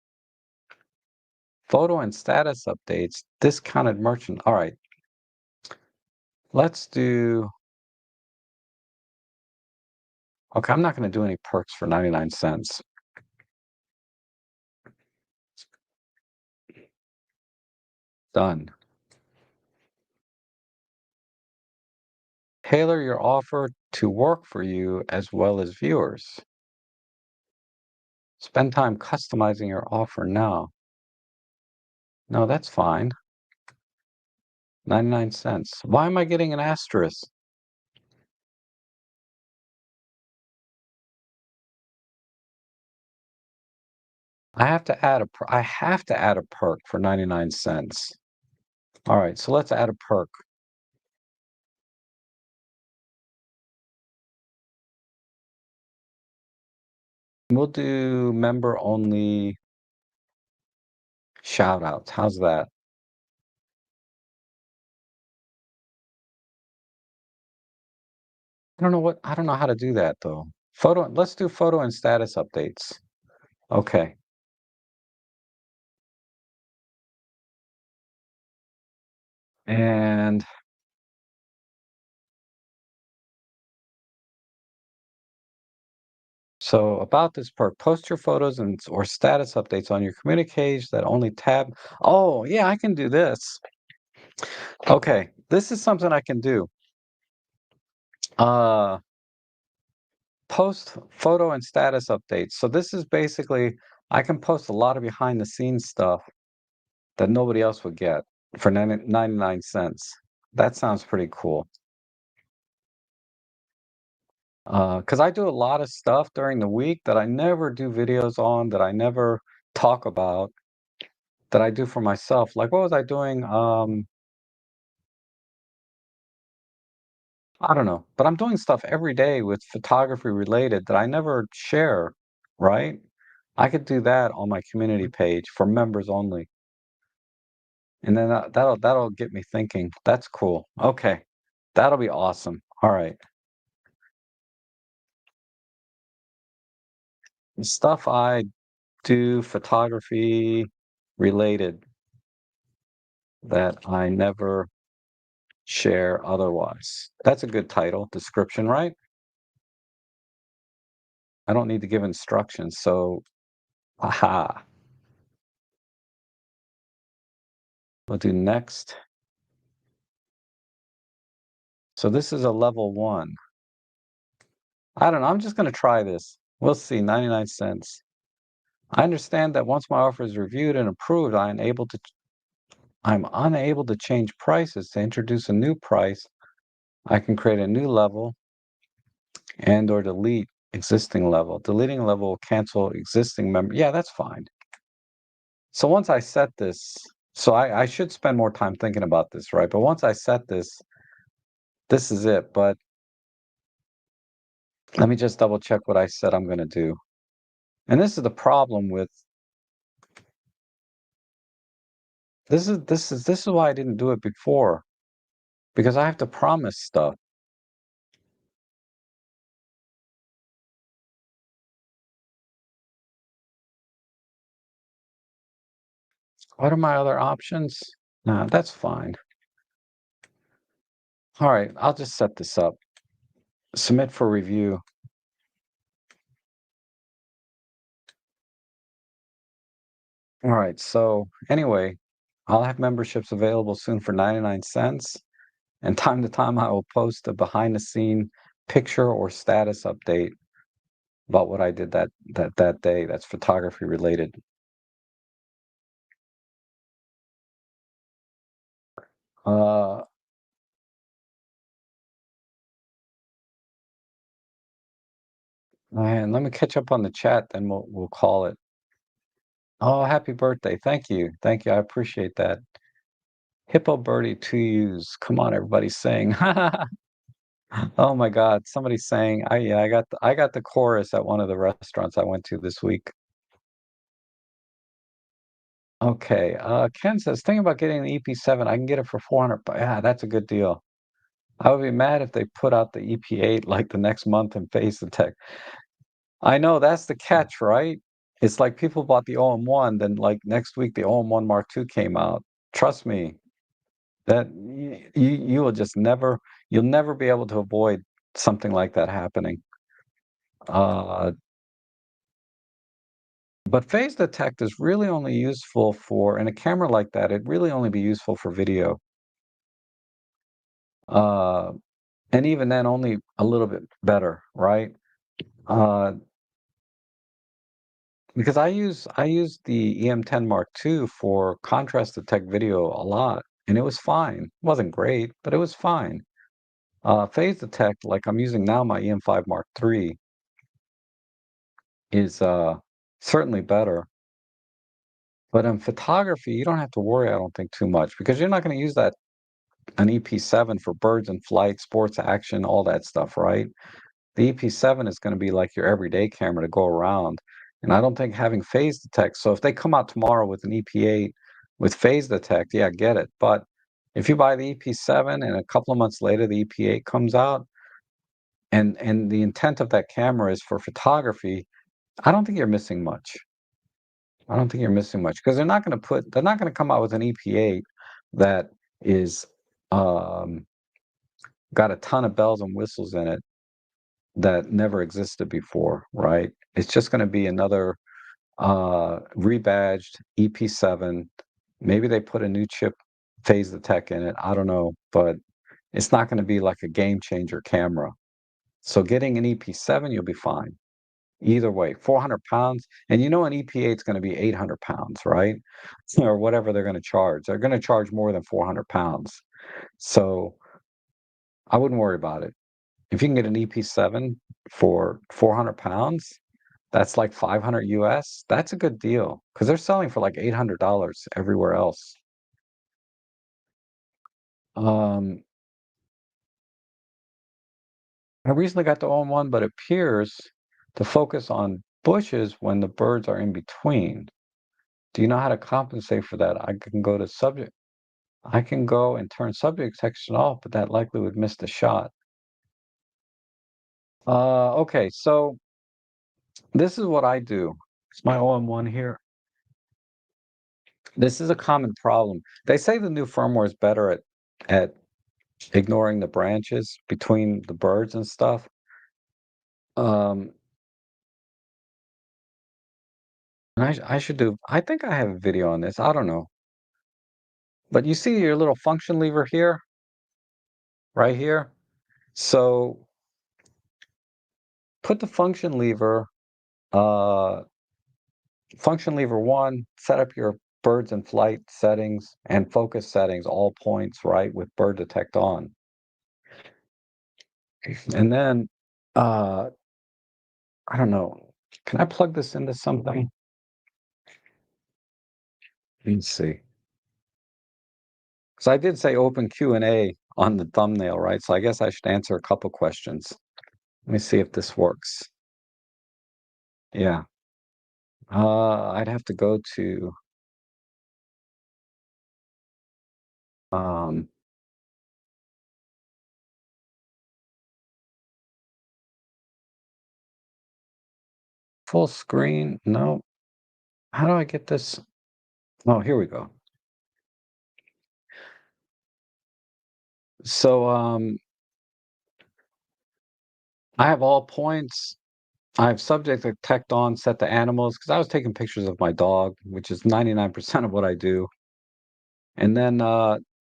photo and status updates, discounted merchant. All right, let's do. Okay, I'm not going to do any perks for 99 cents. Done. Tailor your offer to work for you as well as viewers. Spend time customizing your offer now. No, that's fine. 99 cents. Why am I getting an asterisk? I have to add a perk for 99 cents. All right, so let's add a perk. We'll do member only shout outs. How's that? I don't know how to do that though. Let's do photo and status updates. Okay. And so about this perk, post your photos and or status updates on your communiques that only tab. Oh, yeah, I can do this. Okay, this is something I can do. Uh, post photo and status updates. So this is basically I can post a lot of behind the scenes stuff that nobody else would get for 99 cents. That sounds pretty cool. Because I do a lot of stuff during the week that I never do videos on, that I never talk about, that I do for myself. Like, what was I doing? I don't know, but I'm doing stuff every day with photography related that I never share, right? I could do that on my community page for members only. And then that'll get me thinking. That's cool. Okay. That'll be awesome. All right. The stuff I do photography related that I never share otherwise. That's a good title, description, right? I don't need to give instructions. So, aha. We'll do next. So this is a level 1. I don't know, I'm just gonna try this. We'll see, 99 cents. I understand that once my offer is reviewed and approved, I'm unable to change prices. To introduce a new price, I can create a new level and or delete existing level. Deleting a level will cancel existing member. Yeah, that's fine. So once I set this, so I should spend more time thinking about this, right? But once I set this, this is it. But let me just double check what I said I'm going to do. And this is the problem with this is why I didn't do it before, because I have to promise stuff. What are my other options? Nah, that's fine. All right, I'll just set this up. Submit for review. All right, so anyway, I'll have memberships available soon for 99 cents. And time to time, I will post a behind the scene picture or status update about what I did that day. That's photography related. Uh, and let me catch up on the chat, then we'll call it. Oh, happy birthday! Thank you. I appreciate that. Hippo Birdie to use. Come on, everybody, sing. Oh my God, somebody's saying. Yeah, I got the chorus at one of the restaurants I went to this week. Okay, Ken says, thinking about getting the EP7. I can get it for 400. Yeah, that's a good deal. I would be mad if they put out the EP8 like the next month and face the tech. I know that's the catch, right? It's like people bought the OM1, then like next week the OM1 Mark II came out. Trust me, that you will just you'll never be able to avoid something like that happening. Uh, but phase detect is really only useful for, in a camera like that, it really only be useful for video. Uh, and even then, only a little bit better, right? Uh, because I use the EM10 Mark II for contrast detect video a lot, and it was fine. It wasn't great, but it was fine. Phase detect, like I'm using now, my EM5 Mark III is certainly better. But in photography, you don't have to worry, I don't think, too much because you're not going to use that an EP7 for birds in flight, sports action, all that stuff, right? The EP7 is going to be like your everyday camera to go around. And I don't think having phase detect. So if they come out tomorrow with an EP8 with phase detect, yeah, get it. But if you buy the EP7 and a couple of months later the EP8 comes out, and the intent of that camera is for photography, I don't think you're missing much. I don't think you're missing much because they're not going to come out with an EP8 that is um, got a ton of bells and whistles in it that never existed before, right? It's just going to be another rebadged EP7. Maybe they put a new chip, phase the tech in it. I don't know, but it's not going to be like a game changer camera. So getting an EP7, you'll be fine. Either way, 400 pounds, and you know an EPA is going to be 800 pounds, right? Or whatever they're going to charge. They're going to charge more than 400 pounds. So I wouldn't worry about it. If you can get an EP7 for 400 pounds, that's like 500 US. That's a good deal because they're selling for like $800 everywhere else. Um, I recently got the OM1, but it appears to focus on bushes when the birds are in between. Do you know how to compensate for that? I can go and turn subject detection off, but that likely would miss the shot. Okay, so this is what I do. It's my OM1 here. This is a common problem. They say the new firmware is better at ignoring the branches between the birds and stuff. Um, and I should do. I think I have a video on this. I don't know, but you see your little function lever here, right here. So put the uh, function lever one, set up your birds in flight settings and focus settings, all points, right, with bird detect on. And then, uh, I don't know, can I plug this into something? Let's see. So I did say open Q&A on the thumbnail, right? So I guess I should answer a couple questions. Let me see if this works. Yeah. I'd have to go to um full screen. No. How do I get this? Oh, here we go. So I have all points. I have subject detect on set to animals because I was taking pictures of my dog, which is 99% of what I do. And then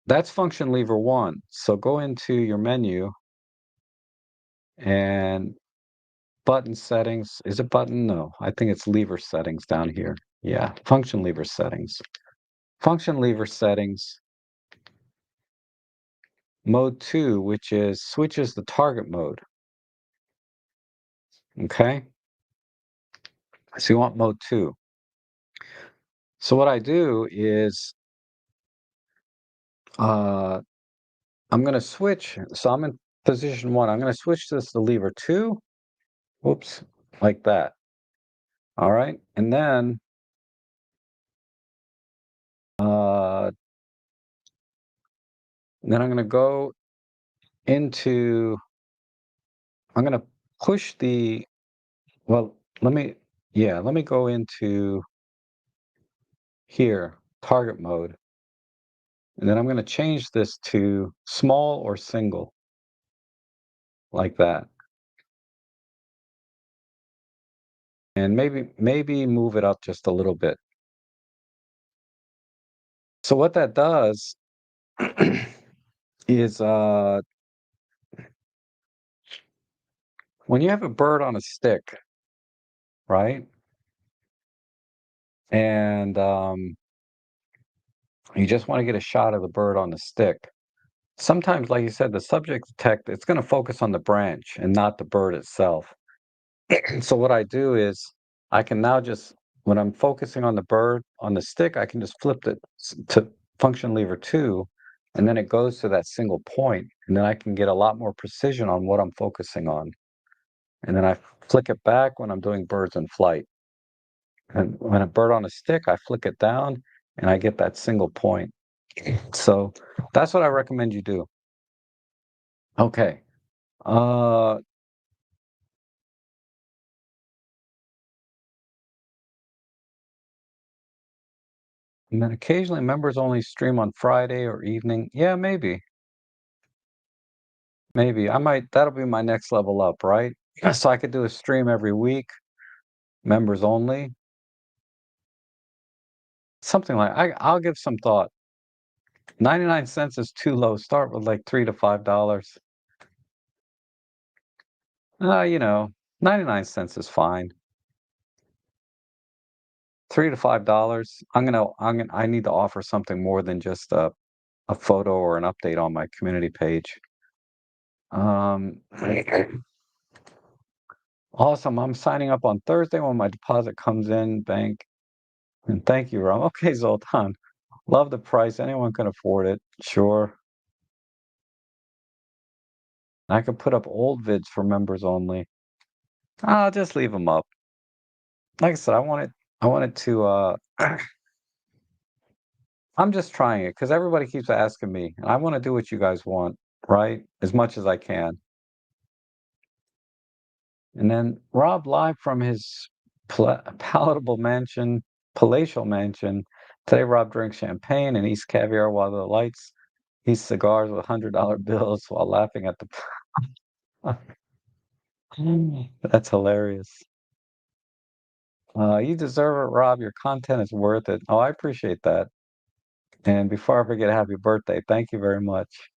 that's function lever one. So go into your menu and button settings. Is it button? No, I think it's lever settings down here. Yeah, function lever settings. Function lever settings, mode two, which is switches the target mode. Okay, so you want mode two. So what I do is uh, I'm going to switch. So I'm in position one. I'm going to switch this to lever two. Whoops, like that. All right, and uh, then I'm going to go into. I'm going to push the. Well, let me. Yeah, let me go into here, target mode, and then I'm going to change this to small or single, like that, and maybe move it up just a little bit. So what that does is when you have a bird on a stick, right? And you just want to get a shot of the bird on the stick. Sometimes, like you said, the subject detect, it's going to focus on the branch and not the bird itself. So what I do is I can now just, when I'm focusing on the bird on the stick, I can just flip it to function lever two, and then it goes to that single point, and then I can get a lot more precision on what I'm focusing on. And then I flick it back when I'm doing birds in flight. And when a bird on a stick, I flick it down and I get that single point. So that's what I recommend you do. Okay. Uh, and then occasionally members only stream on Friday or evening. Yeah, maybe. Maybe. That'll be my next level up, right? So I could do a stream every week, members only. Something like I'll give some thought. 99 cents is too low. Start with like $3 to $5. You know, 99 cents is fine. $3 to $5. I need to offer something more than just a photo or an update on my community page. Um, awesome. I'm signing up on Thursday when my deposit comes in bank. And thank you, Ram. Okay, Zoltan. Love the price. Anyone can afford it. Sure. I could put up old vids for members only. I'll just leave them up. Like I said, I wanted to I'm just trying it because everybody keeps asking me, and I want to do what you guys want, right? As much as I can. And then Rob live from his palatable mansion, palatial mansion. Today, Rob drinks champagne and eats caviar while the lights eats cigars with $100 bills while laughing at the. That's hilarious. You deserve it, Rob. Your content is worth it. Oh, I appreciate that. And before I forget, happy birthday. Thank you very much.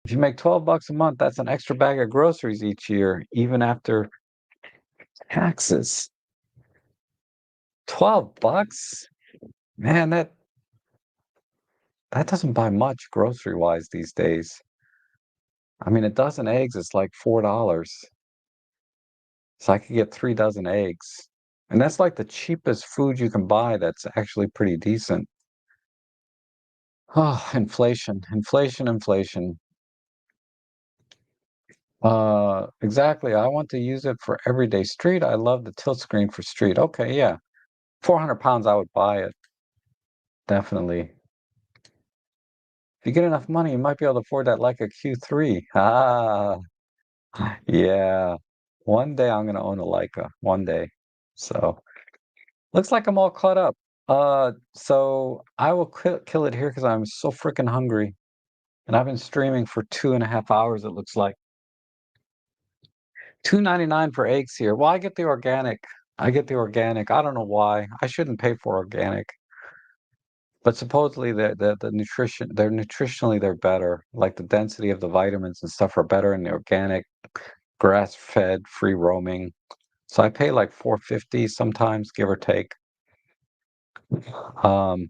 If you make 12 bucks a month, that's an extra bag of groceries each year, even after taxes. 12 bucks? Man, that doesn't buy much grocery-wise these days. I mean, a dozen eggs is like $4. So I could get 3 dozen eggs. And that's like the cheapest food you can buy that's actually pretty decent. Oh, inflation, inflation, inflation. Exactly. I want to use it for everyday street. I love the tilt screen for street. Okay, yeah. 400 pounds, I would buy it. Definitely. If you get enough money, you might be able to afford that like a Q3. Ah, yeah. One day I'm gonna own a Leica. One day. So looks like I'm all caught up. So I will kill it here because I'm so freaking hungry. And I've been streaming for 2.5 hours, it looks like. 2.99 for eggs here. Well, I get the organic. I get the organic. I don't know why. I shouldn't pay for organic. But supposedly the nutrition they're nutritionally they're better. Like the density of the vitamins and stuff are better in the organic, grass-fed, free roaming. So I pay like 450 sometimes, give or take. Um,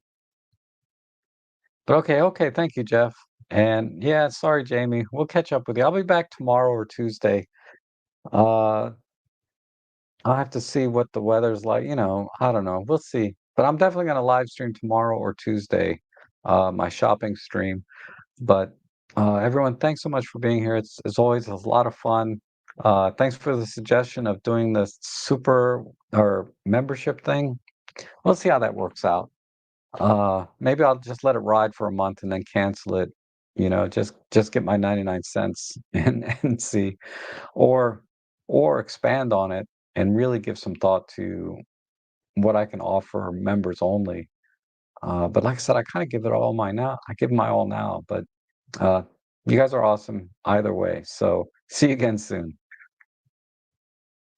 but okay, okay, thank you, Jeff. And yeah, sorry, Jamie. We'll catch up with you. I'll be back tomorrow or Tuesday. Uh, I'll have to see what the weather's like. I don't know. We'll see. But I'm definitely going to live stream tomorrow or Tuesday, my shopping stream. But everyone, thanks so much for being here. It's always a lot of fun. Thanks for the suggestion of doing the super or membership thing. We'll see how that works out. Maybe I'll just let it ride for a month and then cancel it. Just get my 99 cents and see, or expand on it and really give some thought to what I can offer members only. But like I said, I kind of give it all my now. I give my all now, but uh, you guys are awesome either way. So see you again soon.